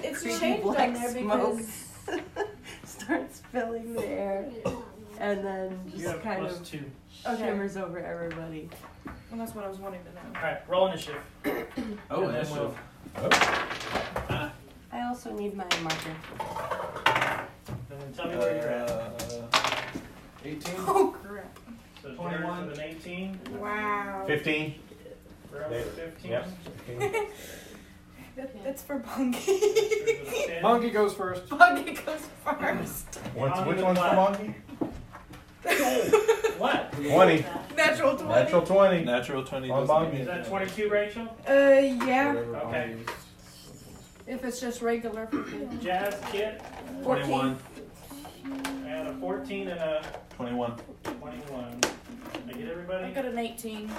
It's Creepy changed black on there smoke. because starts filling the air and then You just have kind plus of 2. okay, shimmers over everybody. well, that's what I was wanting to know. Alright, roll initiative. Oh, And then initiative. I also need my marker. And then tell me where you're at. 18? Oh crap! So 21. Jared with an 18. Wow. 15. Rose with 15. Yep. 15. That's for Bungie. Astrid with a 10. Monkey goes first. Bungie goes first. Which one's for Monkey? What? 20. Natural 20. Natural 20. Natural 20 On doesn't Bongi. mean Is that anything. 22, Rachel? Yeah. Whatever Okay. Monkey- If it's just regular. Jazz, Kit, 21. and a 14 and a 21. 21. Did I get I everybody? got an 18.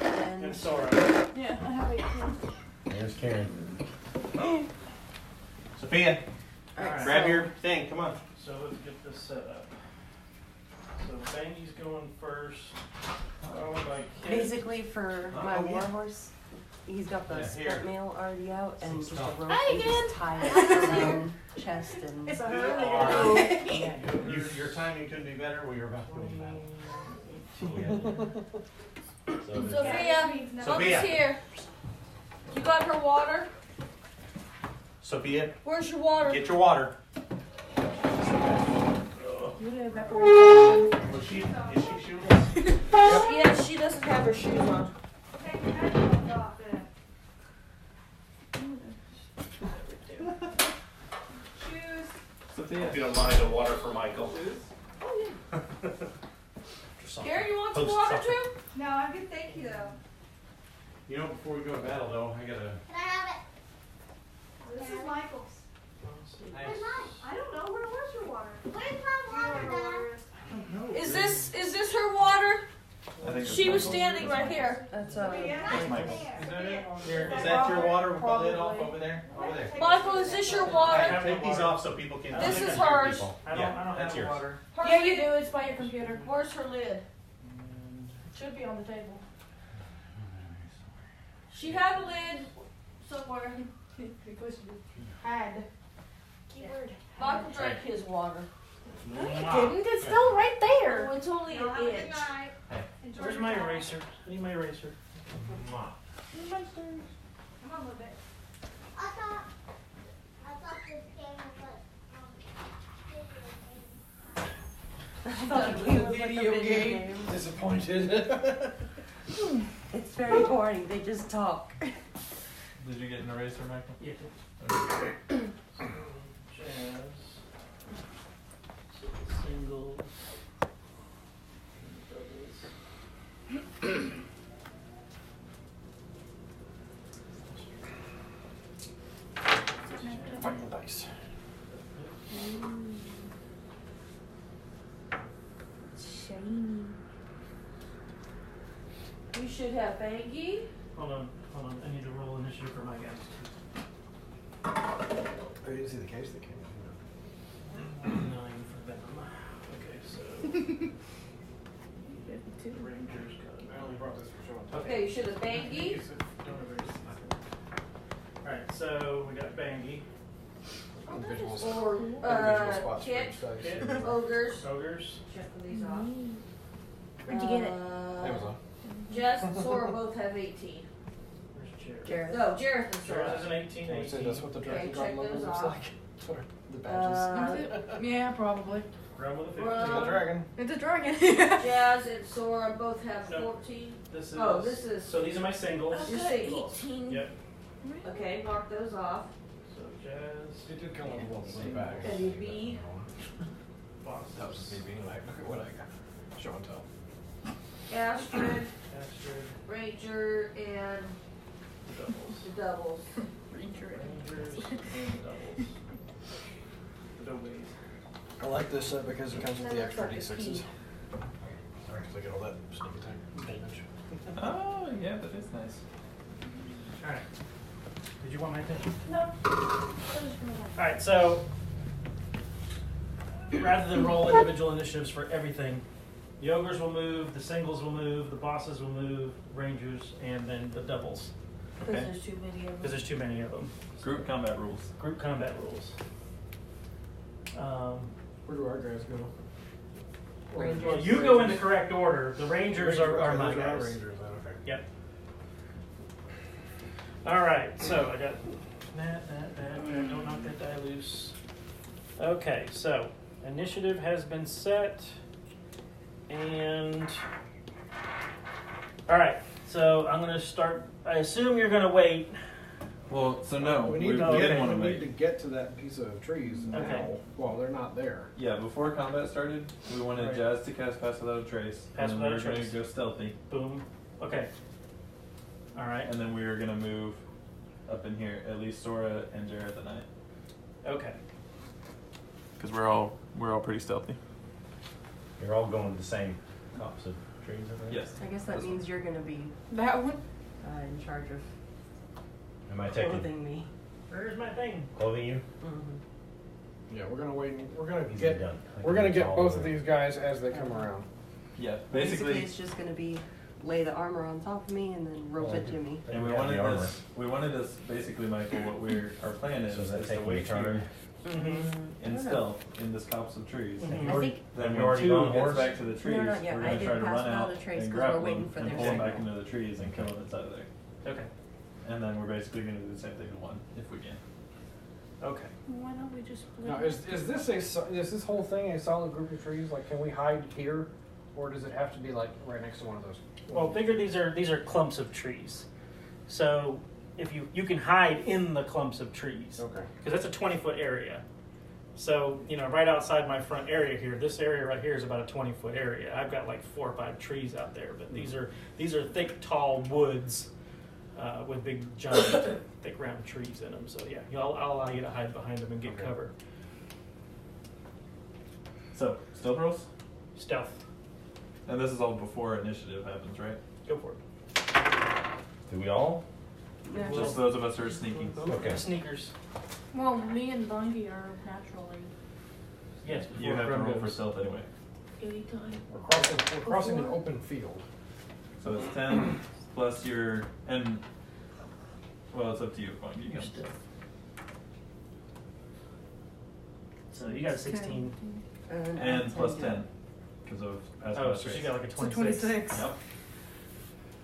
And And Sora. Yeah, I have 18. There's Karen. Sophia, alright, grab so your thing. Come on. So let's get this set up. So Bangy's going first, followed by Kit. basically for my Oh, yeah. warhorse, he's got the Yeah, split here. mail already out and just a Stop. rope Hi and again. just tie it around chest and It's a are- hurry. yeah. Your timing couldn't be better. We were about to go to battle. 18. So there's- Sophia, Sophia. Mama's here. You got her water? Sophia, Where's your water? get your water. You didn't evaporate. Was she? Is she shooting? Yeah, she doesn't have her shoes on. Shoes. Sophia. If you don't mind, the water for Michael. Karen, you want some Post water something. too? No, I'm good, thank you though. You know, before we go to battle, though, I gotta. Can I have This is Michael's. I don't know, where was your water? it? Where's my water, Dad? Is this her water? I think it's She was Michael. standing right here. That's That's Michael. Here, is that your water with the lid off over there? Over there. Michael, is this your I water? have no Take these water. off so people can. This see is your hers. people. I don't Yeah, that's have yours. water. Yeah, you do. It's by your computer. Where's her lid? Should be on the table. She had a lid somewhere. Because she had. Keyword. Michael drank his water. No, you didn't. It's still right there. Oh, it's only Y'all an have a good inch. night. Enjoy Where's your my time. eraser? I need my eraser. Come on, move it. I thought this game was like, Video game. Disappointed. It's very boring. They just talk. Did you get an eraser, Michael? Yeah. Okay. Jazz. Singles. Doubles. Fucking dice. Shiny. You should have Bangy. Hold on. I need to roll initiative for my guys too. I didn't see the case that came in. 9 for them. Okay, so. Rangers got I only brought this for showing. Okay, you should have Bangy. Alright, so we got Bangy. Individual Or individual spots for Kit. each dice. Kit. Ogres. Ogres. Check these off. Where'd you get it? Amazon. Jess and Sora both have 18. Where's Jared? Jared. No, Jareth and Jared Sora. is an 18. Can we say that's what the Dragon Okay, God check logo those looks off. like? What are the badges? Yeah, probably. Run with a 15. Run. The dragon. It's a dragon. Jazz and Sora both have No. 14. This is. Oh, this is- So these are my singles. Your singles. 18. Yep. Okay, mark those off. So Jazz. It did come with a little blue bag. And you B. Bosses. That was just me being like, look at what I got. Show and tell. Astrid, Astrid. Ranger, and Doubles. the doubles. Rangers and doubles. The doubles. I like this set because it comes with That the looks extra like a D6s. key. Sorry, because I get all that sneak attack damage. Oh, yeah, that is nice. Alright. Did you want my attention? No. Alright, so rather than roll individual initiatives for everything, the ogres will move, the singles will move, the bosses will move, rangers, and then the doubles. Because Okay? there's too many of Because them. there's too many of them. Group combat rules. Group combat rules. Where do our guys go? Rangers. Well, you go in the correct order. The rangers are my Those are our guys. Rangers, then, okay. Yep. Alright, so I got that. Don't knock that die loose. Okay, so initiative has been set. And alright, so I'm gonna start. I assume you're gonna wait. Well, so no, We we, need, didn't to, want to we need wait. to get to that piece of trees now Okay. while they're not there. Yeah, before combat started, we wanted Right. Jazz to cast Pass Without a Trace. Pass and then Without a we were going Trace. to go stealthy. Boom. Okay. Alright. And then we were going to move up in here, at least Sora and Jared the Knight. Okay. Because we're all pretty stealthy. You're all going to the same copse of trees, I think? Yes. I guess that means you're gonna be That one. in charge of Am I taking clothing me. Where's my thing? clothing you? Mm-hmm. Yeah, we're gonna wait. We're gonna Easy get. done. I We're think gonna it's get all both of there. these guys as they come around. Yeah, Basically, basically. it's just gonna be lay the armor on top of me and then rope it to me. And we Yeah, wanted the armor. this. We wanted this. Basically, Michael. Our plan is, So does that is to take wait me turn? here Mm-hmm. in stealth in this copse of trees. Mhm. And I we're- think then Have you when already 2 gone gets horse? back to the trees, not yet. we're I gonna did try to pass run without out a trace and 'cause grab we're waiting them for and their pull them back signal. into the trees and kill them inside of there. Okay. And then we're basically gonna do the same thing to one if we can. Okay. Why don't we just split? Now, is this whole thing a solid group of trees? Like, can we hide here, or does it have to be like right next to one of those? Well, figure these are clumps of trees. So if you can hide in the clumps of trees. Okay. Because that's a 20-foot area. So, right outside my front area here, this area right here is about a 20-foot area. I've got like 4 or 5 trees out there, but these are thick, tall woods with big, giant, thick, round trees in them. So yeah, I'll allow you to hide behind them and get Okay. cover. So stealth rolls, Stealth. and this is all before initiative happens, right? Go for it. Do we all? Yeah. Just those of us who are sneaking. Okay. Sneakers. Well, me and Bungie are naturally Yes. You have to roll for stealth anyway. anytime. We're crossing an open field. So it's 10 plus your well, it's up to you. Fine, you can. So you got a 16. And plus 10 because of past Oh, past so she race. got like a 26. 26. Yep.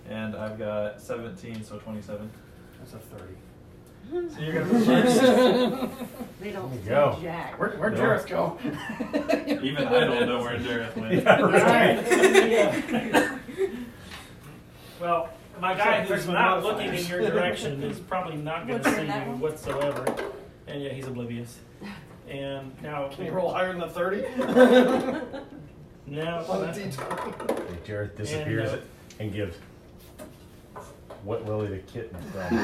And I've got 17, so 27. That's a 30. So you're gonna move first. They don't There you say go. jack. Where'd No. Jareth go? Even I don't know where Jareth went. Yeah. Well, my guy who's Fix my not modifiers. looking in your direction is probably not going to What's see in that you one? whatsoever. And yeah, he's oblivious. And now, Can you roll higher than a 30? now, On the D20. Jareth disappears And, and gives Wet Willie the kitten from.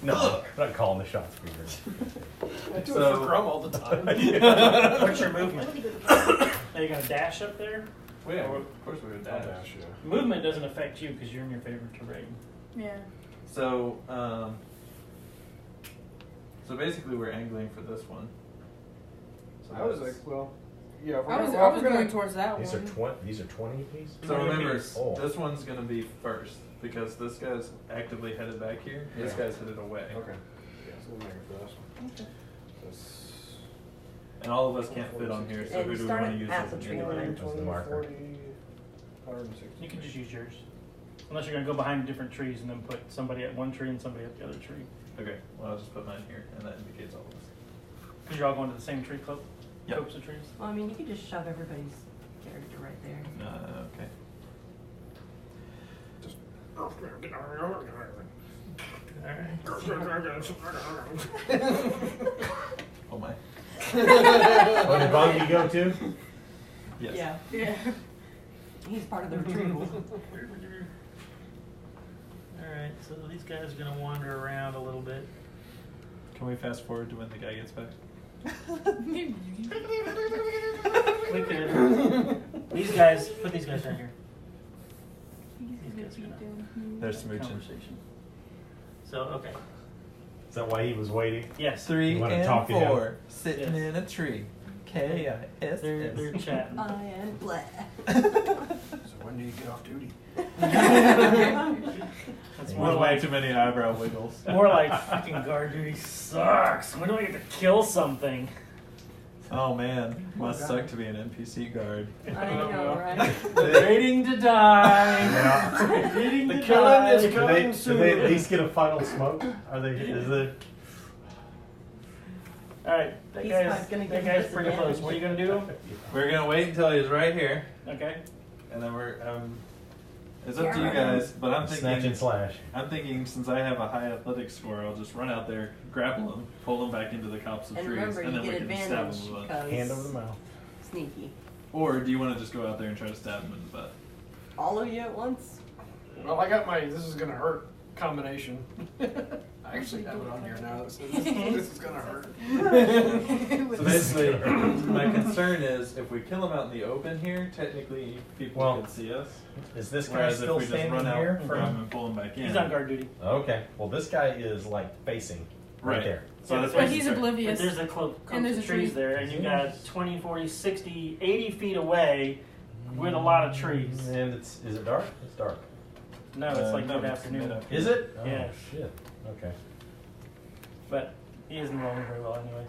No, I'm not calling the shots for you. I do it So- for Grum all the time. what's your movement? Are you going to dash up there? Well, yeah, of course we would dash. Yeah. Movement doesn't affect you because you're in your favorite terrain. Yeah. So, so basically we're angling for this one. So I was like, that's- well, yeah. I was going towards that These are one. These are 20 apiece. So remember, Oh. this one's gonna be first because this guy's actively headed back here. This Yeah. guy's headed away, Okay. Yeah, so we'll make it for this one. Okay. That's and all of us can't fit on here. So And who do we start want to use at as the an tree indicator? line. That's the marker. 40, 160. You can just use yours. Unless you're going to go behind different trees and then put somebody at one tree and somebody at the other tree. Okay, well I'll just put mine here, and that indicates all of us. Because you're all going to the same tree clump? Yep. Clumps of trees? Well, I mean, you could just shove everybody's character right there. Okay. Oh my. Oh, did Bongi go too? Yes. Yeah. Yeah. He's part of the retrieval. Alright, so these guys are going to wander around a little bit. Can we fast forward to when the guy gets back? We could. These guys, put these guys right here. These guys are going to They're have a smooching. conversation. So, okay. Is that why he was waiting? Yes. 3 You wanna and talk to him? 4 sitting Yes. in a tree. K-I-S-S. They're chatting. I am black. So when do you get off duty? That's With more way like too many eyebrow wiggles. more like freaking guard duty sucks. When do I get to kill something? Oh man, must suck to be an NPC guard. I know, right? Waiting to die. Yeah. Waiting The to killing die. is Do they, coming do soon. they at least get a final smoke? Are they? Is it? All right, that He's guy's gonna that give guy's us pretty advantage. close. What are you gonna do? We're gonna wait until he's right here, Okay. and then we're it's up to you guys. But I'm Snatch thinking, and slash. I'm thinking since I have a high athletics score, I'll just run out there, grapple him, pull him back into the copse of And trees, remember, and you then we get can stab advantage him with one. because Hand over the mouth. sneaky. Or do you want to just go out there and try to stab him in the butt? All of you at once? Well, I got my "this is gonna hurt" combination. I actually have it on here now. That says this is gonna hurt. So basically, my concern is if we kill him out in the open here, technically people Well, can see us. Is this guy Whereas still if we just standing run out here? and grab him and pull him back in, He's on guard duty. Okay. Well, this guy is like facing right there. So that's But my But he's concern. oblivious. But there's a clump And there's of a trees tree. there, and you got 20, 40, 60, 80 feet away with a lot of trees. And is it dark? It's dark. No, it's like no, mid-afternoon. mid-afternoon. Is it? Oh, Yeah. shit. Okay. But he isn't rolling very well anyway.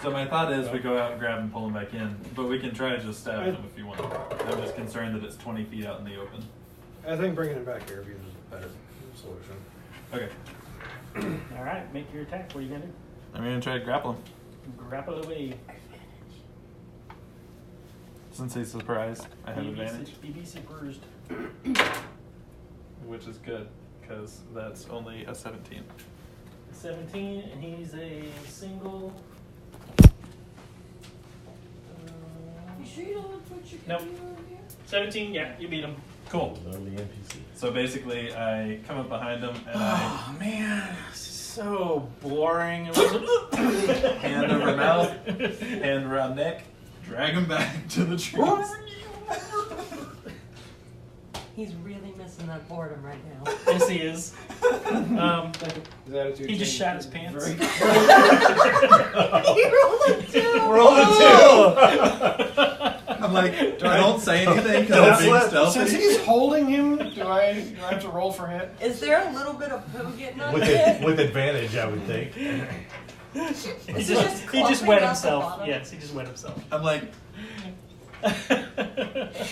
So my thought is we go out and grab him, pull him back in, but we can try to just stab him if you want. I'm just concerned that it's 20 feet out in the open. I think bringing him back here would be the better solution. Okay, All right, make your attack. What are you gonna do? I'm gonna try to grapple him. Grapple away. Since he's surprised, I have advantage, BBC bruised. which is good because that's only a 17. 17, and he's a single. You sure you don't want to put your Nope. computer over here? 17, yeah, you beat him. Cool. Lonely NPC. So basically, I come up behind him and I Oh man, this is so boring. hand over mouth, hand around neck, drag him back to the trees. He's really missing that boredom right now. Yes, he is. His attitude He just changed shat his pants. very- He rolled a 2! Roll a 2! I'm like, don't say anything because I'm being Since stealthy. he's holding him, do I have to roll for hit? Is there a little bit of poo getting on with, it? with advantage, I would think. he just wet himself. Yes, he just wet himself. I'm like,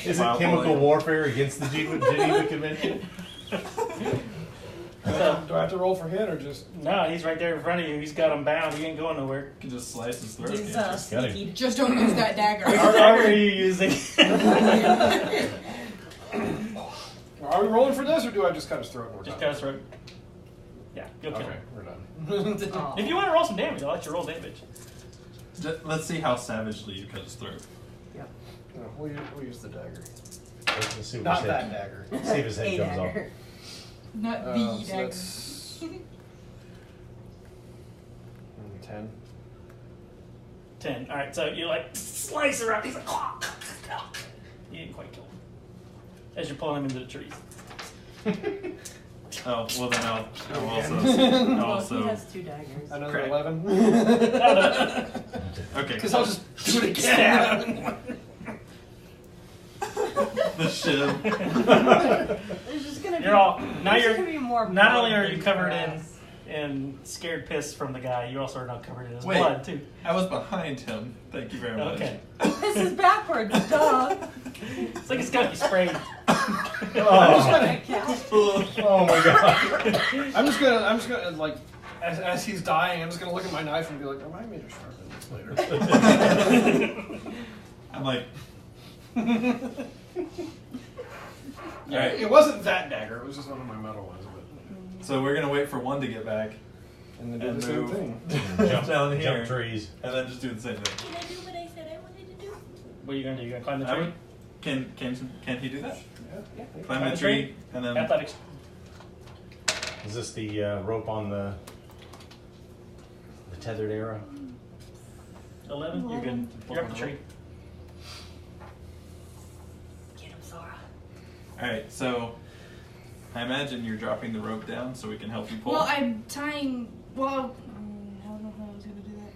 is it chemical warfare against the Geneva Convention? Do I have to roll for hit or just? No, he's right there in front of you. He's got him bound. He ain't going nowhere. you can just slice his throat. He's sneaky. Just don't use that dagger. What dagger are you using? Are we rolling for this, or do I just cut his throat more Just time? cut his throat. Yeah, you'll kill Okay, him. we're done. Aw. If you want to roll some damage, I'll let you roll damage. Let's see how savagely you cut his throat. No, we'll use the dagger. Let's see what Not his that head, dagger. see if his head A comes off. dagger. Not the So dagger. that's 10. 10. All right, so you like slice her up. He's like, you didn't quite kill him as you're pulling him into the trees. Oh, well then I'll also. Well, he has 2 daggers. Another Crack. 11. Okay. Because I'll just do it again. The shiv. There's just gonna You're all now. there's You're gonna be more not only blood are you than covered grass. in scared piss from the guy, you also are now covered in his Wait. blood too. I was behind him. Thank you very much. Okay, This is backwards, duh. it's like it's got to be sprayed. Oh my god. I'm just gonna like, as he's dying, I'm just gonna look at my knife and be like, remind me to sharpen this later. I'm like. Alright, It wasn't that dagger. It was just one of my metal ones. But so we're gonna wait for one to get back, and then do And the same move. thing. jump down here, Jump trees. and then just do the same thing. Can I do what I said I wanted to do? What are you gonna do? You gonna climb the I tree? would- Can he do that? Yeah. Climb the tree and then. Athletics. Is this the rope on the tethered arrow? 11. You're good. You're up the tree. Get him, Sora. All right, so I imagine you're dropping the rope down so we can help you pull. Well, I'm tying. Well, I don't know how I was gonna do that.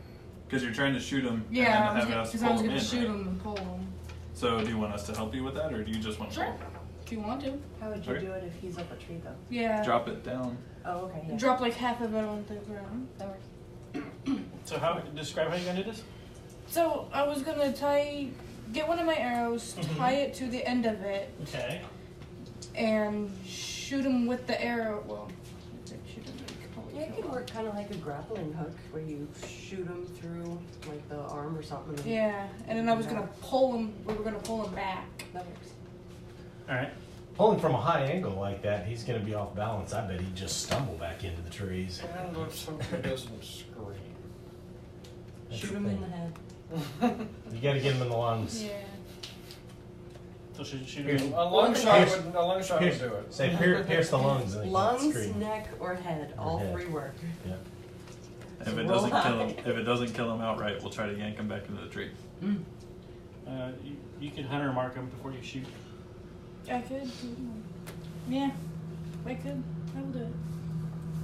Because you're trying to shoot him. Yeah, and then have us because I pull was him gonna in, shoot right? him and pull him. So do you want us to help you with that, or do you just want to Sure. pull? If you want to. How would you Okay. do it if he's up a tree, though? Yeah. Drop it down. Oh, okay. Yeah. Drop like half of it on the ground. That works. So describe how you're gonna do this? So I was gonna get one of my arrows, tie it to the end of it, Okay. and shoot him with the arrow. Well, shoot him. Yeah, it could work kind of like a grappling hook where you shoot him through like the arm or something. and- Yeah, and then I was gonna pull him. We were gonna pull him back. That works. All right. Pulling from a high angle like that, he's going to be off balance. I bet he'd just stumble back into the trees. And if something doesn't scream. That's Shoot the him in thing. the head. You got to get him in the lungs. Yeah. So shoot Pierce- him. A long shot Pierce- would Pierce- do it. Say pierce the lungs and he Lungs, can't scream. neck, or head. All head. 3 work. Yeah. If it Roll doesn't kill high. him, if it doesn't kill him outright, we'll try to yank him back into the tree. You can hunter mark him before you shoot. I could. Yeah, I could. I will do it.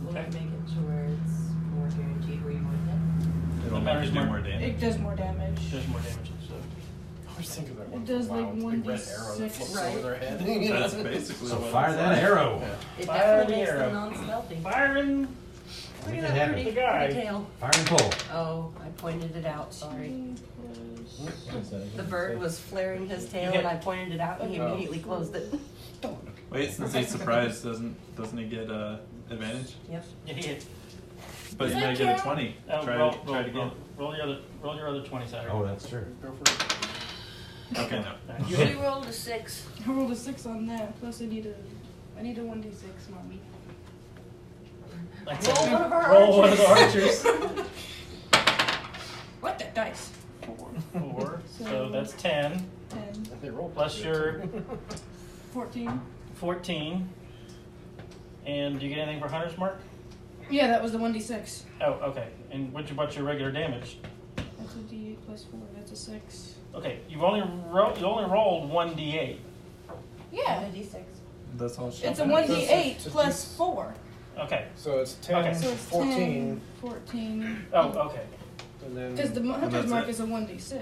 Will that make it to where it's more guaranteed where you want it? It'll make you do more damage. It does more damage. Does more damage. So. I always think of that one. It does like big red arrow that 1d6. flips Right. over their head. That's basically So what fire it's that like. arrow. It Fire definitely the makes arrow. them non-stealthy. Firing. Look Make at it that happen. pretty, The guy. pretty tail. Fire and pull. Oh, I pointed it out. Sorry. The bird was flaring his tail, and I pointed it out, and he immediately closed it. Wait, since he's surprised, doesn't he get advantage? Yep. Yeah, he hit. But Does you that gotta get a count? 20. Try roll, it again. roll your other 20 Saturday. Oh, that's true. Go for it. Okay, no. You She hit. rolled a 6. I rolled a 6 on that. Plus I need a 1d6, mommy. Like Roll one of our roll one of the archers. archers. What the dice? 4. So that's 10. 10, They roll Plus pretty your good. 14. 14. And do you get anything for hunter's mark? Yeah, that was the 1d6. Oh, okay. And what's your regular damage? That's a d8 plus 4. That's a 6. Okay, you only rolled 1d8. Yeah, A D6. That's all she it's a has. 1d8 It's a plus 4. Okay. So it's 10, Okay. So it's 14, 10, 14. Oh, okay. and then Because the hunter's that's mark it. is a 1d6.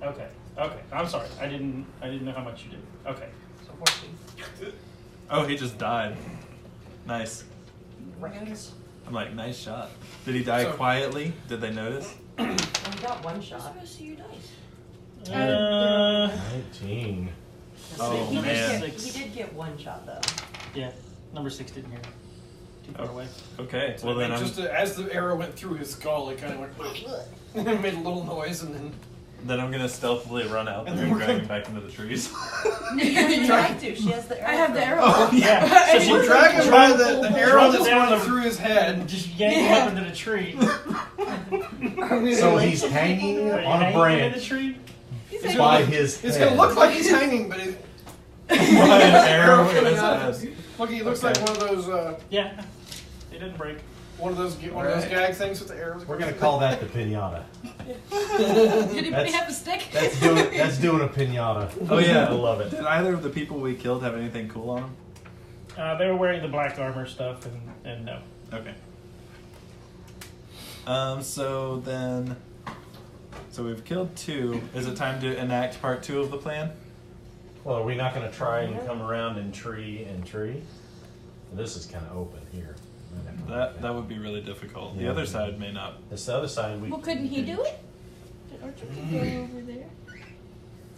Okay. Okay. I'm sorry. I didn't know how much you did. Okay. So 14. Oh, he just died. Nice. Right. I'm like, nice shot. Did he die quietly? Did they notice? We got one shot. Supposed to your dice. 19. Oh, he man. He did get one shot though. Yeah, number 6 didn't hear him. Too far away. Okay, well then I'm... as the arrow went through his skull, it kind of went and made a little noise, and Then I'm gonna stealthily run out there and drag him back into the trees. You have to. She has the arrow. I have the arrow. Oh, yeah. So you drag him by the arrow just down went through his head. and just yank him up into the tree. So he's hanging Are you on a hanging in the branch tree? by his It's head. gonna look like he's hanging, but it. By an arrow in his out. head. Look, he looks like one of those. Yeah. It didn't break. One of those gag things with the arrows. We're gonna call that the pinata. Did anybody have a stick? That's doing a pinata. Oh yeah, I love it. Did either of the people we killed have anything cool on them? They were wearing the black armor stuff, and no. Okay. So we've killed 2. Is it time to enact part 2 of the plan? Well, are we not gonna try and come around and tree and tree? This is kind of open here. That would be really difficult. The Yeah. other side may not. This other side, we. Well, couldn't he do it? Did Archer go over there?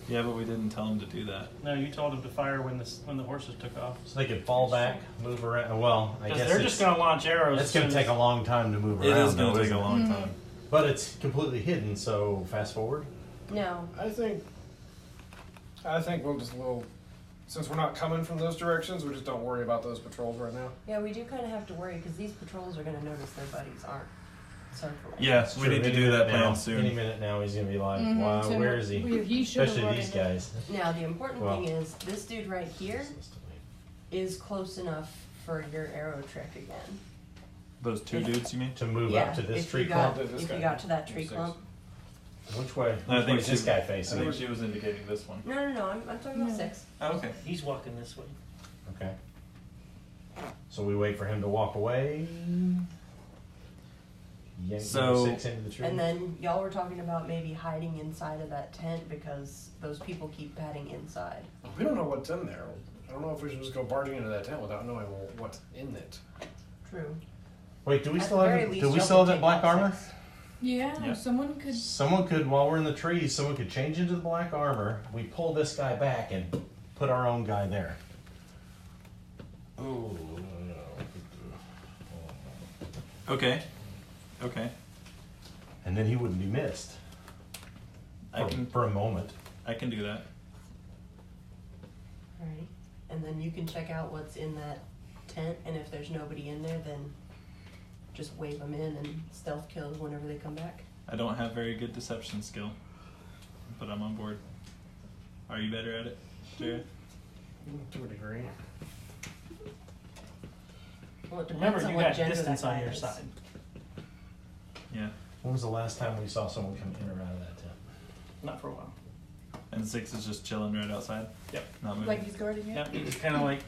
Yeah, but we didn't tell him to do that. No, you told him to fire when the horses took off. So they could fall back, move around. Well, I Because guess they're just going to launch arrows. It's going to take a long time to move around. It is going though, to take isn't a it? long time. But it's completely hidden. So fast forward. No. I think we'll since we're not coming from those directions, we just don't worry about those patrols right now. Yeah, we do kind of have to worry because these patrols are going to notice their buddies aren't circling. Yeah, we need to do that plan now. soon. Any minute now, he's going to be like, Mhm, "Wow, so where is he?" he should have Especially run these into it. guys. Now, the important Well. thing is this dude right here is close enough for your arrow trick again. Those 2 dudes, you mean? To move Yeah, up to this if tree you got, clump. if you got to that tree Six. clump. Which way? I Which think way is this she- guy I facing? think she was indicating this one. No, I'm talking about 6. Oh, okay. He's walking this way. Okay. So we wait for him to walk away. Yank So- number 6 into the tree. And then y'all were talking about maybe hiding inside of that tent because those people keep padding inside. We don't know what's in there. I don't know if we should just go barging into that tent without knowing what's in it. True. Wait, do we At still the have? very least, Do we y'all still have can that black take out armor? 6. Yeah, Yeah. someone could. Someone could, while we're in the trees, someone could change into the black armor. We pull this guy back and put our own guy there. Oh. Okay. Okay. And then he wouldn't be missed. For a moment. I can do that. Alright. And then you can check out what's in that tent, and if there's nobody in there, then just wave them in and stealth kill whenever they come back. I don't have very good deception skill, but I'm on board. Are you better at it, Jared? To a degree. Well, it depends Remember, on you what got gender distance that on guy your is. side. Yeah. When was the last time we saw someone come in or out of that tent? Not for a while. And 6 is just chilling right outside? Yep. Not moving? Like he's guarding it? Yep, he's just kind of like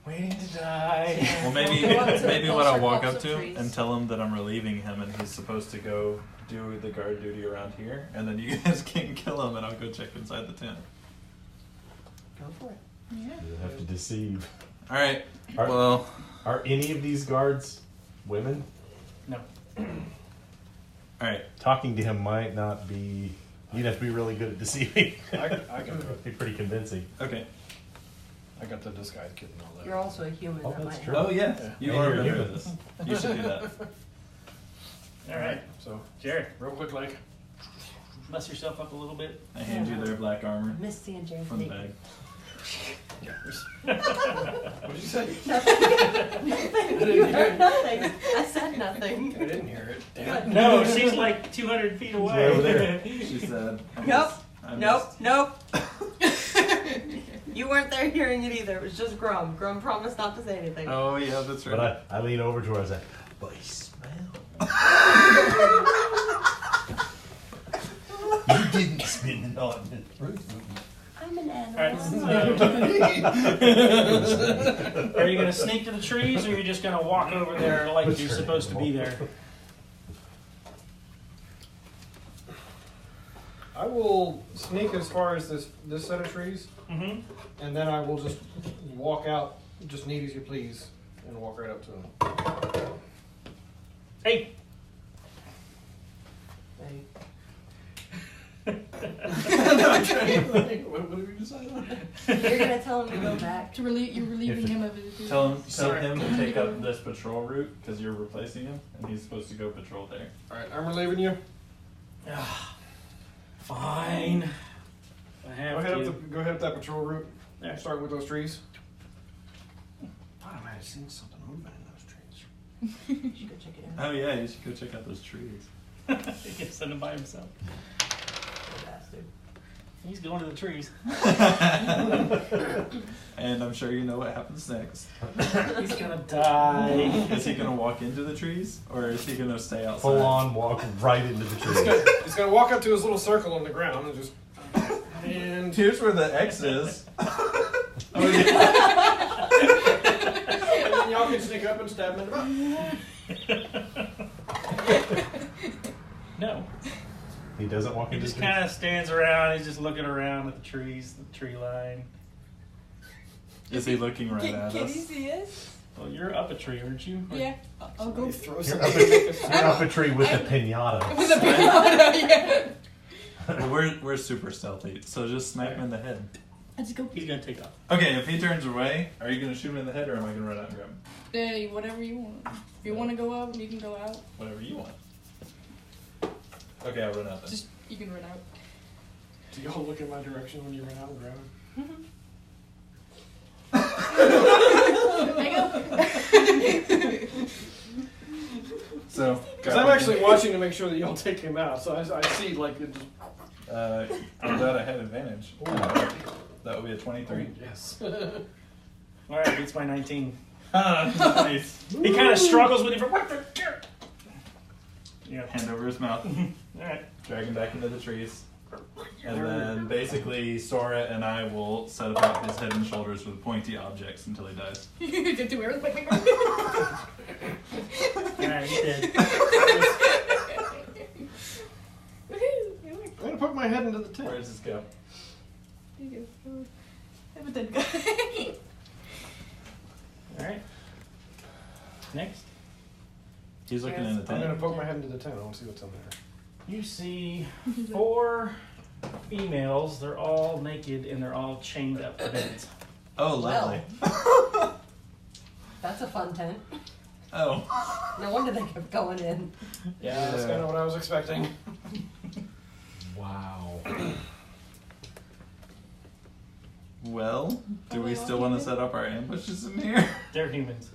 waiting to die. Well, maybe Go up to the maybe what I'll walk closer up clumps of to trees. and tell him that I'm relieving him and he's supposed to go do the guard duty around here, and then you guys can kill him and I'll go check inside the tent. Go for it. Yeah. You have to deceive. All right. Are- Well, Are any of these guards women? No. all right. Talking to him might not be. You'd have to be really good at deceiving. I can do it. Be pretty convincing. Okay. I got the disguise kit and all that. You're also a human. Oh, that that's might true. help. Oh yeah, Yeah. you And are you're better human. at this. You should do that. All right, So, Jared, real quick, like, mess yourself up a little bit. I hand you their black armor Miss seeing Jared's from the naked. bag. what did you say? You heard nothing. I said nothing. I didn't hear it. Damn it. No, she's like 200 feet away. Right over there. She said. Nope. I Nope. missed. Nope. You weren't there hearing it either. It was just Grum. Grum promised not to say anything. Oh yeah, that's right. But I lean over to her and say, "Boy, smell." You didn't spin it on me. I'm an All right, animal. are you gonna sneak to the trees, or are you just gonna walk over there like you're supposed to be there? I will sneak as far as this set of trees, Mm-hmm. and then I will just walk out, just neat as you please, and walk right up to him. Hey. What did we decide on? You're gonna tell him to go back. You're relieving him of his. Tell him to take up this patrol route because you're replacing him, and he's supposed to go patrol there. All right, I'm relieving you. Fine. I have to. Go ahead up that patrol route. There. Start with those trees. I thought I might have seen something moving in those trees. You should go check it out. Oh yeah, you should go check out those trees. He can send him by himself. Bastard. He's going to the trees. And I'm sure you know what happens next. He's gonna die. Is he gonna walk into the trees, or is he gonna stay outside? Full on walk right into the tree. He's gonna walk up to his little circle on the ground and just. And here's where the X is. Oh, yeah. And then y'all can sneak up and stab him in the butt. No. He doesn't walk He into just the tree. kind of stands around. He's just looking around at the trees, the tree line. Is he looking right at Can us? you see us? Well, you're up a tree, aren't you? Or- Yeah, I'll go. You're up a tree with a pinata. With a piano, yeah. Well, we're super stealthy, so just smack him in the head. Let's go. He's gonna take off. Okay, if he turns away, are you gonna shoot him in the head, or am I gonna run out and grab him? Hey, whatever you want. If you want to go out, you can go out. Whatever you want. Okay, I'll run out then. Just you can run out. Do y'all look in my direction when you run out and grab him? So, because I'm actually watching to make sure that y'all take him out, so I see like it just. I'm glad I had advantage. That would be a 23. Yes. All right, beats my 19. Nice. He kind of struggles with it for what the. Yeah. Hand over his mouth. All right. Drag him back into the trees. And then basically Sora and I will set about his head and shoulders with pointy objects until he dies. Just do everything. Alright, he's dead. I'm gonna poke my head into the tent. Where does this go? You go. I'm a dead guy. Alright. Next. He's looking in the I'm tent. gonna poke my head into the tent. I want to see what's in there. You see 4 females. They're all naked and they're all chained up to beds. Oh, lovely. That's a fun tent. Oh. No wonder they kept going in. Yeah, that's kind of what I was expecting. Wow. Well, do we still want to set up our ambushes in here? They're humans.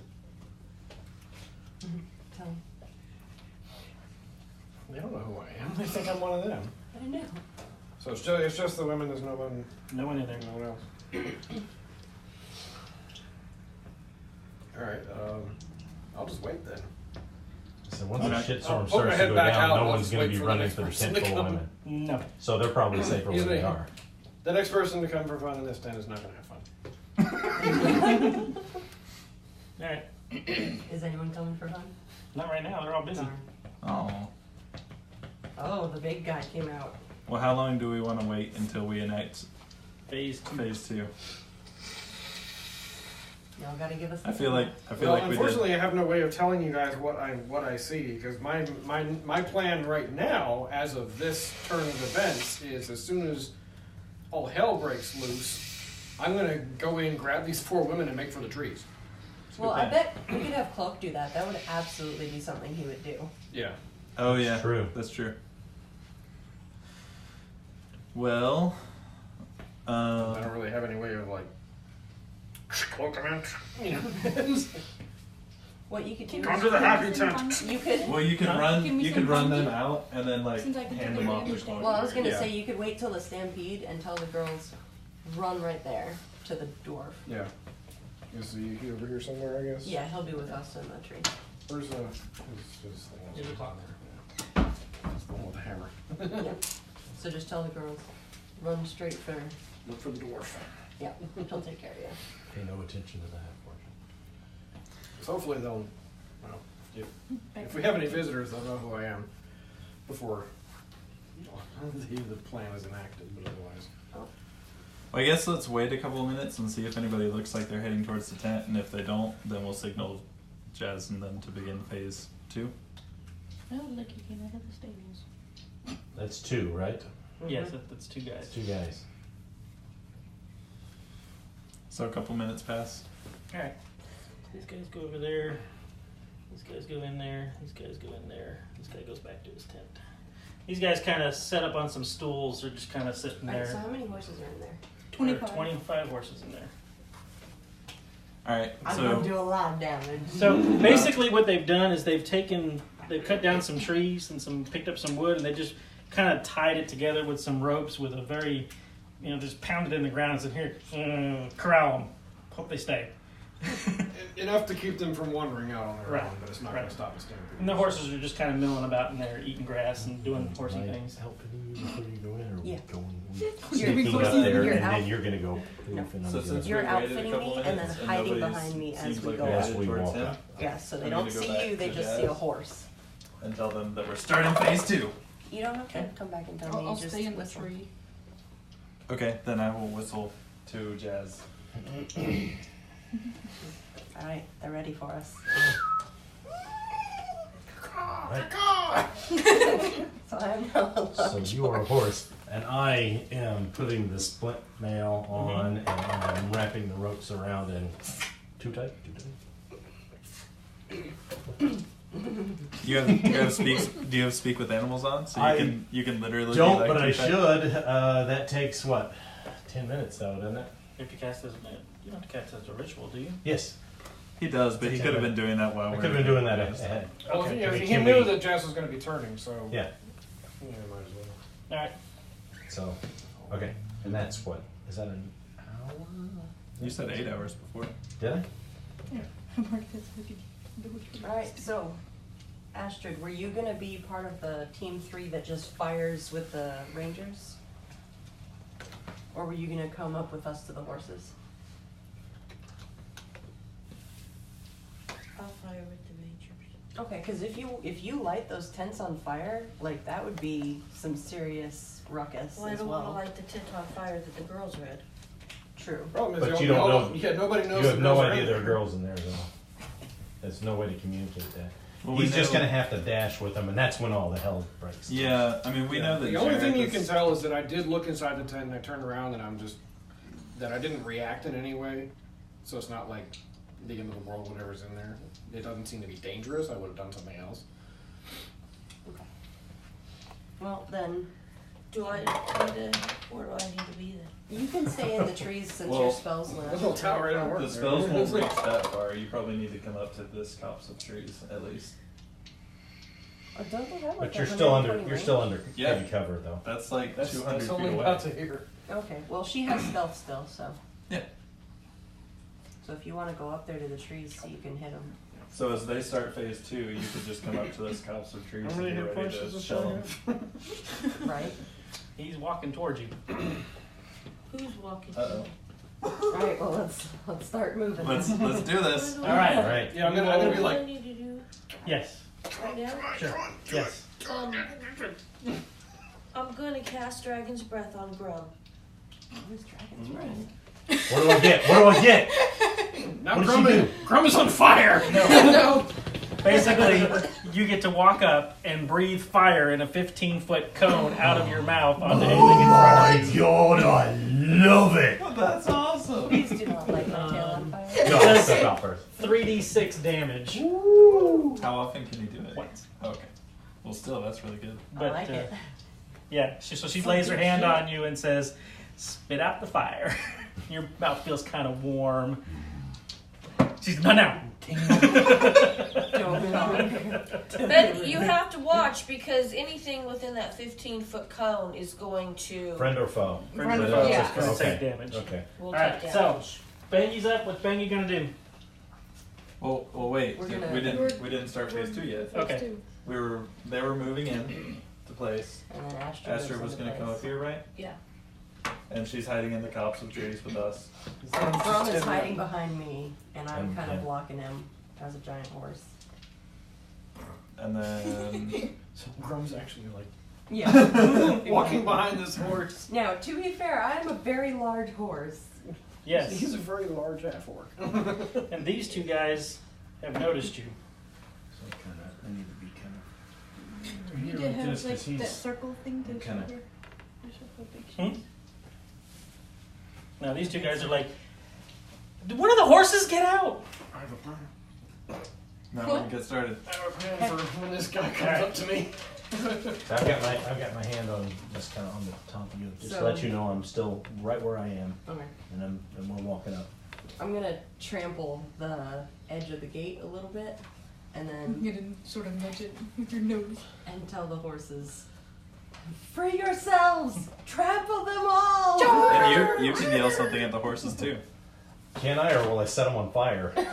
Tell them. They don't know who I am. They think I'm one of them. I know. So it's just the women. There's no one. No one in there. No one else. All right. I'll just wait then. So once Okay. the shitstorm I'll poke my starts to head go back down, out no and I'll one's just going to wait be for the running next for the person tent to full of come. women. No. So they're probably safer where Usually- they are. The next person to come for fun in this tent is not going to have fun. Alright. Is anyone coming for fun? Not right now. They're all busy. Darn. Oh. Oh, the big guy came out. Well, how long do we want to wait until we enact Phase 2. phase 2? Y'all gotta give us. I feel like we did. Unfortunately, I have no way of telling you guys what I see because my plan right now, as of this turn of events, is as soon as all hell breaks loose, I'm gonna go in, grab these 4 women, and make for the trees. Well, I bet we could have Cloak do that. That would absolutely be something he would do. Yeah. Oh yeah, True. That's true. Well, I don't really have any way of like cloak them out. You know. What you could do? Come to the happy tent. You could. well, you can Huh? run. Give me You some can run them funky- out and then like Since I can hand take them the off to advantage Cloak. Well, I was gonna Yeah. say you could wait till the stampede and tell the girls, run right there to the dwarf. Yeah. Is he over here somewhere? I guess. Yeah, he'll be with us in the tree. Where's his thing? Here's the clock. Yeah. That's the one with the hammer. Yep. So just tell the girls, run straight for. Look for the dwarf. Yeah, he'll take care of you. Pay no attention to that, fortunately. So hopefully they'll. Well, if we have any visitors, they'll know who I am before the plan is enacted. But otherwise. Well, I guess let's wait a couple of minutes and see if anybody looks like they're heading towards the tent, and if they don't, then we'll signal Jazz and them to begin phase 2. Oh, look, he came out of the stables. That's 2, right? Yes, that's 2 guys. 2 guys. So a couple minutes pass. Alright. These guys go over there. These guys go in there. These guys go in there. This guy goes back to his tent. These guys kind of set up on some stools. They're just kind of sitting Alright, there. so how many horses are in there? 25. 25 horses in there. Alright, I'm so gonna do a lot of damage. So basically what they've done is they've cut down some trees and picked up some wood, and they just kind of tied it together with some ropes with a very, just pounded in the ground and said, here, corral them. Hope they stay. Enough to keep them from wandering out on their Right, own, but it's not right. going to stop a stampede. And the horses are just kind of milling about in there, eating grass and doing Am horsey I things. helping you before you go in, or Yeah. we're sneaking up there, and then you're gonna go poof, and I'm So gonna since go. You're we waited a outfitting couple me and minutes then hiding nobody's behind me as seems we like go they're As headed we towards walk him, up. Yeah, so they I'm don't gonna go see back you, they to just see Jazz. a horse. and tell them that we're starting phase 2. You don't have to come back and tell me. I'll just stay in the whistle. tree. Okay, then I will whistle to Jazz. Alright, they're ready for us. So I'm not allowed So you are a horse, and I am putting the splint mail on, and I'm wrapping the ropes around, and too tight. You have speak with animals on, so you can literally Don't, be like but I two-type? should. That takes what, 10 minutes though, doesn't it? You have to cast as you don't have to cast as a ritual, do you? Yes. He does, but he could have been doing that while I we're could have been doing that ahead. Well, Okay. if he Can knew we- that Jess was going to be turning, so Yeah. yeah, might as well. All right. So, okay, and that's what, is that an hour? You said 8 hours before. Did I? Alright, so Astrid, were you gonna be part of the team 3 that just fires with the rangers? Or were you gonna come up with us to the horses? I'll fire with the rangers. Okay, because if you light those tents on fire, like that would be some serious ruckus Well, I as don't want to well. light the tent on fire that the girls read. True. Problem is, But you don't know. Yeah, nobody knows. You have the no girls are idea in there are there. girls in there though. There's no way to communicate that. Well, He's we just know- gonna have to dash with them, and that's when all the hell breaks. Yeah, I mean, we know that The only thing Jareth you is- can tell is that I did look inside the tent and I turned around and that I didn't react in any way. So it's not like the end of the world, whatever's in there. It doesn't seem to be dangerous. I would have done something else. Well then, Where do I need to be then? you can stay in the trees since Well, your spells last. This little tower ain't working. The spells won't reach that far. You probably need to come up to this copse of trees at least. Oh, don't they have like But you're still under. 120 You're still range? under Yeah. heavy cover though. That's like That's 200 feet only away. about to here. Okay, well she has stealth still, so. Yeah. So if you want to go up there to the trees so you can hit them. So as they start phase 2, you could just come up to this copse of trees How and many be hit ready points to does this shell guy them. have? Right? He's walking towards you. Who's walking? Uh-oh. Alright, well let's start moving. Let's do this. All right. All right. Yeah, I'm gonna be What do I like, need to do Yes. right now? Sure. Yes. I'm gonna cast Dragon's Breath on Grum. Who's Dragon's Breath? What do I get? What do I get? now What did she do? Grum is on fire! No. Basically, you get to walk up and breathe fire in a 15-foot cone out of your mouth onto anything in front of you. God, I love it. That's awesome. Please do not light my tail on fire. No, Does- step out first. 3d6 damage. How often can you do it? Once. Okay. Well, still, that's really good. I But like it. yeah, so she lays her hand on you and says, "Spit out the fire." Your mouth feels kind of warm. She's not now. But you have to watch because anything within that 15-foot cone is going to Friend or foe? Friend or But foe. it's Yeah. just- Gonna okay. take damage. Okay. will All take right, damage. so Bangy's up. What's Bangy gonna do? Well, wait. We're We gonna- didn't start phase 2 yet. Okay. They were moving in to place. And then Astrid Astrid was going to come up here, right? Yeah. And she's hiding in the copse of trees with us. Grum is hiding behind me, and I'm kind of yeah. blocking him as a giant horse. And then So Grum's actually like Yeah. walking behind this horse. Now, to be fair, I'm a very large horse. Yes. He's a very large half-orc. And these two guys have noticed you. So I need to be kind of over You here did like have this like because that he's. circle thing to show kinda- her. To show how big she is. Now these two guys are like, when do the horses get out? I have a plan. Now we can get started. I have a plan for when this guy comes up to me. So I've got my hand on just kind of on the top of you, just to So- let you know I'm still right where I am, Okay. and we're walking up. I'm gonna trample the edge of the gate a little bit, and then You can sort of nudge it with your nose. and tell the horses, "Free yourselves! Trample them all!" And you can yell something at the horses too. Can I, or will I set them on fire? Does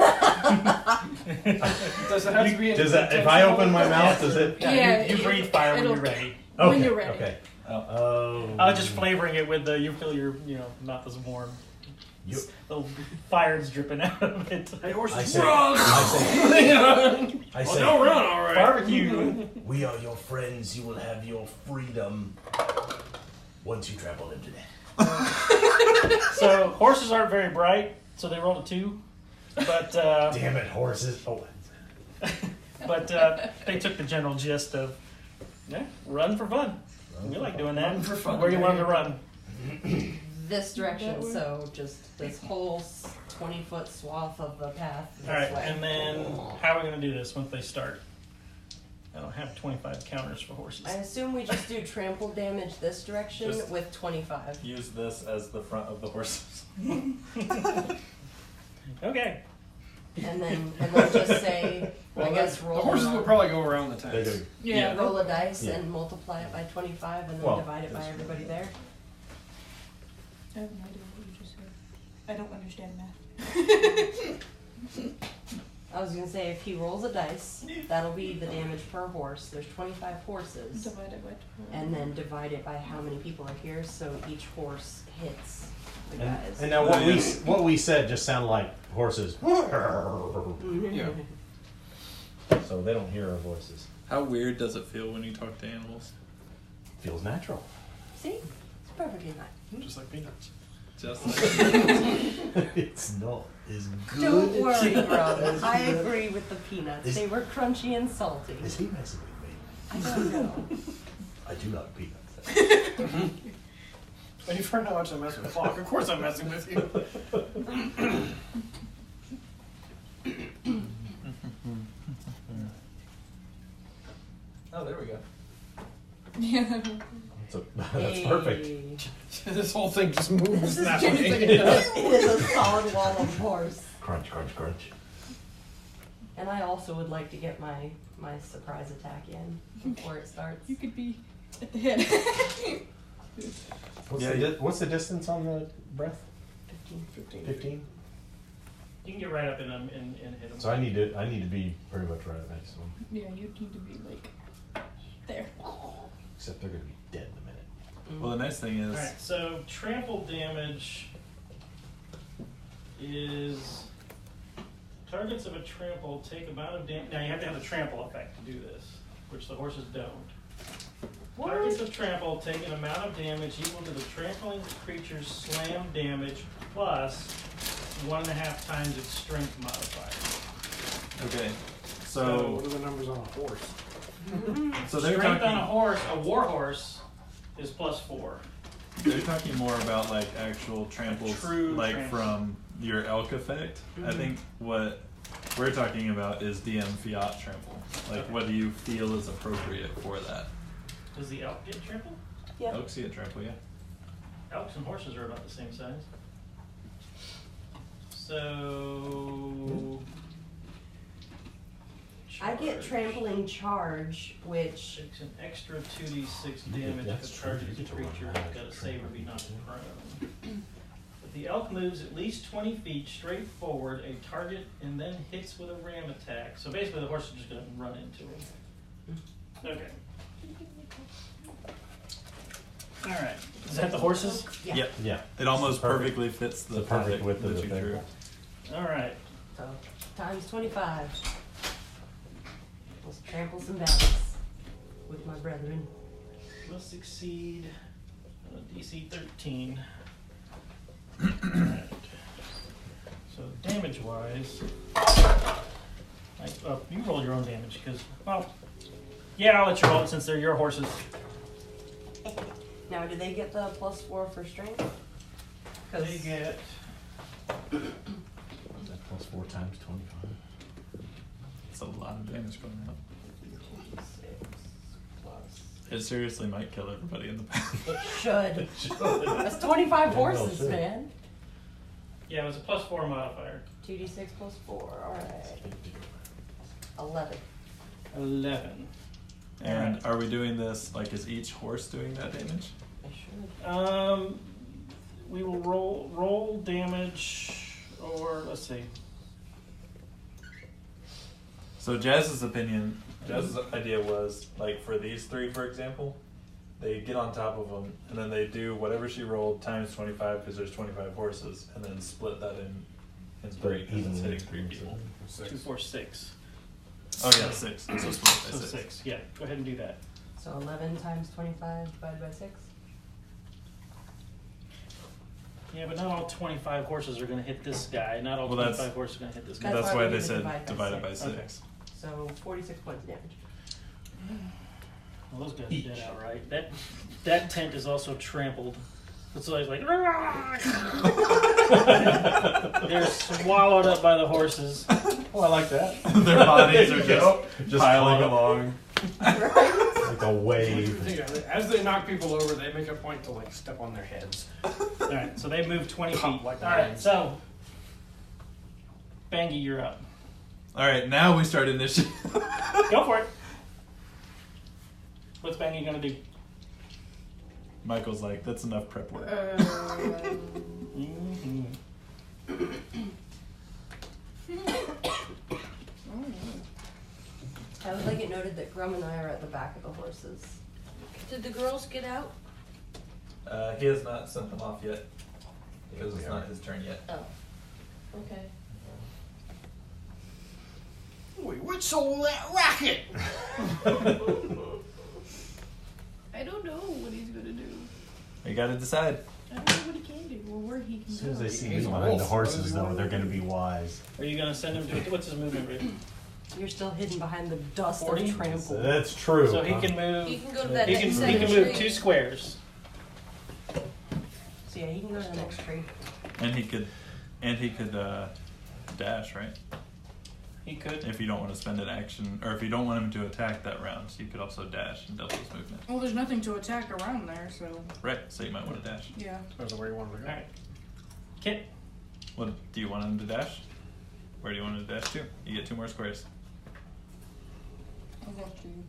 it have to be? Does that, if I open my mouth, does it? Yeah, you breathe fire when it'll- you're ready. Okay, When you're ready. Okay. Oh. I was just flavoring it with the, you feel your, mouth is warm. You, The fire's dripping out of it. Hey, horses, I say, run! I Well, say, don't run, all right. Barbecue. we are your friends. You will have your freedom once you trample them to death. So horses aren't very bright, so they rolled a 2. But Damn it, horses! Oh, but they took the general gist of run for fun. You like doing that. Run for fun. Where you want them to run? This direction, That way? so just this whole 20-foot swath of the path. This All right, way. and then how are we going to do this once they start? I don't have 25 counters for horses. I assume we just do trample damage this direction Just- with 25. Use this as the front of the horses. Okay. And then just say, I guess roll the horses will probably go around the tent. they do. yeah, roll a dice Yeah. and multiply it by 25 and then Well, divide it by everybody there. I have no idea what you just said. I don't understand math. I was gonna say if he rolls a dice, that'll be the damage per horse. There's 25 horses. Divided by 12. And then divide it by how many people are here, so each horse hits the And, guys. and now what we said just sounded like horses. Yeah. So they don't hear our voices. How weird does it feel when you talk to animals? Feels natural. See? It's perfectly nice. Just like peanuts. Just like It's not as good. Don't worry, bro. I agree with the peanuts. Is- They were crunchy and salty. Is he messing with me? I don't know. I do like peanuts. When you find out how much I mess with Clock, of course I'm messing with you. oh, there we go. Yeah. That's perfect. This whole thing just moves This that is way. it is a solid wall of horse. Crunch, crunch, crunch. And I also would like to get my surprise attack in before it starts. You could be at the head. What's the distance on the breath? 15. 15? You can get right up in them and hit them. So I need to be pretty much right up next to them. Yeah, you need to be like there. Except they're gonna be dead in a minute. Well, the nice thing is, Alright, so trample damage is targets of a trample take amount of damage. Now you have to have a trample effect to do this, which the horses don't. Targets of trample take an amount of damage equal to the trampling creature's slam damage plus 1.5 times its strength modifier. okay, So, what so are the numbers on a horse? so they're Strength on a talking horse, a war horse, is +4. they're talking more about like actual tramples, True like trample. from your elk effect. I think what we're talking about is DM fiat trample. Like, Okay. what do you feel is appropriate for that? Does the elk get trampled? Yeah. Elk see a trample, yeah. Elks and horses are about the same size. So I get charge. trampling charge, which Takes an extra 2d6 damage if That's a true. target You is a get to run creature high who's got a as a save or be knocked prone. If the elk moves at least 20 feet straight forward, a target, and then hits with a ram attack. So basically, the horse is just going to run into him. Okay. All right. Is that the horses? yeah. Yep. Yeah. It almost Perfect. perfectly fits the The perfect pattern width of that the you thing. drew. All right. So times 25. Let's trample some balance with my brethren. Must succeed on a DC 13. Alright. So damage wise, you roll your own damage because, well, Yeah, I'll let you roll it since they're your horses. Now, do they get the +4 for strength? They get... Is that +4 times 25? It's a lot of damage going out. 6 plus. It seriously might kill everybody in the pack. It should. That's 25 horses, man. Yeah, it was a +4 modifier. 2d6 plus 4. Alright. 11. 11. And are we doing this, like, is each horse doing that damage? I should. We will roll damage, or let's see. So Jazz's idea was, like, for these 3, for example, they get on top of them, and then they do whatever she rolled times 25, because there's 25 horses, and then split that in 3, because it's hitting 3 people. 2, 4, 6. Oh yeah, 6. So split by 6. 6. Yeah, go ahead and do that. So 11 times 25 divided by 6? Yeah, but not all 25 horses are going to hit this guy. Not all 25 horses are going to hit this guy. That's why we they did said divide by divided by 6. Okay. So 46 points of damage. Well, those guys are dead outright. That tent is also trampled. It's always like they're swallowed up by the horses. Oh, I like that. Their bodies are just piling along. Like a wave. As they knock people over, they make a point to like step on their heads. All right, so they move 20 feet. Like all right, so Bangy, you're up. All right, now we start initiative. Go for it. What's Bangy gonna do? Michael's like, that's enough prep work. I would like it noted that Grum and I are at the back of the horses. Did the girls get out? He has not sent them off yet, because it's not his turn yet. Oh. Okay. Wait, what's all that racket? I don't know what he's gonna do. You gotta decide. I don't know what he can do or where he can As soon as go. they see me behind the horses, though, they're going to be wise. Are you gonna send him to what's his movement rate? You're still hidden behind the dust 40? of trample. That's true. So he can move. He can go to that He next can set of move trees. 2 squares. So yeah, he can go to the next tree. And he could dash, right? He could. If you don't want to spend an action, or if you don't want him to attack that round, so you could also dash and double his movement. Well, there's nothing to attack around there, so Right, so you might want to dash. yeah. Depends on where you want to go. All right. Kit. What do you want him to dash? Where do you want him to dash to? You get 2 more squares. I'll go to you.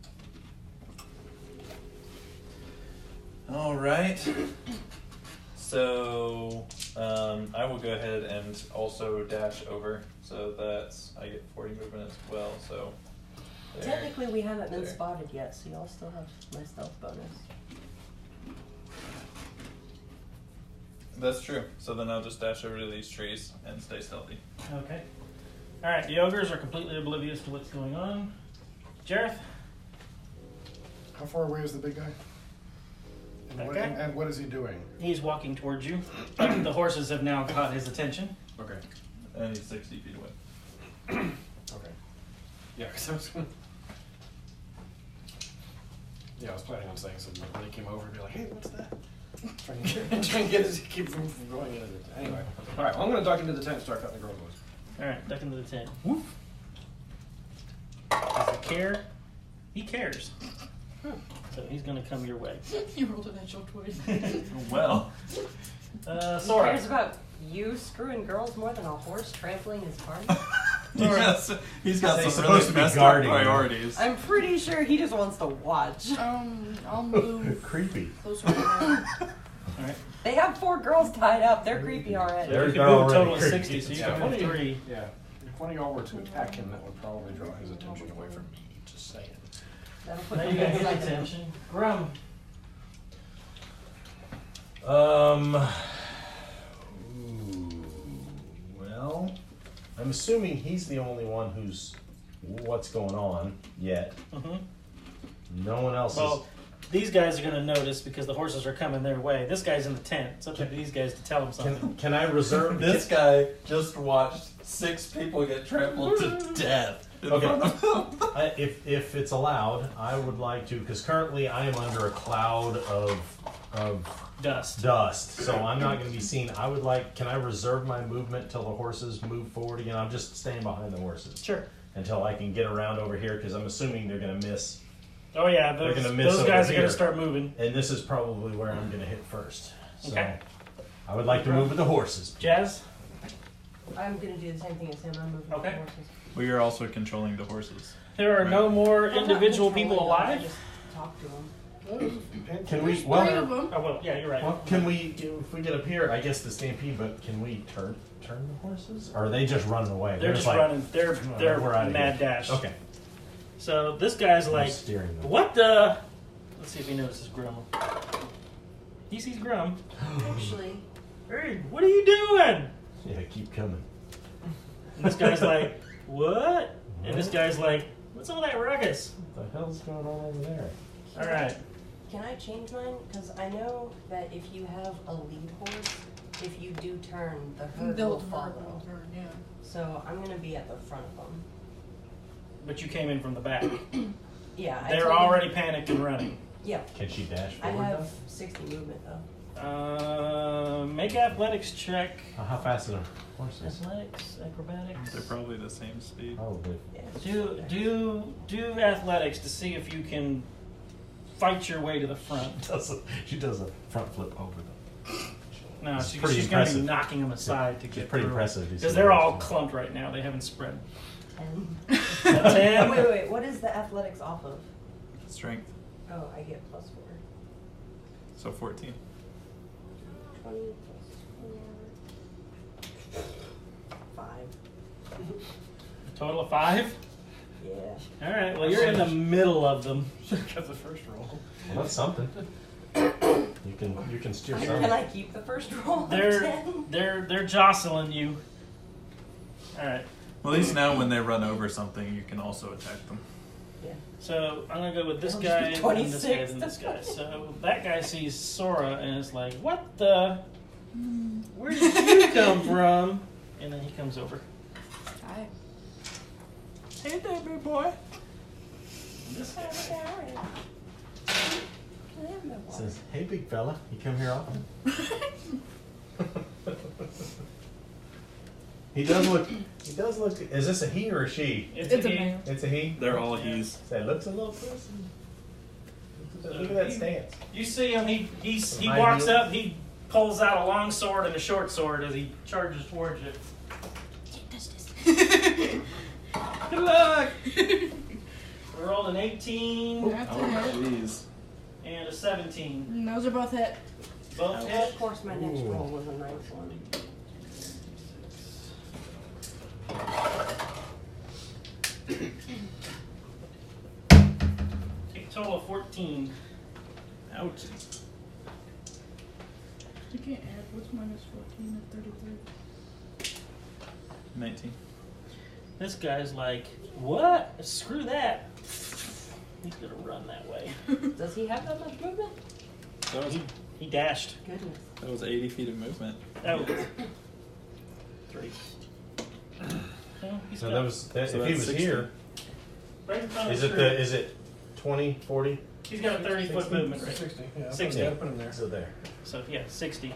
All right. So I will go ahead and also dash over. So that's I get 40 movement as well. So there, Technically, we haven't been there. spotted yet, so y'all still have my stealth bonus. That's true. So then I'll just dash over to these trees and stay stealthy. Okay. All right. The ogres are completely oblivious to what's going on. Jareth. How far away is the big guy? And what, Okay. and what is he doing? He's walking towards you. But the horses have now caught his attention. Okay. And he's 60 feet away. Okay. Yeah, because I was gonna... Yeah, I was planning on saying something when he came over and be like, hey, what's that? Try and get his, keep him from going into the tent. Anyway. Alright, well, I'm going to duck into the tent and start cutting the girls loose. All right. Duck into the tent. Woof. Does he care? He cares. So he's going to come your way. You rolled a natural 20. Well. He Sora. cares about you screwing girls more than a horse trampling his party? Yes, he's got He's some supposed really to be messed up guarding you. priorities. I'm pretty sure he just wants to watch. I'll move Creepy. closer to him. All right. They have 4 girls tied up. They're creepy already. So you can They're move a total already of creepy. 60, so you Yeah, can move 3. Yeah. If one of y'all were to attack him, that would probably draw his attention away from me. Just saying. That'll put Now them you got both his like attention. Grum. Well, I'm assuming he's the only one who's what's going on yet. Mm-hmm. No one else Well, these guys are going to notice because the horses are coming their way. This guy's in the tent. It's up to these guys to tell him is. something. Can I reserve This guy just watched 6 people get trampled to death. Okay. If it's allowed, I would like to, because currently I am under a cloud of Dust. so I'm not going to be seen. I would like, can I reserve my movement till the horses move forward again? I'm just staying behind the horses. Sure. Until I can get around over here, because I'm assuming they're going to miss. Oh yeah, They're gonna miss those guys over are going here. to start moving. And this is probably where I'm going to hit first. So Okay. I would like to move with the horses. Jazz? I'm gonna do the same thing as him. I'm moving Okay. the horses. We are also controlling the horses. There are no more I'm not individual controlling people them, I alive? just talk to them. Can we? Three Well, of them. Oh, well, yeah, you're right. well, can we? If we get up here, I guess the stampede. But can we turn the horses? Or are they just running away? They're just like, running. They're we're outta mad here. dash. Okay. So this guy's I'm like, steering them. what the? Let's see if he notices Grum. He sees Grum. Actually, Hey, what are you doing? Yeah, keep coming. And this guy's like, what? And this guy's like, what's all that ruckus? What the hell's going on over there? All right. can I change mine? Because I know that if you have a lead horse, if you do turn, the herd They'll will follow. yeah. So I'm gonna be at the front of them. But you came in from the back. Yeah. I They're told already panicked and running. them- Yeah. Can she dash I forward? have 60 movement though. Make athletics check. How fast are the horses? Athletics, acrobatics. They're probably the same speed. Probably. Yeah. Do athletics to see if you can fight your way to the front. She does a front flip over them. No, It's she's pretty going to be impressive. knocking them aside to It's get pretty through. impressive. Because they're all clumped right now. They haven't spread. 10. A 10? Wait. What is the athletics off of? Strength. Oh, I get +4. So 14. 20 +4. 5. A total of 5? Yeah. All right. Well, you're in the middle of them. Got the first roll. Well, that's something. You can steer Can something. I keep the first roll? of They're 10? they're jostling you. All right. Well, at least now when they run over something, you can also attack them. Yeah. So I'm gonna go with this That'll guy, just be and this guy, 26. and this guy. So that guy sees Sora and is like, "What the? Where did you come from?" And then he comes over. Hi. Hey there, big boy. This guy, Says, hey, big fella, you come here often? He does look. Is this a he or a she? It's It's a a he. man. It's a he. They're all he's. That looks a little pussy. Look at that stance. You see him? He High walks heel. up. He pulls out a long sword and a short sword as he charges towards you. Good luck! We rolled an 18 That's Oh, a hit. jeez. and a 17. And those are both hit. Both Of hit. course, my next roll was a nice one. Take a total of 14. Ouch. You can't add. What's minus 14 of 33? 19. This guy's like, what? Screw that. He's gonna run that way. Does he have that much movement? He dashed. Goodness. That was 80 feet of movement. Oh. 3. No, he's So got- that was. So if he that's was 60. here, right in front of is the it tree. is it 20, 40? He's got a 30-foot movement right 60. Yeah, 60. Put him there. So there. So yeah, 60.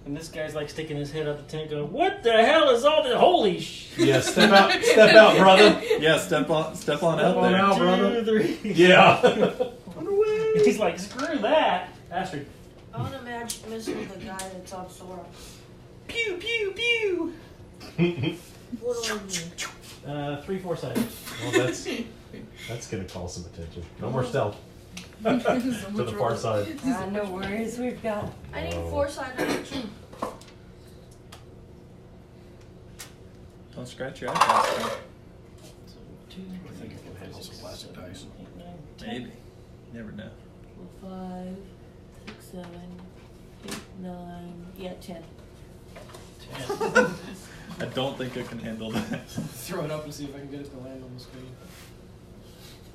And this guy's like sticking his head out the tent, going, "What the hell is all this? Holy sh!" Yeah, step out, brother. Yeah, step on out there. out, brother. 2, 3. Yeah. He's like, "Screw that!" Astrid, I want to magic missile the guy that's on Sora. pew pew pew. What do I do? 3 4-sided. Well, that's gonna call some attention. No more stealth. To the far side. No worries, we've got. I need Oh. 4-sided. Don't scratch your eyes. I think I can handle some plastic dice. Maybe. Never know. 5, 6, 7, 8, 9. Yeah, 10. I don't think I can handle that. Throw it up and see if I can get it to land on the screen.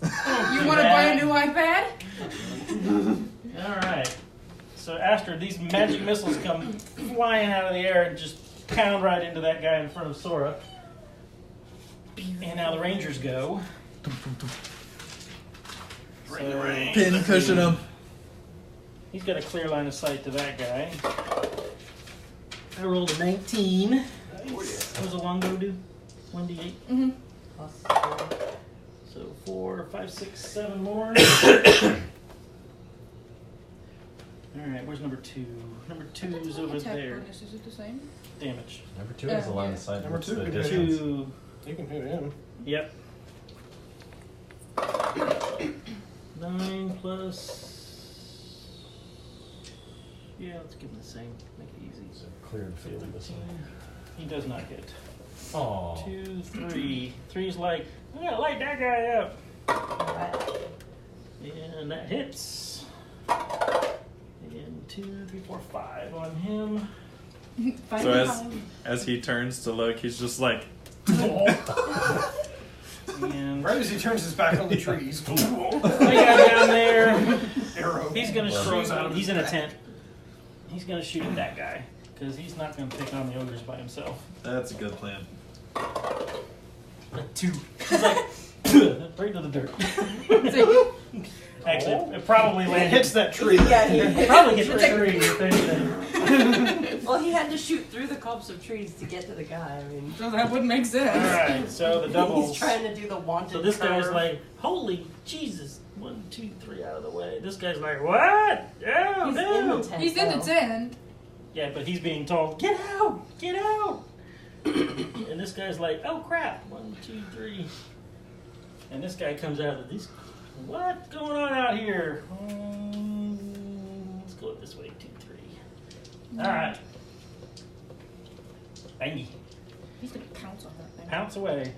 You want to buy a new iPad? All right. So Astrid, these magic missiles come flying out of the air and just pound right into that guy in front of Sora. And now the Rangers go. Pin cushion him. He's got a clear line of sight to that guy. I rolled a 19. What does a longbow do? 1d8? Mm-hmm. So 4, 5, 6, 7 more. Alright, where's number 2? Number 2 is over Attack there. bonus, is it the same? Damage. Number 2 has a line of sight. Number What's 2 the can hit distance? 2. You can hit him. Yep. 9 plus. Yeah, let's give him the same. Make it easy. So clear the field this way. He does not hit. Oh. 2, 3. 3's like, I'm gonna light that guy up. And that hits. And 2, 3, 4, 5 on him. So as he turns to look, he's just like. And Right as he turns his back on the trees. I got down there. Arrow. He's gonna Throws out shoot. of He's his in a back. tent. He's gonna shoot at that guy because he's not gonna pick on the ogres by himself. That's a good plan. A 2. He's like right to the dirt. Actually, it probably It landed. hits that tree. Yeah, It probably hit the tree. If anything. Well, he had to shoot through the clumps of trees to get to the guy. I mean, So that would make sense. All right, so the doubles. he's trying to do the wanted. So this guy's curve. like, holy Jesus! 1, 2, 3 out of the way. This guy's like, what? Oh He's no! in the tent. He's in the though. tent. Yeah, but he's being told, get out, get out. And this guy's like, oh crap! 1, 2, 3. And this guy comes out of these. What's going on out here? Let's go this way. 2, 3. All right. Bangy. He's gonna pounce on that thing. Pounce away.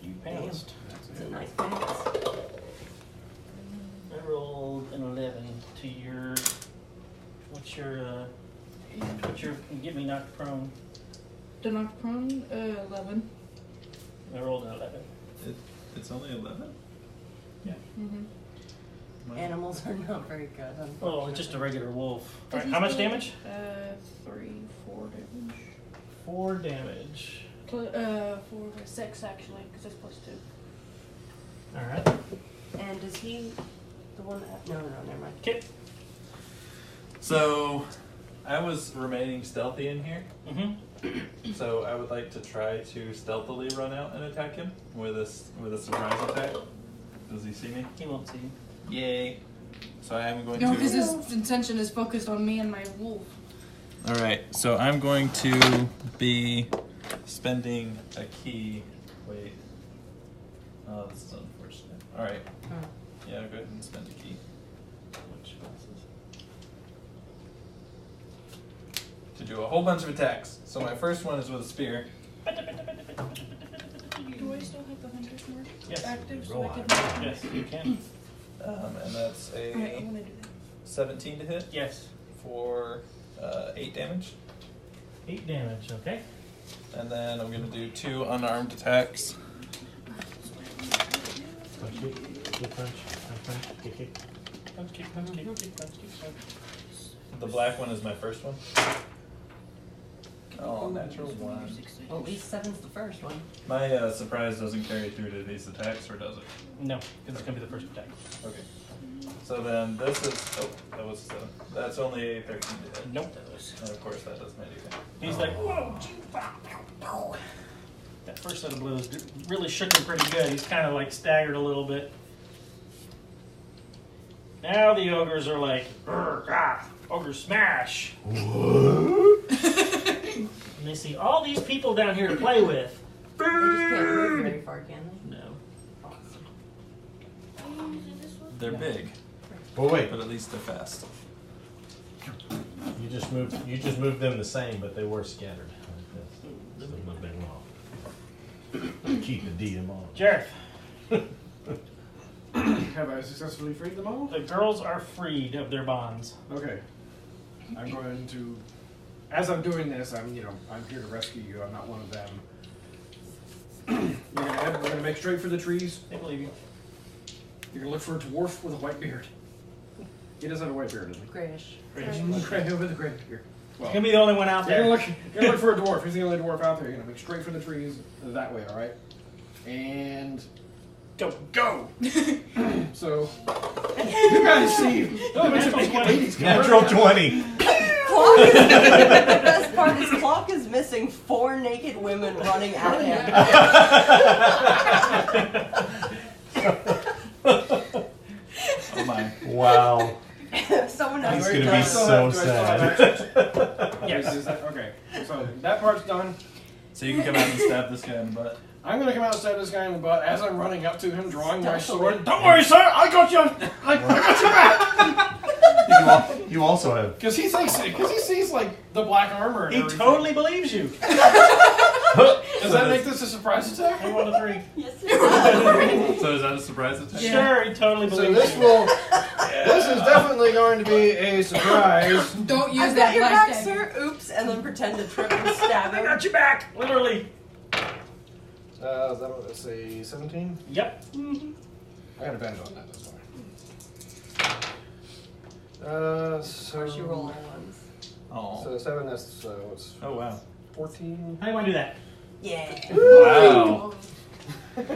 You pounced. It's a nice bounce. I rolled an 11 to your. What's your? Get me knocked prone. The knocked prone, 11. I rolled an 11. It's only 11? Mm-hmm. Animals are not very good. Oh, it's just a regular wolf. All right, He's how much doing, damage? 3, 4 damage. 4 damage. 4, 6 actually, because it's +2. All right. And is he the one that? No, never mind. Okay. So, I was remaining stealthy in here. Mm-hmm. So I would like to try to stealthily run out and attack him with a surprise attack. Does he see me? He won't see you. Yay! So I am going No, to. because his intention is focused on me and my wolf. All right. So I'm going to be spending a key. Wait. Oh, this is unfortunate. All right. Yeah, go ahead and spend a key. To do a whole bunch of attacks. So my first one is with a spear. Do I still have the hunter's mark Yes. active so Roll I can? on. Yes, you can. And that's Alright, I a want to do that. 17 to hit Yes. for 8 damage. 8 damage. Okay. And then I'm going to do 2 unarmed attacks. Punch, kick, punch, punch, kick, kick. Punch, kick, punch, kick, kick, punch, kick, punch. The black one is my first one. Oh, natural 1. Well, at least 7's the first one. My surprise doesn't carry through to these attacks, or does it? No, because it's gonna be the first attack. Okay. So then this is. Oh, that was 7. That's only a 13 to hit. Nope. And of course that doesn't anything. He's like, whoa, that first set of blows really shook him pretty good. He's kind of like staggered a little bit. Now the ogres are like, ogre smash. And they see all these people down here to play with. They just can't move very far, can they? No. They're big, Well, wait. but at least they're fast. You just moved them the same, but they were scattered. Like this. So it would have been wrong. Keep the DM on. Jareth, Have I successfully freed them all? the girls are freed of their bonds. Okay. I'm going to, as I'm doing this, I'm here to rescue you. I'm not one of them. We're gonna make straight for the trees. They believe you. You're gonna look for a dwarf with a white beard. He does have a white beard, doesn't he? Grayish. Okay, with a gray beard. Well, He's gonna be the only one out there. you're gonna look for a dwarf. He's the only dwarf out there. You're gonna make straight for the trees that way, all right? And go. So you guys see. Natural 20. The best part is Clock is missing 4 naked women running at him. Oh my. Wow. Someone He's else. gonna be so sad. Yes. Okay. So that part's done. So you can come out and stab this guy in the butt. I'm gonna come out and stab this guy in the butt as I'm running up to him, drawing my sword. Don't worry, sir. I got you. I got your back. You also have. Because he sees like the black armor. And He everything. totally believes you. Does that make this a surprise attack? I want a 3. Yes, So is that a surprise attack? Sure, he totally believes So this you. will. This is definitely going to be a surprise. Don't use I've that got your black back, dagger. sir. Oops, and then pretend to trip and stab I him. got your back, literally. Is that what, let's say 17? Yep. I got advantage on that. That's fine. So. Or she roll all ones. Oh. So 7. That's what's Oh wow. 14. How do you want to do that? Yeah. Wow. That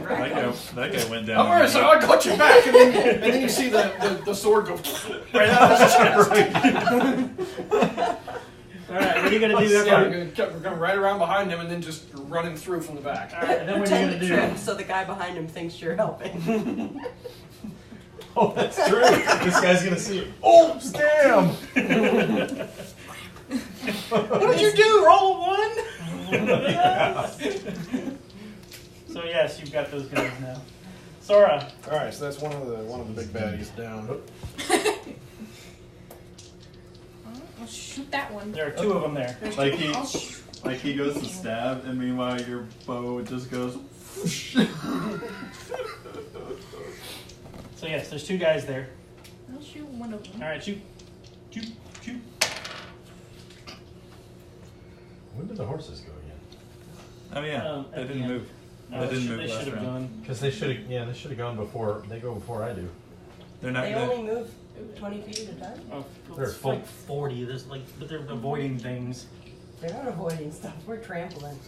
guy went down. Don't worry, sir. I got your back. And then you see the sword go right out of his chest. All right, what are you gonna do? Yeah, we're gonna come right around behind him and then just run him through from the back. All right, and then what are you Pretend gonna to do? trip so the guy behind him thinks you're helping. Oh, that's true. This guy's gonna see it. Oh, damn! What did you do? Roll a 1? So yes, you've got those guys now. Sora. All right, so that's one of the big baddies down. I'll shoot that one. There are 2 of them there. Like he goes to stab, and meanwhile your bow just goes. So yes, there's 2 guys there. I'll shoot one of them. All right, shoot. When did the horses go again? Oh yeah, At they the didn't end. move. No, They didn't move They last should have round. gone. Because they should have. Yeah, they should have gone before. They go before I do. They're not They gonna. only move 20 feet at a time. Oh, They're it's full. like 40. There's like, but they're avoiding things. They're not avoiding stuff. We're trampling.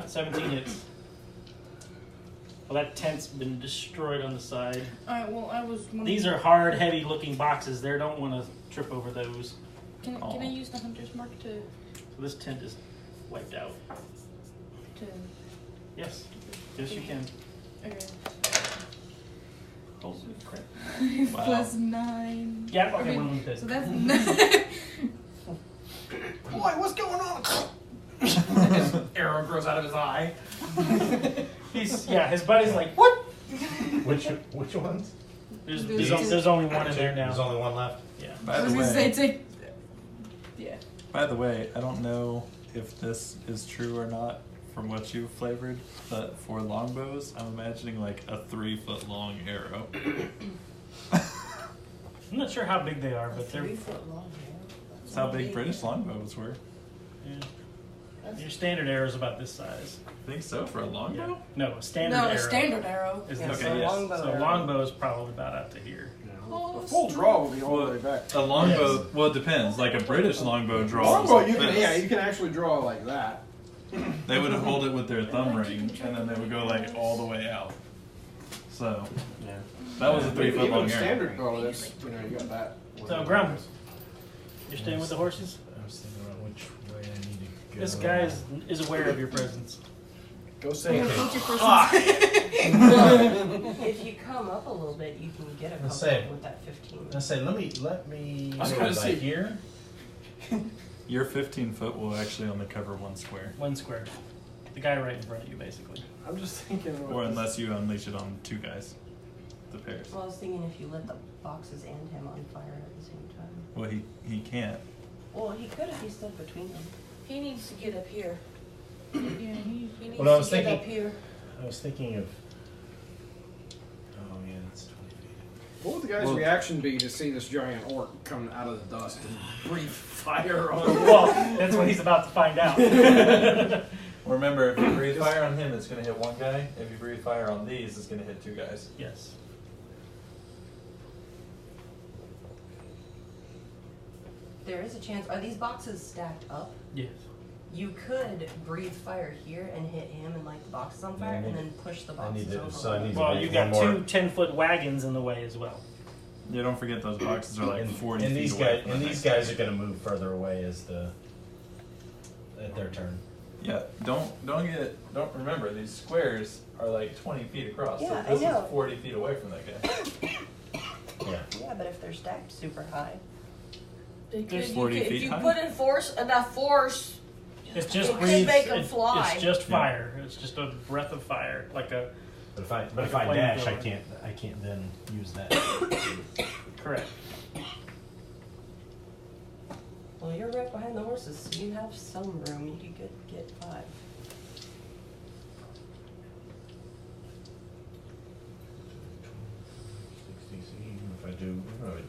17 hits. Well, that tent's been destroyed on the side. Alright, well, I was wondering. These are hard, heavy-looking boxes. They don't want to trip over those. Can I use the hunter's mark to So this tent is wiped out. Yes. Yes, you can. Okay. Holy crap. Wow. Plus 9. Yeah, okay, I mean, one of them hit. so that's Boy, what's going on? His arrow grows out of his eye. His buddy's like, what? Which ones? There's only one in there now. There's only one left. Yeah. By the way, yeah. by the way, I don't know if this is true or not from what you've flavored, but for longbows, I'm imagining like a 3-foot long arrow. I'm not sure how big they are, but they're. 3-foot long arrow. That's how big British longbows were. Yeah. Your standard arrow is about this size. I think so for a longbow. No, a standard No, arrow. a standard arrow. Is Yeah, this so size. longbow So arrow. longbow is probably about out to here. A full draw will be all the way back. A longbow, well, it depends. Like a British longbow draws. Longbow, like you can this. you can actually draw like that. They would hold it with their thumb ring, and then they would go like all the way out. So Yeah. that was a 3-foot Even long a arrow. standard bow, that's you got that. So Grum, you're staying with the horses. I was thinking about which way I need to go. This guy is aware of your presence. Go say If you come up a little bit, you can get a couple Let's say- with that 15. I say, let me. I was gonna say- here. Your 15 foot will actually only cover 1 square, 1 square. The guy right in front of you, basically. I'm just thinking. or unless you unleash it on 2 guys, the pairs. Well, I was thinking if you lit the boxes and him on fire at the same time. Well, he can't. Well, he could if he stood between them. He needs to get up here. Yeah, he He needs Well, I was to get thinking- up here. I was thinking of. Oh yeah, that's 20 feet. What would the guy's Well- reaction be to see this giant orc come out of the dust and breathe fire on him? Well, that's what he's about to find out. Remember, if you breathe fire on him, it's going to hit 1 guy. If you breathe fire on these, it's going to hit 2 guys. Yes. there is a chance. Are these boxes stacked up? Yes. You could breathe fire here and hit him and light the boxes on fire, and then push the boxes over. Well, you got two 10-foot wagons in the way as well. Yeah, don't forget those boxes are like 40 and feet these away. guys, and these guys are going to move further away at their turn. Yeah, don't remember these squares are like 20 feet across. Yeah, so this I know. is 40 feet away from that guy. Yeah, but if they're stacked super high, They They're could, 40 if feet you high? put in enough force, It's just it could breathe. make them fly. It's just fire. It's just a breath of fire, like a. But if I like a dash, I flamethrower. can't then use that. Correct. well, you're right behind the horses, so you have some room. You could get 5. 60, so even if I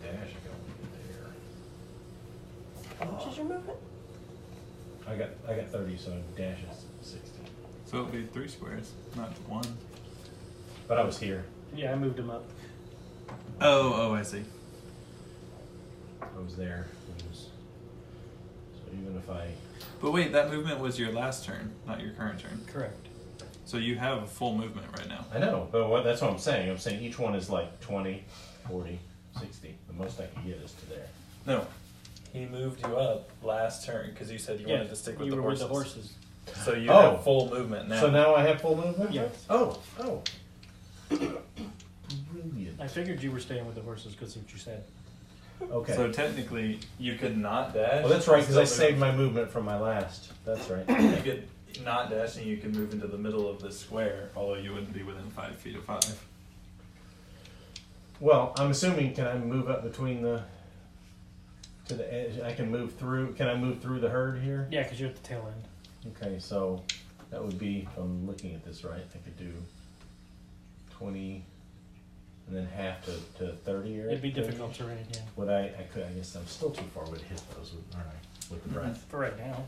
dash, I can only get there. How much is your movement? I got 30, so dash is 60. So it'll be 3 squares, not 1. But I was here. Yeah, I moved him up. Oh, I see. I was there. So even if I... But wait, that movement was your last turn, not your current turn. Correct. So you have a full movement right now. I know, but that's what I'm saying. I'm saying each one is like 20, 40, 60. The most I can get is to there. No, he moved you up last turn because you said you wanted to stick with you the were horses. with the horses. So you have full movement now. So now I have full movement? Yes. Oh. Brilliant. I figured you were staying with the horses because of what you said. Okay. So technically, you could not dash. Well, that's right, because I Still saved my movement from my last. That's right. You could not dash, and you can move into the middle of the square, although you wouldn't be within 5 feet of 5. Well, I'm assuming, can I move up between to the edge? I can move through. Can I move through the herd here? Yeah, because you're at the tail end. Okay, so that would be, if I'm looking at this right, I could do 20 and then half to 30 or It'd be difficult terrain, yeah. Would I guess I'm still too far away to hit those, aren't I? With the breath. For right now.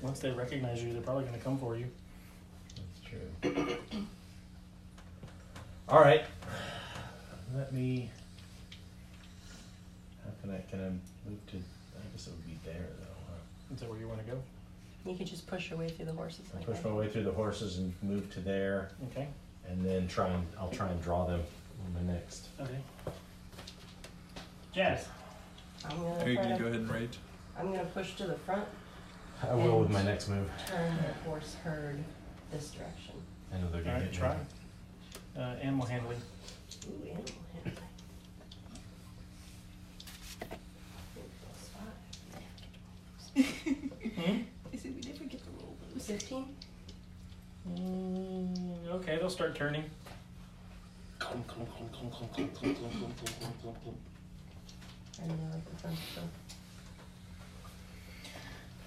Once they recognize you, they're probably going to come for you. That's true. All right. Let me. How can I move to? I guess it would be there though. Huh? Is that where you want to go? You could just push your way through the horses. I push my way through the horses and move to there. Okay. And then I'll try and draw them on the next. Okay. Jazz. Are you going to go ahead and rage? I'm going to push to the front. I will with my next move. Turn the horse herd this direction. I know they're going to hit try. me. Animal handling. Ooh, animal handling. Is it we never get the roll? 15? Okay, they'll start turning. And like the front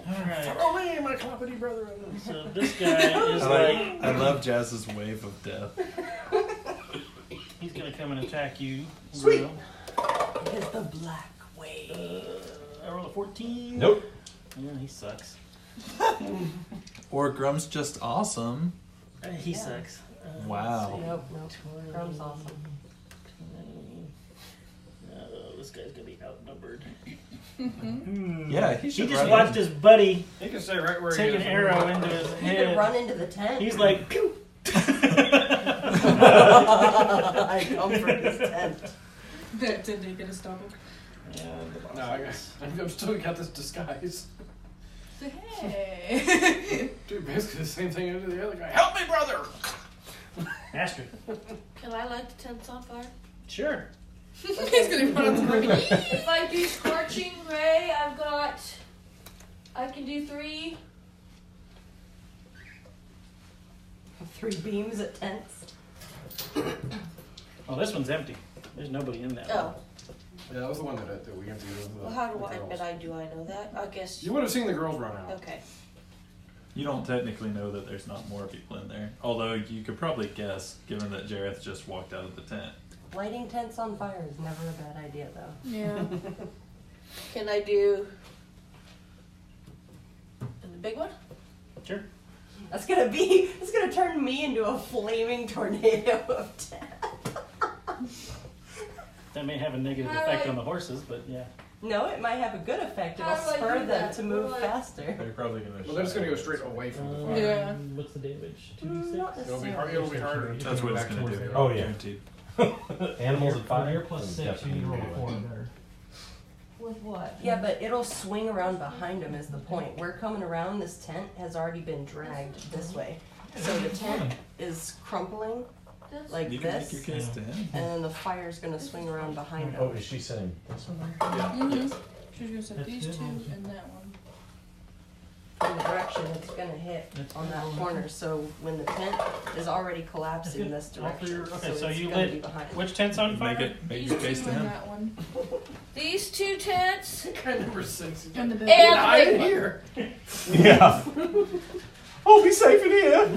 Alright. Follow me, my cloppity brother. So this guy is I love Jazz's wave of death. he's going to come and attack you. Sweet. It is the black wave. I roll a 14. Nope. Yeah, he sucks. Or Grum's just awesome. He sucks. Wow. Nope. Grum's awesome. This guy's going to be outnumbered. Yeah, he He should just run watched his buddy He can stay right where he take is. an arrow into his You head. could run into the tent. He's like, pew! I come for his tent. Did they get a stumble? No, I've still got this disguise. Hey. Dude, basically the same thing I did to the other guy. Help me, brother! Astrid. Can I light the tents on fire? Sure. He's gonna run on the If I do scorching ray, I can do 3. 3 beams at tents. Oh, this one's empty. There's nobody in that one. Oh. Yeah, that was the one that we emptied. Well, how do I know that? I guess. You would have seen the girls run out. Okay. You don't technically know that there's not more people in there. Although you could probably guess, given that Jareth just walked out of the tent. Lighting tents on fire is never a bad idea, though. Yeah. Can I do the big one? Sure. It's gonna turn me into a flaming tornado of death. That may have a negative effect on the horses, but yeah. No, it might have a good effect. It'll How do I spur do them that? to move What do I- faster. They're probably gonna. Well, they're just gonna go straight away from the fire. Yeah. What's the damage? Not 2d6? It'll be hard. It'll be harder. to That's go what it's back gonna to do. where they Oh, are. yeah. Guaranteed. Animals at fire. You're plus 6. You need to roll a 4 or better. With what? Yeah, but it'll swing around behind them is the point. We're coming around, this tent has already been dragged this way. So the tent is crumpling like You can this, make your case to him. and then the fire's gonna swing around behind Oh, them. is she saying this one? Mm-hmm. She's gonna set That's these good. two and that one. In the direction it's gonna hit That's on that good. corner, so when the tent is already collapsing That's this good. All for direction, your- okay, so it's you gonna lit- be behind. Which tent's on fire? Make These your two case to and him. that one. These two tents Guy number 6. And the big and one. Hide the in big here. Yeah. Oh, be safe in here.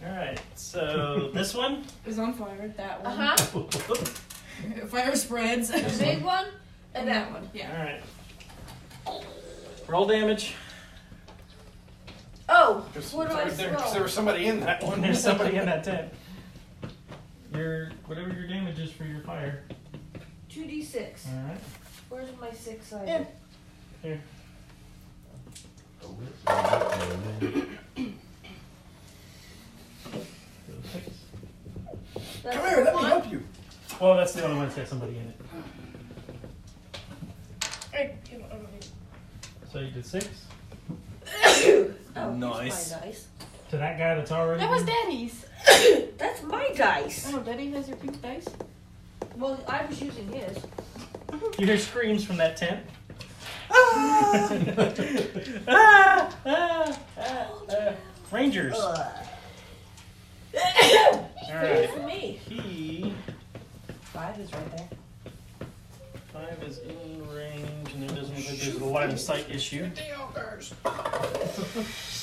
Alright, so this one? Is on fire. That one. Uh-huh. Fire spreads. The big one and that one. Yeah. Alright. Roll damage. Oh, Just what do I right there, 'cause roll? there was somebody in that one. There's somebody in that tent. Whatever your damage is for your fire. 2d6. Alright. Where's my 6 item? Here. That's Come here, let me one. help you. Well, that's the only one that's got somebody in it. So you did 6? Oh, Nice. here's my dice. To that guy that's already. That was Daddy's. That's my dice. Oh, Daddy has your pink dice. Well, I was using his. You hear screams from that tent. Ah! Ah! Ah! Ah! Rangers. Alright. For me. He 5 is right there. 5 is in range, and there doesn't look like there's a line of sight issue. He's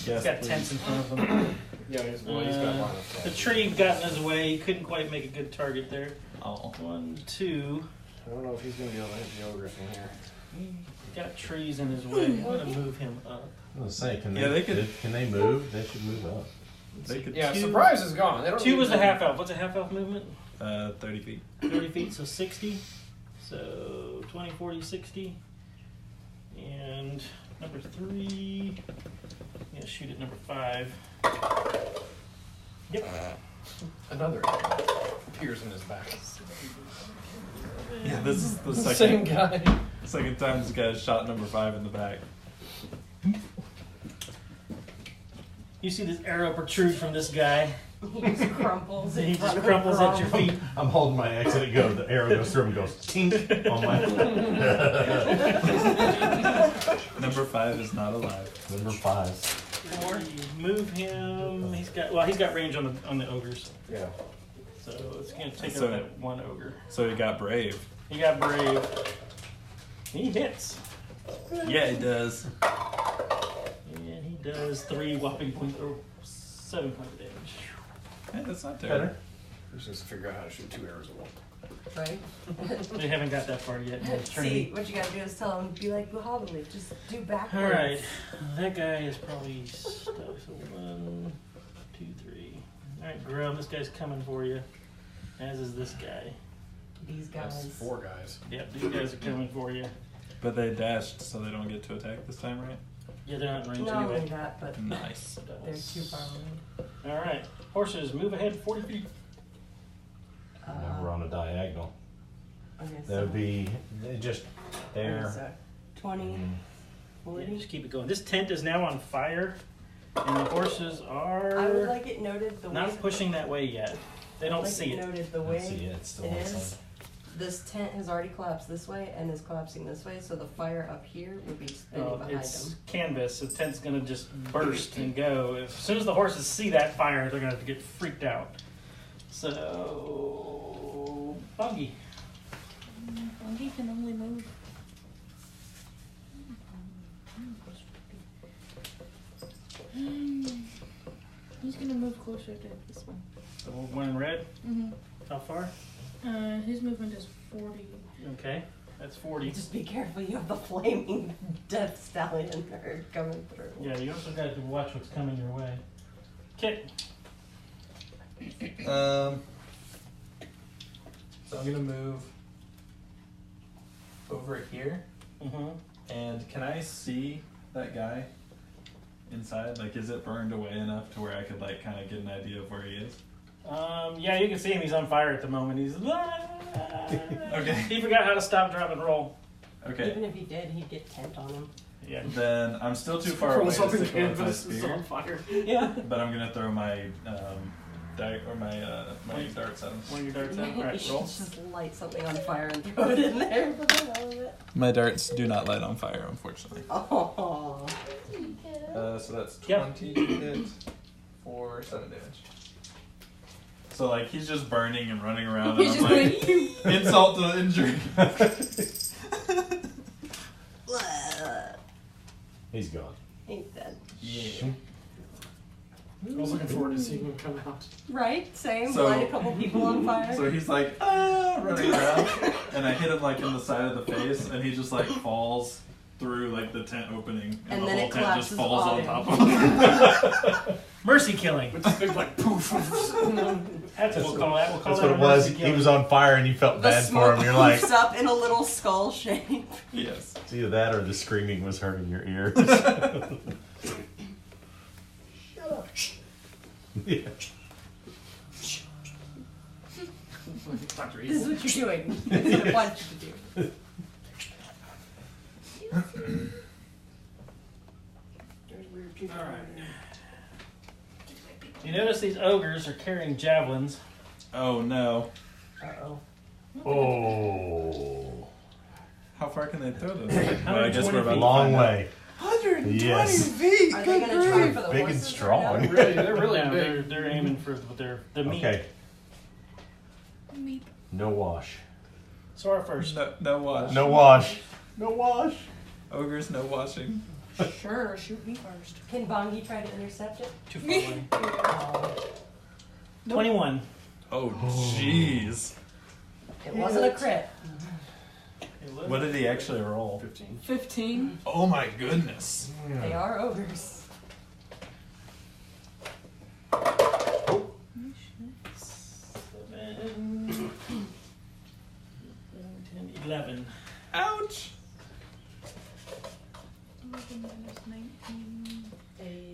Yes, got please. tents in front of him. Yeah, he's got line of The sight. tree got in his way. He couldn't quite make a good target there. Oh. 1, 2. I don't know if he's gonna be able to hit the ogre from here. He's got trees in his way. I'm gonna move him up. I was saying, can Yeah, they, they could- can they move? They should move up. They could. Yeah, Two- surprise is gone. They don't 2 need was to- a half elf. What's a half elf movement? 30 feet. 30 feet, so 60. So 20, 40, 60. And number 3. Yeah, shoot at number 5. Yep. Another appears in his back. Yeah, this is the Same guy. second time this guy shot number 5 in the back. You see this arrow protrude from this guy. He just crumples. He in just front of crumples at your Grom. feet. I'm holding my axe and it goes. The arrow goes through him and goes tink on my. Number 5 is not alive. Number 5. Or you move him. He's got range on the ogres. Yeah. So it's gonna take So- out that one ogre. So he got brave. He got brave. He hits. Yeah, he does. And he does 3 whopping points or 7 points of damage. Hey, that's not terrible. Better. Let's just figure out how to shoot 2 arrows at once. Right? They haven't got that far yet in the See, training. what you gotta do is tell him, be like Bahubali, just do backwards. Alright, that guy is probably stuck. So 1, 2, 3. Alright, Grum, this guy's coming for you. As is this guy. These That's guys. 4 guys. Yep, these guys are coming for you. But they dashed, so they don't get to attack this time, right? Yeah, they're not in range Not only anyway. that, but Nice. they're too far away. Alright, horses, move ahead 40 feet. We're on a diagonal. Okay, That would be just there. 20, 40. Yeah, just keep it going. This tent is now on fire, and the horses are I would like it noted the way. not pushing that way yet. They don't like see it. Noted the I way see it. It's still it on is. side. This tent has already collapsed this way and is collapsing this way, so the fire up here would be spinning behind It's them. canvas, so the tent's gonna just burst and go. As soon as the horses see that fire, they're gonna get freaked out. So, Buggy. He can only move. He's gonna move closer to this one. The one in red. Mm-hmm. How far? His movement is 40. Okay, that's 40. Just be careful, you have the flaming death stallion herd coming through. Yeah, you also got to watch what's coming your way. Kit. So I'm gonna move over here. Mm-hmm. And can I see that guy inside? Like, is it burned away enough to where I could like kind of get an idea of where he is? Yeah, you can see him. He's on fire at the moment. He's Okay. He forgot how to stop, drop, and roll. Okay. Even if he did, he'd get tent on him. Yeah. Then I'm still too far away to stick with my spear. on fire. Yeah. But I'm gonna throw my my darts at him. One of your darts out. You Alright, should roll. just light something on fire and throw it in there for the hell of it. My darts do not light on fire, unfortunately. Oh. So that's 20 to hit for 7 damage. So like he's just burning and running around, and I'm like, insult to injury. He's gone. He's dead. Yeah. I was looking forward to seeing him come out. Right? Same. So- Light a couple people on fire. So he's like, running around, and I hit him like in the side of the face, and he just like falls through like the tent opening, and the then whole it tent just collapses falls on on him. top of him. Mercy killing. With this big like poof. That's what we'll call that. We'll call That's that what it a was. mercy He killing. was on fire and you felt The bad for smoke him. You're like, poofs up in a little skull shape. Yes. it's either that or the screaming was hurting your ears. Yeah. This is what you're doing. This is what I want you to do. Alright. You notice these ogres are carrying javelins. Oh no. Uh-oh. Oh. How far can they throw those? Well, I guess we're about A to long find out. way. 120 Yes. feet. Are they gonna try for the Big and horses strong. right now? They're really Yeah, big. they're aiming for the meat. Okay. Meep. No wash. Sora first. No wash. No wash. No wash. Ogres, no washing. Sure, shoot me first. Can Bongi try to intercept it? Too far away. Oh. 21. Oh jeez. It wasn't a crit. What did he actually roll? 15. 15. Oh my goodness. They are ogres. 11. Ouch. 11 minus 19.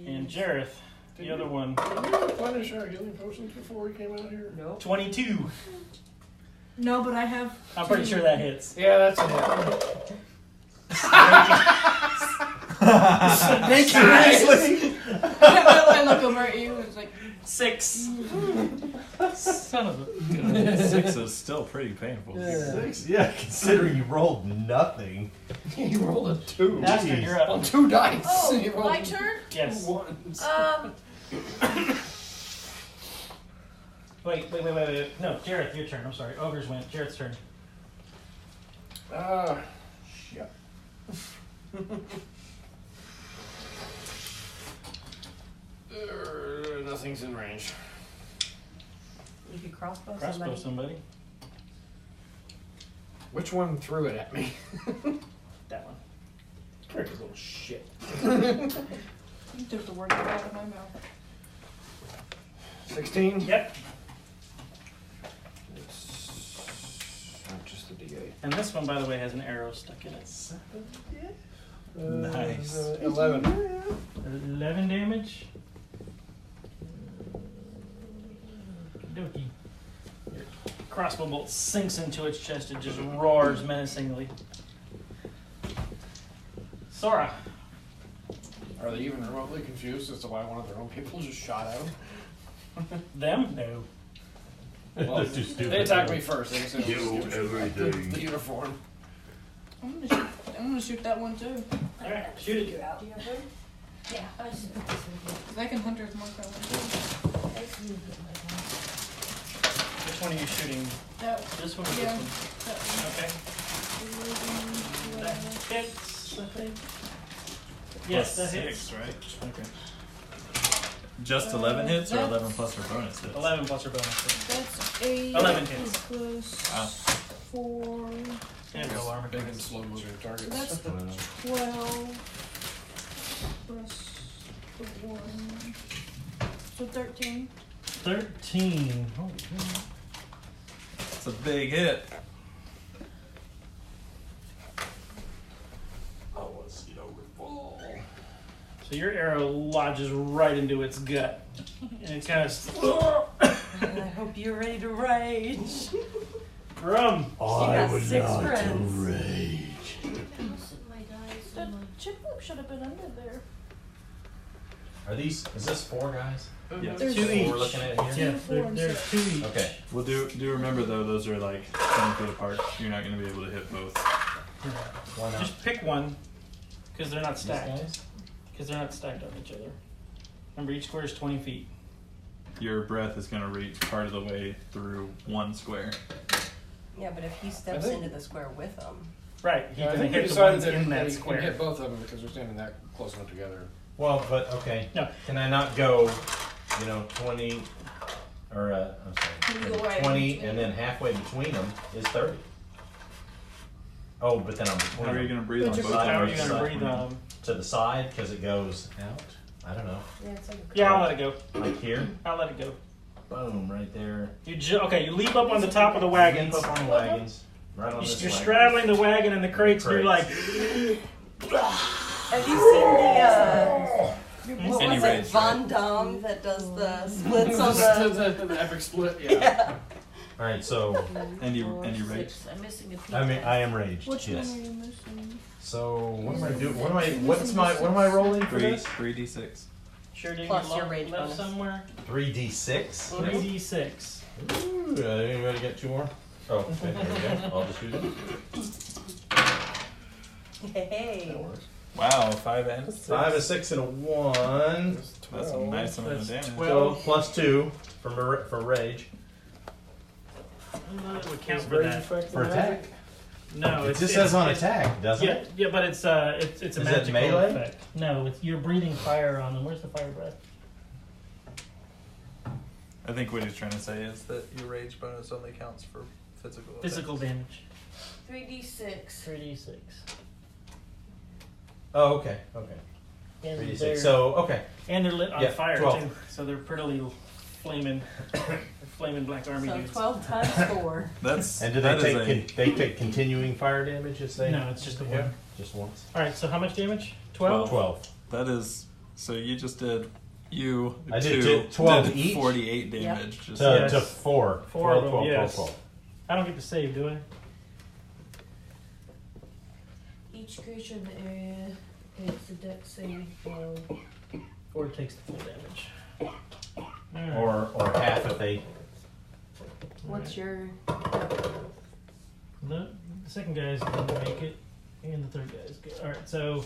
And Jareth, the other one. Did we replenish our healing potions before we came out here? Nope. 22. No, but I have. I'm pretty sure that hits. Yeah, that's a hit. I look over at you and it's like 6. Son of a. 6 is still pretty painful. Six? Yeah, considering you rolled nothing. You rolled a 2. Master, you're up. On 2 dice. Oh, You rolled my turn? Yes. 2 ones. Wait. No, Jareth, your turn. I'm sorry. Ogres went. Jareth's turn. Shit. Nothing's in range. You could crossbow Crossbow somebody. somebody. Which one threw it at me? That one. Cricket little shit. You took the words out of my mouth. 16? Yep. It's not just the D8. And this one, by the way, has an arrow stuck in it. Nice. 11. 11 damage. Dokey. Your crossbow bolt sinks into its chest and just roars menacingly. Sora. Are they even remotely confused as to why one of their own people just shot at them? Them? No. Well, They're too stupid. they attacked me first. They just said, You "Let's give a shit about everything." the uniform. I'm gonna shoot that one too. Alright, shoot it. Do you have one? Yeah. I just put this in here. Cause I can hunter's mark that one too. Which one are you shooting? That, This one or yeah. this That one? Okay. That 11, hits, I think. Yes, that hits. 6, right? Okay. Just 11 hits or 11 plus her bonus hits? 11 plus her bonus hit. That's 8. 11 hits. Plus Wow. 4. And no armor. Big and slow moving targets. That's 12. Plus the 1. So 13. 13. Holy cow. It's a big hit. Oh, let's see over fall. So your arrow lodges right into its gut, and it kind of. I hope you're ready to rage. Rum. I would 6 like friends. to rage. The chipmunk should have been under there. Are these? Is this 4 guys? Yeah. There's Two What each. we're looking at here. Yeah, there's 2 each. Okay. Well, do remember though, those are like 10 feet apart. You're not going to be able to hit both. Why not? Just pick one, because they're not These stacked. guys? Because they're not stacked on each other. Remember, each square is 20 feet. Your breath is going to reach part of the way through one square. Yeah, but if he steps into the square with them. Right. He Yeah, I doesn't think we hit the decided ones that in you that can square. hit both of them because they're standing that close enough together. Well, but okay. No. Can I not go, 20, or I'm Can you sorry, go right 20 between and then halfway between them is 30. Oh, but then I'm between How are you them. going to breathe on But both? just- How are you of going those? to breathe on them? To the side because it goes out. I don't know. Yeah, it's like a Yeah, I'll let it go. Like here. I'll let it go. Boom, right there. Okay, you leap up on the top of the wagons. Leap up on the wagons. Right on You're this wagon. straddling the wagon and the crates, and you're like, Have you seen what Any was rage, it, Von Damme that does the splits on the... the epic split, yeah. All right, so And you rage. I'm missing a piece. I am raged. Which yes. one are you missing? So what am I doing? What am I rolling for this? 3d6. sure didn't Plus get your rage left bonus. somewhere. 3d6. 3d6. Ooh, anybody get 2 more? Oh, okay, there we go. I'll just use it. Hey. Wow, 5 and a 6. 5, a 6, and a 1. That's a nice amount of damage. So plus 2 for rage. It would count for that. For attack. No, It just says on attack, doesn't Yeah, it? yeah, but it's a Is it magical melee? effect. No, you're breathing fire on them. Where's the fire breath? I think what he's trying to say is that your rage bonus only counts for physical attacks. Physical damage. 3d6. 3d6. Oh, okay, okay. And 3d6. they're, So, okay. and they're lit on Yeah, fire 12. too, so they're pretty flaming, flaming black army So dudes. 12 times 4. That's And do that they is take they take continuing fire damage as they? No, it's just a Yeah, one. just once. All right, so how much damage? 12. 12. that is. So you just did. You I did two 12 did each? 48 Yeah. damage. Just To, Yes. to 4. 4 of them, 12, yes. 12. I don't get to save, do I? Each creature in the area takes a dex saving throw. Or it takes the full damage. All right. Or half if they. What's your... The second guy's gonna make it, and the third guy's good. All right, so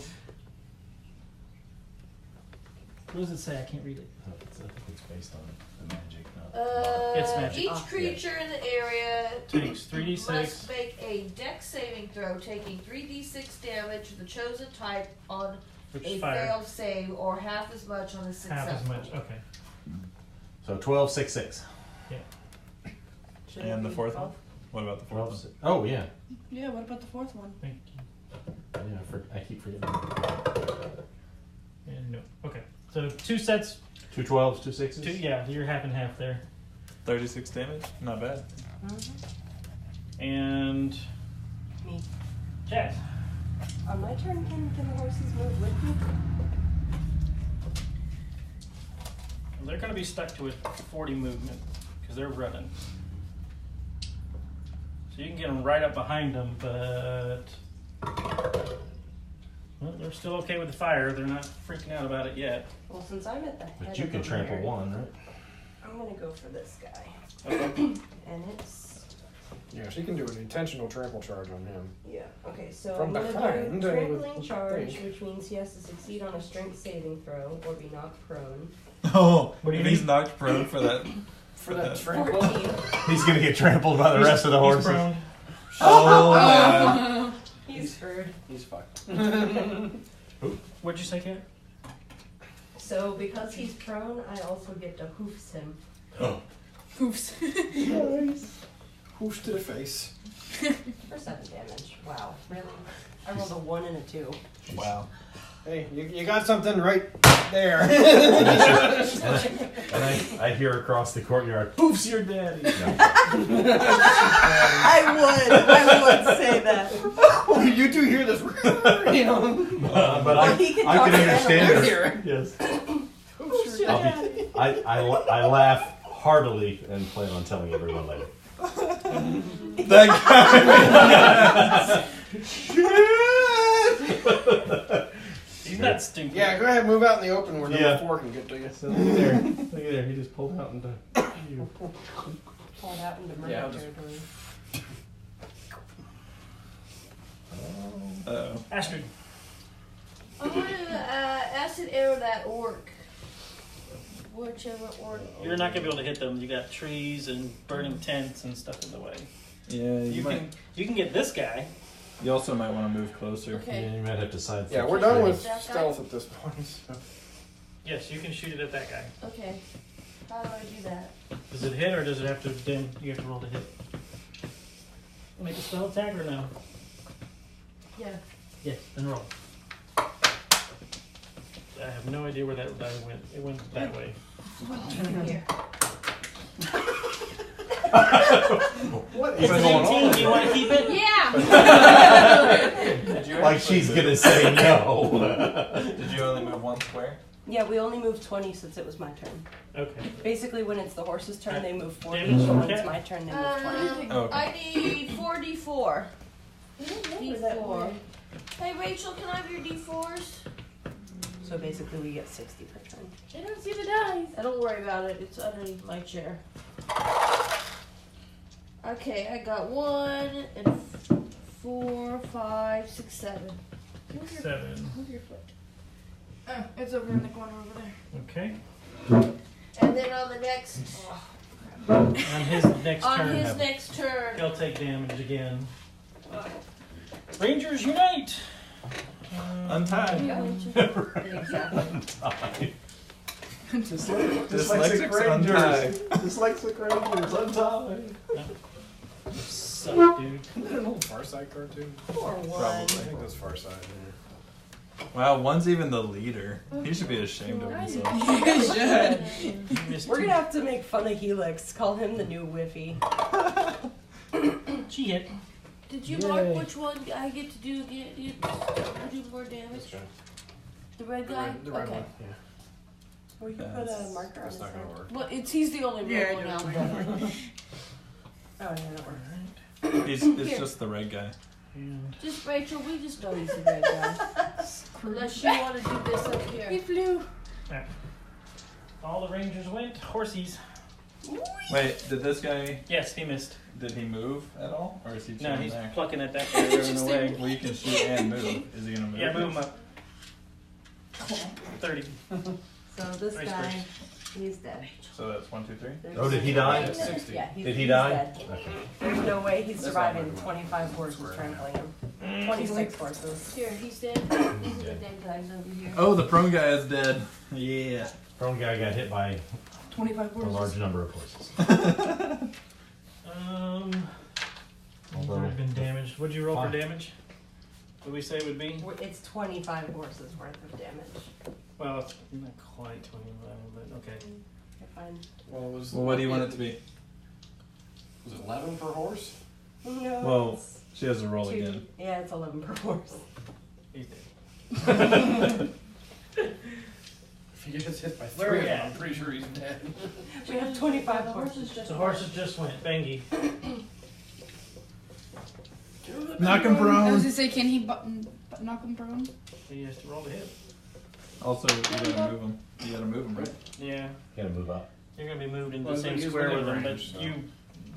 what does it say? I can't read it. I think it's based on the magic, not. It's magic. Each creature in the area Takes 3d6. must make a dex saving throw, taking 3d6 damage of the chosen type on Which a is fire. failed save, or half as much on a successful. Half as much. Okay. So 12, 6, 6. And the fourth one. What about the fourth one? 12, oh, yeah. Yeah, what about the fourth one? Thank you. Yeah, I keep forgetting. And no. Okay. So 2 sets. 2 12s, 2 6s? 2. Yeah, you're half and half there. 36 damage. Not bad. And Me. Jazz. On my turn, can the horses move with me? They're going to be stuck to a 40 movement because they're running. So you can get them right up behind them, but well, they're still okay with the fire. They're not freaking out about it yet. Well, since I'm at the head But you of can the trample rear, one, right? I'm going to go for this guy. Okay. And it's... Yeah, she can do an intentional trample charge on him. Yeah, okay, so From I'm going behind, to I do would trampling charge, think. which means he has to succeed on a strength saving throw or be knocked prone. Oh, What do you if he's need? knocked prone for that. For that trample. 14. He's gonna get trampled by the rest of the He's horses. prone. Oh man. He's screwed. He's fucked. What'd you say, Kat? So because he's prone, I also get to hoofs him. Oops. Hoosh to the face. For 7 damage. Wow, really? I rolled a 1 and a 2. Wow. Hey, you got something right there. And I hear across the courtyard, "Poof's your daddy." No. I would say that. Oh, you do hear this, you know? But I can understand hear her. it. Yes. I laugh heartily and plan on telling everyone later. That guy. He's not stupid. Yeah, go ahead, move out in the open where number 4 can get to you. So look at there. Look at there. He just pulled out into you. Pulled out into murder territory. Uh-oh. Astrid. I want to acid arrow that orc. Whichever orc. You're not gonna be able to hit them. You got trees and burning tents and stuff in the way. Yeah, You can get this guy. You also might want to move closer. Okay. Yeah, you might have to side. Yeah, we're done with That guy? stealth at this point. So. Yes, you can shoot it at that guy. Okay. How do I do that? Does it hit or does it have to? Then you have to roll to hit. Make a spell attack or no? Yeah. Yes, then roll. I have no idea where that die went. It went that way. Here. What It's is an going 18. on? Do you want to keep it? Yeah. Like she's gonna say no. Did you only move 1 square? Yeah, we only moved 20 since it was my turn. Okay. Basically, when it's the horse's turn, they move 40. Damage. When Okay. it's my turn, they move 20. Oh, okay. I need 4d4. D4. Hey Rachel, can I have your d4s? So basically, we get 60 per turn. I don't see the dice. Don't worry about it. It's underneath my chair. Okay, I got 1 and 4, 5, 6, 7. Move your- 7. Move your foot. Oh, it's over in the corner over there. Okay. And then on the next, On his next on turn, his next turn, he'll take damage again. Rangers unite. Untie. Dyslexic Rangers. Dyslexic Rangers, untie. Suck, dude. Isn't that an old Far Side cartoon? Or one. Probably. I think that's Far Side. Wow, 1's even the leader. He should be ashamed of himself. We're gonna have to make fun of Helix. Call him the new Whiffy. She hit. did you mark which one I get to do again? You do more damage? The red guy? The red Okay. one. Yeah. Or you can put a marker on That's his not head. gonna work. Well, he's the only red one out there. Oh, yeah, that works. It's just the red guy. Just Rachel, we just know he's the red guy. Unless you want to do this up here. He flew. All the Rangers went. Horsies. Wait, did this guy, Yes, he missed. did he move at all? Or is he No, chilling he's there? plucking at that guy running away. Well, you can shoot and move. Is he gonna move? Yeah, move him up. 30. So this Nice guy, first. he's dead. So that's 1, 2, 3. Oh, did he die? 60. Yeah, he's, Did he he's die? dead. There's no way he's That's surviving not 25 horses trampling him. 26 horses. Here, he's dead. These are the dead guys over here. Oh, the prone guy is dead. Yeah. Prone guy got hit by 25 a large number of horses. Would have been damaged. What'd you roll for damage? What did we say it would be? It's 25 horses worth of damage. Well, it's not quite 25, but okay. Okay, fine. Well, it was. Well, what do you want it to be? Was it 11 per horse? No. Well, it's she has to roll 2. again. Yeah, it's 11 per horse. He's dead. If he gets hit by Where 3 we of them, at? I'm pretty sure he's dead. We have 25 horses. The horses just went. Bangy. Knock him I was prone. gonna say, can he knock him prone? He has to roll to hit. Also, you gotta move him. You gotta move him, right? Yeah. Gotta move up. You're going to be moved into Well, the same he's square within with him, range, but so.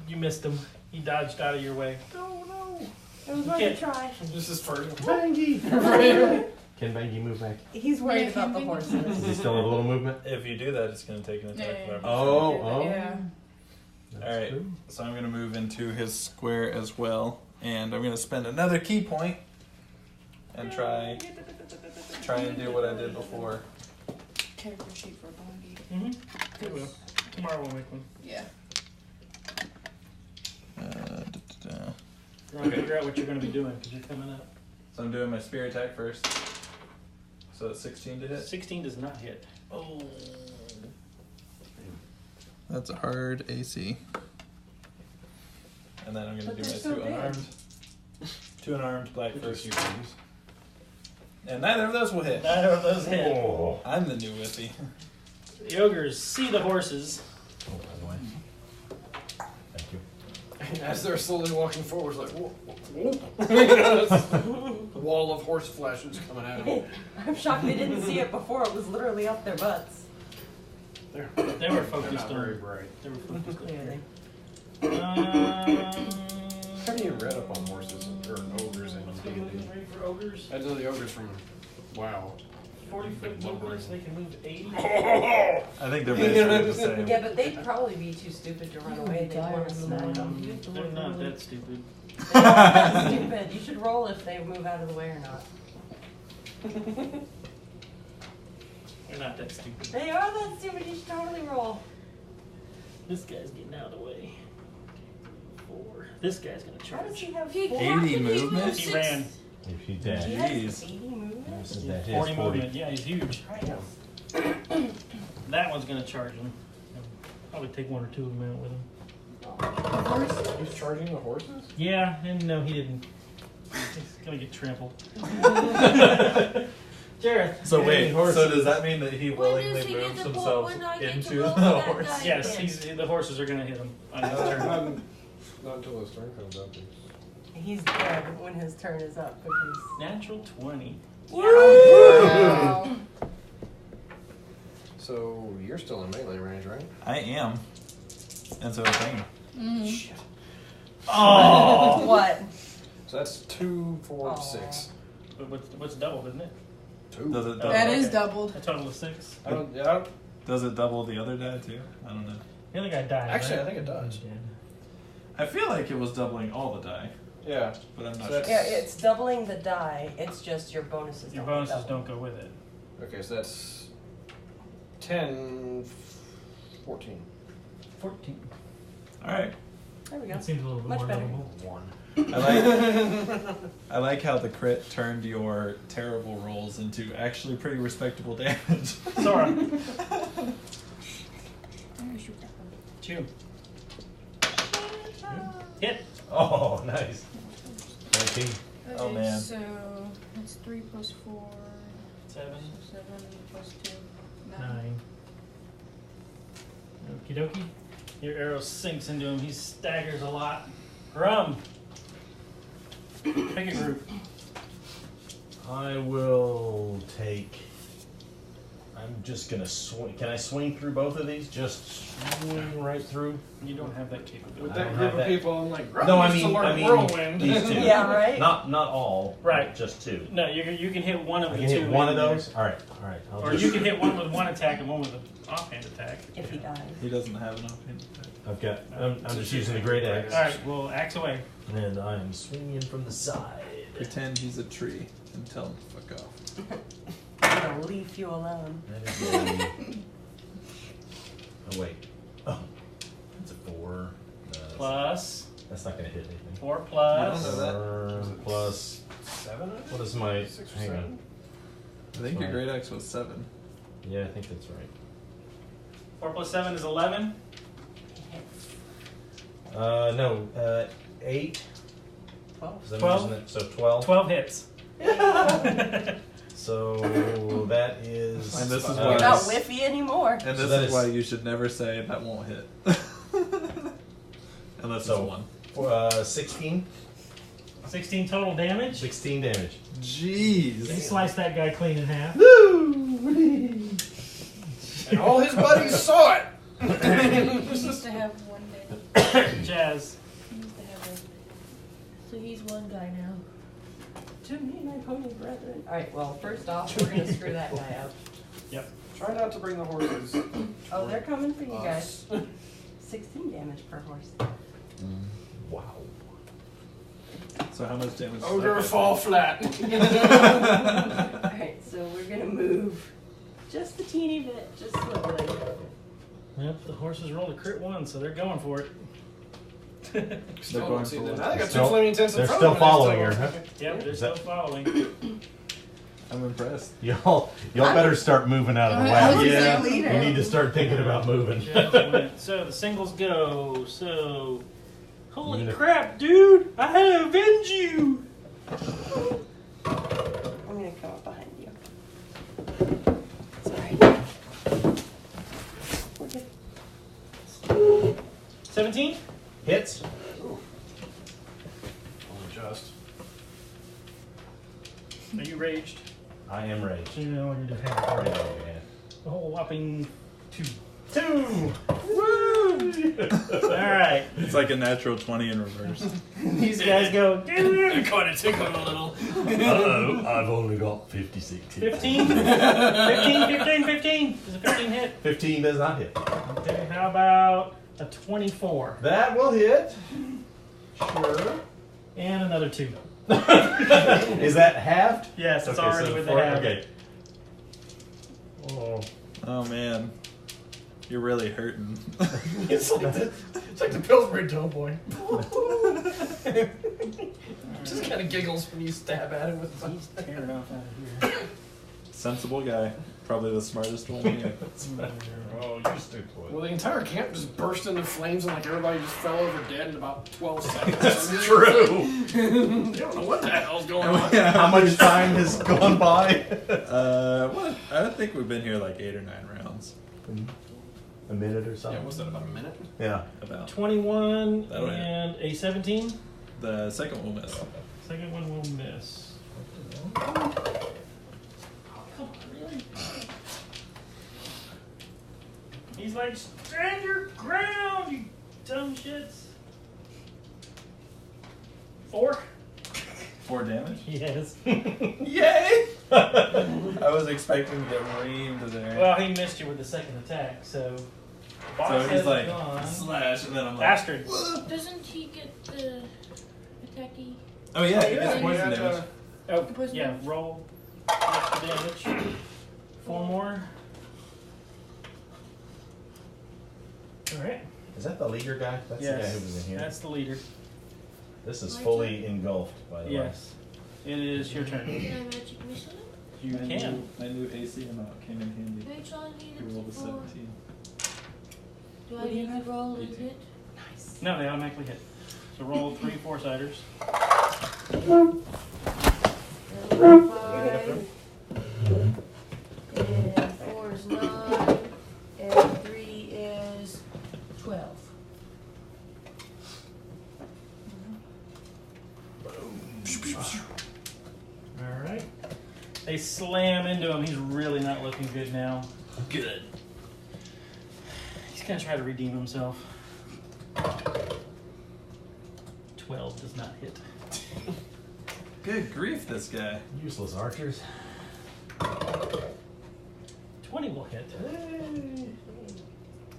you missed him. He dodged out of your way. Oh no. It was You worth a can't- try. Just his first. Bangy! Can Bangy move back? He's worried Yeah, about the can horses. Does he still have a little movement? If you do that, it's gonna take an attack. Yeah. forever. Oh. Yeah. That's Alright. true. So I'm gonna move into his square as well, and I'm gonna spend another key point and try and do what I did before. Character sheet for a bogey. Mm-hmm. It will. Tomorrow we'll make one. Yeah. We're going to figure out what you're going to be doing because you're coming up. So I'm doing my spear attack first. So it's 16 to hit? 16 does not hit. Oh. That's a hard AC. And then I'm going to do my so two big. unarmed. Two unarmed black first. And neither of those will hit. Neither of those hit. Oh. I'm the new Whippy. The ogres see the horses. Oh, by the way. Thank you. And as they're slowly walking forward, it's like, whoa, whoa. A wall of horse flesh is coming at them. I'm shocked they didn't see it before. It was literally up their butts. They were focused not very on. bright. They were focused on. Clearly. How do you read up on horses or ogres in D&D? Ready for ogres? I know the ogres from WoW. 40-foot movement, so they can move 80. I think they're basically the same. Yeah, but they'd probably be too stupid to run away. They'd want to snag them. They're not that stupid. They're not that stupid. You should roll if they move out of the way or not. They're not that stupid. They are that stupid. You should totally roll. This guy's getting out of the way. 4. This guy's gonna How does charge. he have 80 movement? He ran. If you He did. has 80 movement? That is 40 movement. Yeah, he's huge. Right. That one's gonna charge him. Probably take 1 or 2 of them out with him. He's charging the horses? Yeah, and no, he didn't. He's gonna get trampled. Jareth. So wait, horses. so does that mean that he When willingly does he get moves the himself point when I get into to roll the that horse? die Yes, again? the horses are gonna hit him on his turn. Not until his turn comes up. He's dead when his turn is up because. Natural 20. Wow. So you're still in melee range, right? I am. And so is Bane. Shit. Oh! What? So that's 2, 4, Aw. 6. But what's doubled, isn't it? 2. Does it double? That is okay. doubled. A total of 6. I don't, yeah, Does it double the other die too? I don't know. The other guy died. actually, right? I think it does. I feel like it was doubling all the die, Yeah. but I'm not So sure. that's- Yeah, it's doubling the die. It's just your bonuses. Your don't bonuses double. don't go with it. Okay, so that's 10, 14. 14. All right. There we go. That seems a little bit Much more better. lovable. 1. I like how the crit turned your terrible rolls into actually pretty respectable damage. Sora. I'm gonna shoot that one. Chew. Hit. Oh, nice. 19. Oh, Okay, man. So that's 3 plus 4. 7. 7 plus 2. 9. Okie dokie. Your arrow sinks into him. He staggers a lot. Grum. Pick a group. I will take. I'm just gonna swing. Can I swing through both of these? Just swing right through. You don't have that capability. With I that don't group have of that. people, I'm like, No, I used to mean, learn whirlwind. these two. Yeah, right? Not all. Right. Just 2. No, you can hit one of I the can 2. hit one of in there. those. All right. I'll Or just, you can hit one with one attack and one with an offhand attack. If he dies. He doesn't have an offhand attack. I've got. I'm just using the great axe. Alright, well, axe away. And I'm swinging from the side. Pretend he's a tree and tell him to fuck off. I'm gonna leave you alone. That is a. Oh wait. Oh, that's a 4. Plus. That's not gonna hit anything. 4 plus. I don't know that. 4 plus. 7? What is my? 6 or Hang 7? on. I think your great axe was 7. Yeah, I think that's right. 4 plus 7 is 11. No. 8. 12. Is that 12? isn't it? So 12. 12 hits. So that is. And this is You're why. not whiffy anymore. And So this that is is- why you should never say that won't hit. Unless So- it's 1. 16. 16 total damage. 16 damage. You Jeez. slice that guy clean in half. And all his buddies saw it! He used to have 1 day. Jazz. He used to have So he's one guy now. To me, my pony brethren. Alright, well, first off, we're gonna screw that guy up. Try not to bring the horses. Oh, they're coming for you guys. Us. 16 damage per horse. Wow. So how much damage? does Ogre that fall flat. Alright, so we're gonna move just a teeny bit, just slightly. Yep, the horses rolled a crit 1, so they're going for it. Still going don't see for them. what? Now they got 2 Still- flaming tents in they're front still of them. following her, huh? Yep, they're Is still that- following. I'm impressed. Y'all better start moving out of the I was way. just Yeah, like, you need to start thinking about moving. So the singles go. So, holy Yeah. crap, dude! I had to avenge you. I'm gonna come up behind you. Sorry. We're good. 17. Hits. I'll adjust. Are you raged? I am raged. So you know when you just have a Yeah, party. yeah. A whole whopping 2. 2! Woo! Alright. It's like a natural 20 in reverse. These guys go. I caught it tickling a little. Uh-oh, I've only got 56 hits. 15. 15. 15. Does a 15 hit? 15 does not hit. Okay, how about a 24? That will hit. Sure. And another 2. Is that halved? Yes, it's Okay, already so with the 4, half. okay. Oh. Oh man, you're really hurting. It's like the Pillsbury Doughboy. Just kind of giggles when you stab at him with his He's tearing off out of here. Sensible guy, probably the smartest one here. Oh, you stupid. Well, the entire camp just burst into flames and like everybody just fell over dead in about 12 seconds. That's true. They don't know what the hell's going on. How much time has gone by? What? I think we've been here like 8 or 9 rounds. A minute or Yeah, something? what's that, about a minute? Yeah. About 21 That'll hit. and a 17. the second will miss. Second one will miss. Oh, come on, really? He's like, stand your ground, you dumb shits. 4? 4 damage. Yes. Yay! I was expecting to get reamed there. Well, he missed you with the second attack, so. Boss So has he's like gone. slash, and then I'm like, Bastard. Doesn't he get the attacky? oh yeah, he Yeah, gets you poison got, damage. Oh, Poison yeah, damage. roll extra damage. 4 more. Alright. Is that the leader guy? That's the guy who was in here. That's the leader. This is fully engulfed, by the way. Yes. It is your turn. Can I magic missile it? You can. My new AC amount came in handy. Which one You needed rolled a for? 17. Do I need to roll and hit? No, they automatically hit. So roll 3 4-siders. 5. And 4 is 9. And 3 is 12. Alright. They slam into him. He's really not looking good now. Good. He's gonna try to redeem himself. 12 does not hit. Good grief, this guy. Useless archers. 20 will hit.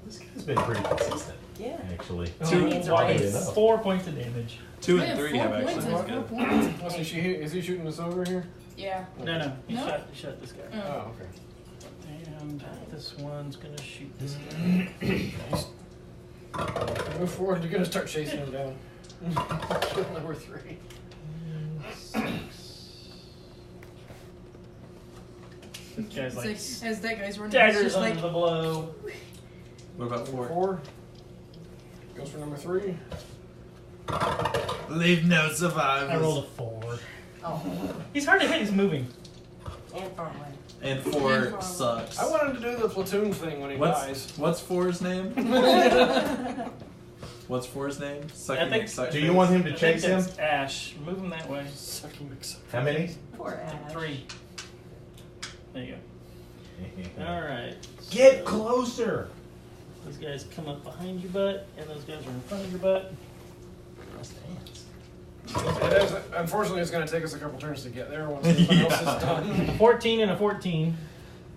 This guy's been pretty consistent. Yeah. Actually. Two needs a oddly raise. enough. 4 points of damage. 2 Yeah, and 3 4 have points actually is been good. 4 points. Oh, so is he shooting us over here? Yeah. No, he No? shot this guy. Oh, okay. And this one's gonna shoot this guy. Move forward, you're gonna start chasing him down. Kill number 3. 6. This guy's like It's like, as that guy's running, it's daggers just under like, the blow. What about 4? 4. Goes for number 3. Leave no I survivors. rolled a 4. Oh. He's hard to hit, he's moving. And far away. And And 4 4. sucks. I wanted to do the platoon thing when he dies. What's 4's name? What's 4's name? Sucking think- McSuck Do you face? want him to I chase think him? that's Ash. Move him that way. Sucking McSuck. How many? Poor Ash. 3. There you go. Alright. Get closer! These guys come up behind your butt, and those guys are in front of your butt. That's fans. It is, unfortunately, it's going to take us a couple turns to get there once everyone else is done. A 14 and a 14.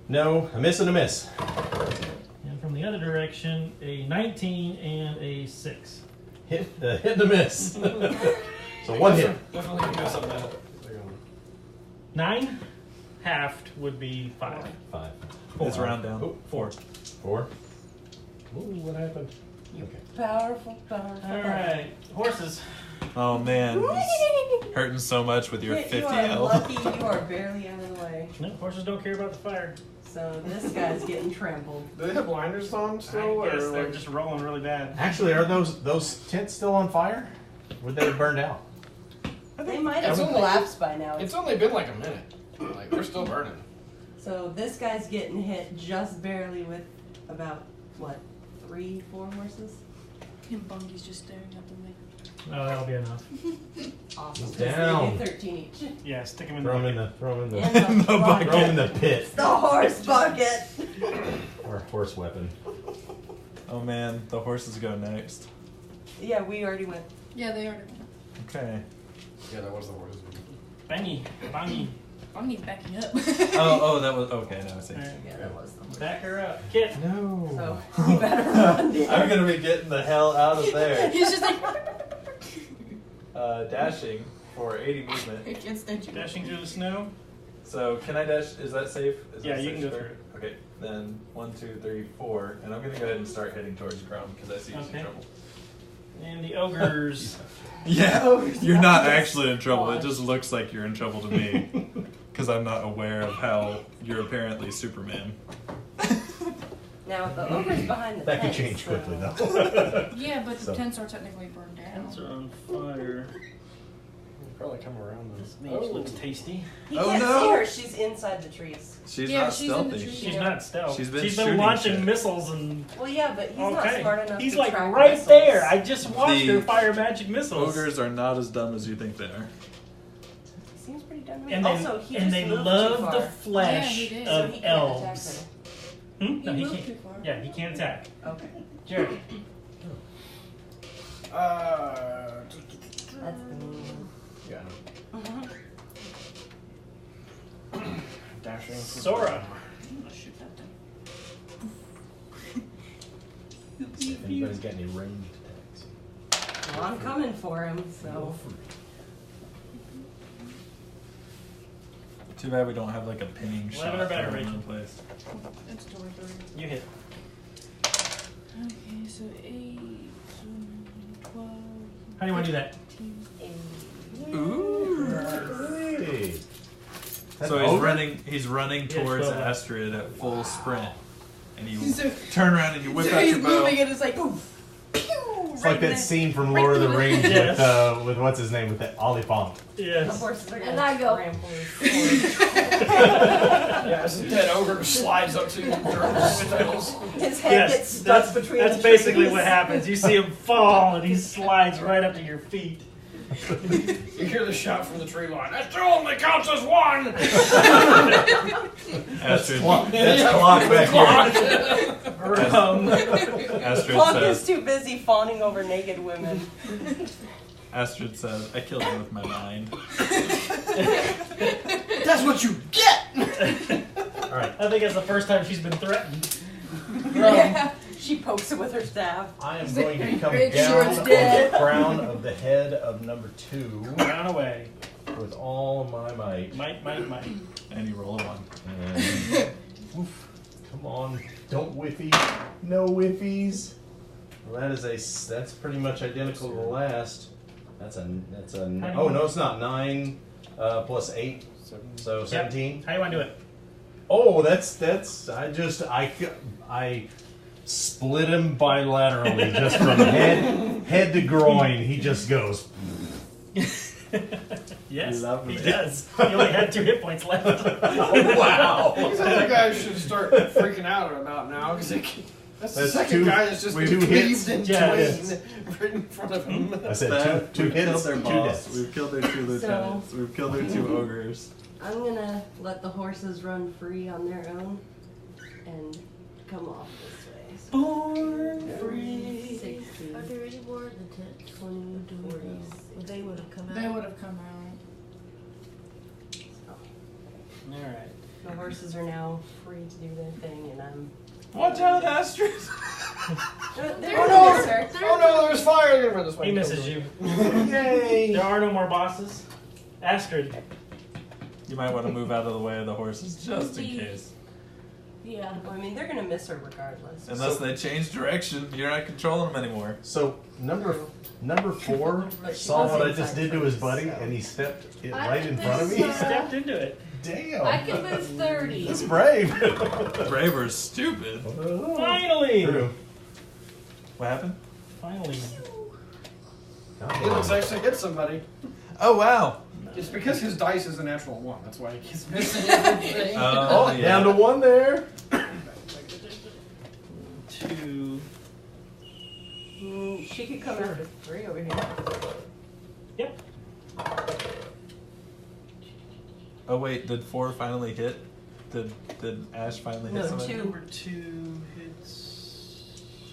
No, a miss and a miss. And from the other direction, a 19 and a 6. Hit and a miss. So 1 hit. Definitely you got something to help. 9 halved would be 5. 5. Let's round down. Oh, 4. 4. Ooh, what happened? You powerful, powerful. Alright, horses. Oh man, it's hurting so much with your 50 You are health. lucky you are barely out of the way. No, horses don't care about the fire. So this guy's getting trampled. Do they have blinders on still? I guess or they're like- just rolling really bad. Actually, are those tents still on fire? Would they have burned out? They might have It's only- collapsed by now. It's only been like a minute. Like we're still burning. So this guy's getting hit just barely with about, what, 3, 4 horses? And Bungy's just staring at them like, Oh, that'll be enough. Awesome. He's 'cause they down. do 13 each. Yeah, stick him in Throw him the in the throw him in In the the bucket. throw him in the pit The horse bucket! or horse weapon. Oh man, the horses go next. Yeah, we already went. yeah, they are. Okay. Yeah, that was the horses. Bangy. Bangy. Bungy's backing up. Oh, that was okay. Now I see. Alright. Yeah, that was the horse. Back her up. Kit. No. So you better run, dude. I'm gonna be getting the hell out of there. He's just like, Dashing for 80 I movement. can't stand you. Dashing through the snow. So can I dash? Is that safe? Is Yeah, that you safe can go square? through Okay, then 1, 2, 3, 4, and I'm gonna go ahead and start heading towards Chrome because I see he's Okay. in trouble. And the ogres. Yeah, you're not Just actually in trouble. It squash. just looks like you're in trouble to me because I'm not aware of how you're apparently Superman. Now the ogre's behind the That could fence, change so- quickly though. Yeah, but the So- tents are technically burned down. Hands are on fire. Probably come around This this. mage looks tasty. He Oh, can't no. see her. She's inside the trees. She's Yeah, not she's in the stealthy. tree. She's not stealth. She's been been shooting launching shit. missiles and. Well, yeah, but he's not Okay. smart enough He's to like track right missiles. there. I just watched The her fire magic missiles. Ogres are not as dumb as you think they are. He seems pretty dumb to me. And they, Also, he and just they moved too love far. the Yeah, flesh he did. So of he can't attack elves. her. Hmm? No, he moved can't. too far. Yeah, he can't attack. Okay. Jared. That's the mean Yeah. one. Dashing. for- Sora. I'm gonna shoot that thing. If anybody's got any ranged attacks. Well, I'm coming for him, so. Too bad we don't have like a pinning 11 shot or better, for him in Rachel. place. It's door 3. You hit. Okay, so 8, 12. How do you want to do that? 15. Ooh. Hey. So he's running Yeah, towards 12. Astrid at full sprint. And you So- turn around and you whip So out he's your bow. moving and it's like, poof, pew, It's like that there. scene from Lord of the Rings Yes. with what's his name with that Olipont. The Yes. horses are And gonna I go. trample his sword. Yeah, as the dead ogre slides up to you and throws his pedals. His head Yes, gets stuck that's, between that's the basically trees. what happens. You see him fall and he slides right up to your feet. You hear the shout from the tree line. That still only counts as one. Astrid, That's clock back here. Astrid Clock is says, too busy fawning over naked women. Astrid says, I killed him with my mind. That's what you get. All right. I think that's the first time she's been threatened. Yeah. She pokes it with her staff. I am going to come Make down sure it's on dead. the crown of the head of number 2 Run away. with all my might. Might. And you roll a 1. And oof, come on, don't whiffy, no whiffies. Well, that's pretty much identical to the last. That's a oh no, it's not 9 plus 8, so 17. How do you want to do it? Oh, that's I split him bilaterally just from head to groin. He just goes. Yes, Love he it. does. He only had 2 hit points left. Oh, wow. These other guys should start freaking out about now because that's the That's second 2 guy that's just been 2 hits. cleaved in Yeah, twain right in front of him. I said two We've hits, killed their 2 boss. deaths. We've killed their 2 lieutenants. We've killed their 2 ogres. I'm gonna let the horses run free on their own and come off this way. So Born free. 60, Are there any more in the tent? 20, 40. Well, they would have come out. They would have come out. Alright. The horses are now free to do their thing, and I'm. Watch out, Astrid! They're Oh no! closer. Oh no! There's fire! They're gonna run this way. He misses you. Yay! There are no more bosses. Astrid. You might want to move out of the way of the horses just in case. Yeah. Well, I mean, they're gonna miss her regardless. Unless they change direction, you're not controlling them anymore. So number 4 But she saw was what I inside just did to his first, buddy, so. and he stepped it I right in think front of me. so. Stepped into it. Damn. I can move 30. That's brave. Braver's stupid. Finally! True. What happened? Finally. Felix actually hit somebody. Oh, wow. It's because his dice is a natural 1. That's why he keeps missing everything. Oh, yeah. Down to 1 there. 2. She could come out with 3 over here. Yep. Oh, wait, did 4 finally hit? Did Ash finally hit No, somebody? 2. Number 2 hits.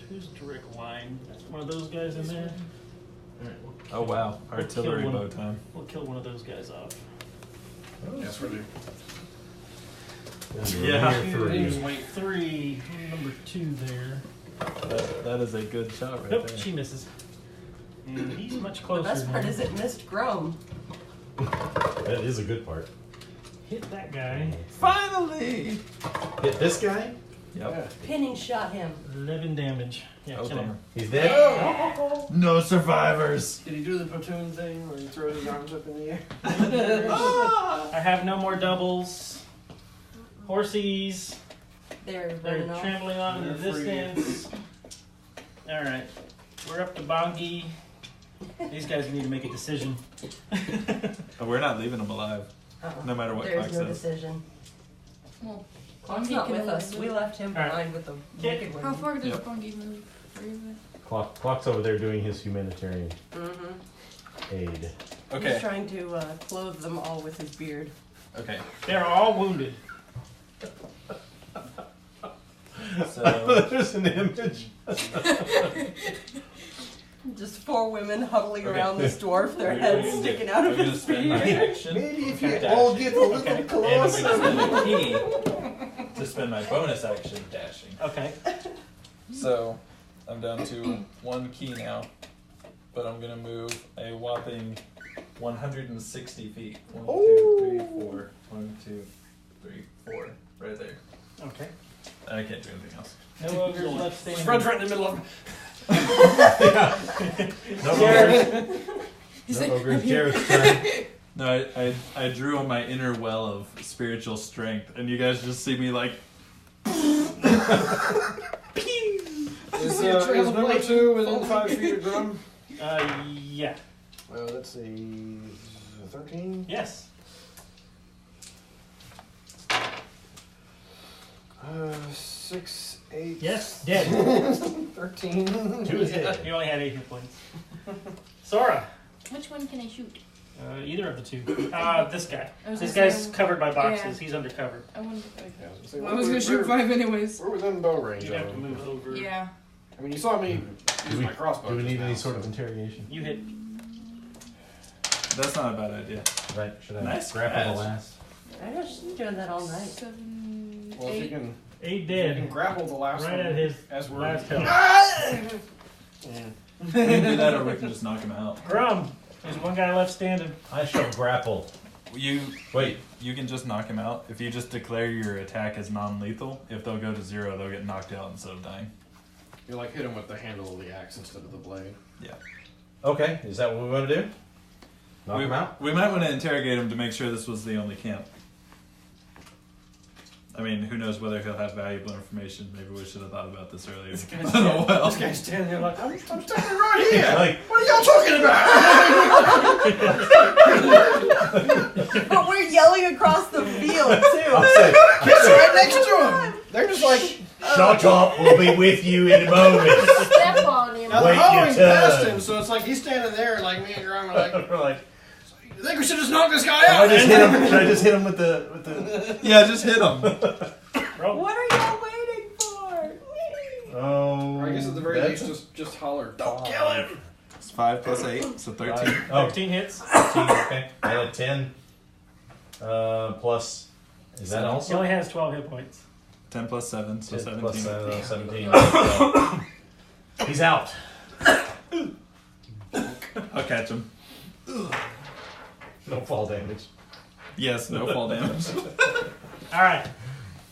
Who's direct line? One of those guys in there? Alright, Oh, wow. We'll Artillery kill bow one. time. We'll kill one of those guys off. Yes, we do. Yeah. Please 2, wait. 3. Number 2 there. That is a good shot right Nope, there. she misses. And he's much The closer. best part now. is it missed Grum. That is a good part. Hit that guy. Finally! Hit this guy. Yep. Pinning shot him. 11 damage. Yeah, Oh, kill him. He's dead. No survivors! Did he do the platoon thing where he throws his arms up in the air? I have no more doubles. Horsies. They're They're running off. trembling on the They're free. distance. Alright. We're up to Bongi. These guys need to make a decision. Oh, we're not leaving them alive. Uh-uh. No matter what There's Clock no says. decision. Well, Clock's Bongi not can with us. only We move- left him Alright. behind with the Okay. naked How women. far does Yep. Bongi move? Really? Clock's over there doing his humanitarian Mm-hmm. aid. He's Okay. trying to clothe them all with his beard. Okay. They're all wounded. So, There's an image. Just 4 women huddling Okay. around this dwarf, their We're heads gonna sticking do- out I'm of gonna his spend my beard. action. Maybe if to you dash. all get a little Okay. And I'm gonna closer. spend a key to spend my bonus action dashing. Okay. So, I'm down to 1 key now, but I'm gonna move a whopping 160 feet. 1, 2, 3, 4. 1, 2, 3, 4. Right there. Okay. I can't do anything else. No ogres left standing. Fred's right in the middle of No Jared. ogres. No ogres. Jared's turn. No, I drew on my inner well of spiritual strength, and you guys just see me like. Is number 2 within 5 feet of Grum? Yeah. Let's see. 13? Yes. 6, 8. Yes. Dead. 13. 2 is dead. You only had 8 hit points. Sora. Which one can I shoot? Either of the 2. This guy. I was This gonna guy's say- covered by boxes. Yeah. He's undercover. I wanted to. So I was gonna shoot 5 anyways. We're within bow range. You'd have to move over. Yeah. I mean, you saw me use my crossbow. Do we just need any now, sort of so- interrogation? You hit. That's not a bad idea. Right. Should I Nice grapple catch. the last? I know she's been doing that all night. 7, Well, if you 8. can, 8 you dead. can grapple the last Right one at his as we're last health. Yeah. We can do that, or we can just knock him out. Grum. There's one guy left standing. I shall grapple. You Wait. You can just knock him out if you just declare your attack as non-lethal. If they'll go to 0, they'll get knocked out instead of dying. You like hit him with the handle of the axe instead of the blade. Yeah. Okay. Is that what we want to do? Knock we, him out. We might want to interrogate him to make sure this was the only camp. I mean, who knows whether he'll have valuable information. Maybe we should have thought about this earlier. This guy's Oh, standing, well. this guy's standing there like, I'm standing right here. Like, What are y'all talking about? But we're yelling across the field, too. I'll say, Kids are right next to him. They're just like, shut up. We'll be with you in a moment. Step on him. now Wait they're your hollering past turn. him, so it's like he's standing there, like me and Grum are like, We're like, I think we should just knock this guy should out. I just hit him? Should I just hit him with the? Yeah, just hit him. Roll. What are y'all waiting for? Oh. Or I guess at the very that's least, just holler, don't kill him. It's 5 plus 8, so 13. Oh, 13 hits. 13, okay. I had 10. Plus, is that He also? only has 12 hit points. 10 plus 7, so 10 17. plus 17. He's out. I'll catch him. No fall damage. Yes, no fall damage. All right.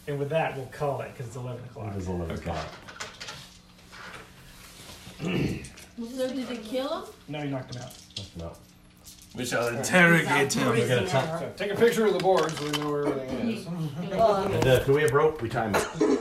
And with that, we'll call it because it's 11 o'clock. It is 11 o'clock. So did it kill him? No, you knocked him out. No. We shall interrogate him. We got a time. So take a picture of the board so we know where everything is. Well, And do we have rope? We time it.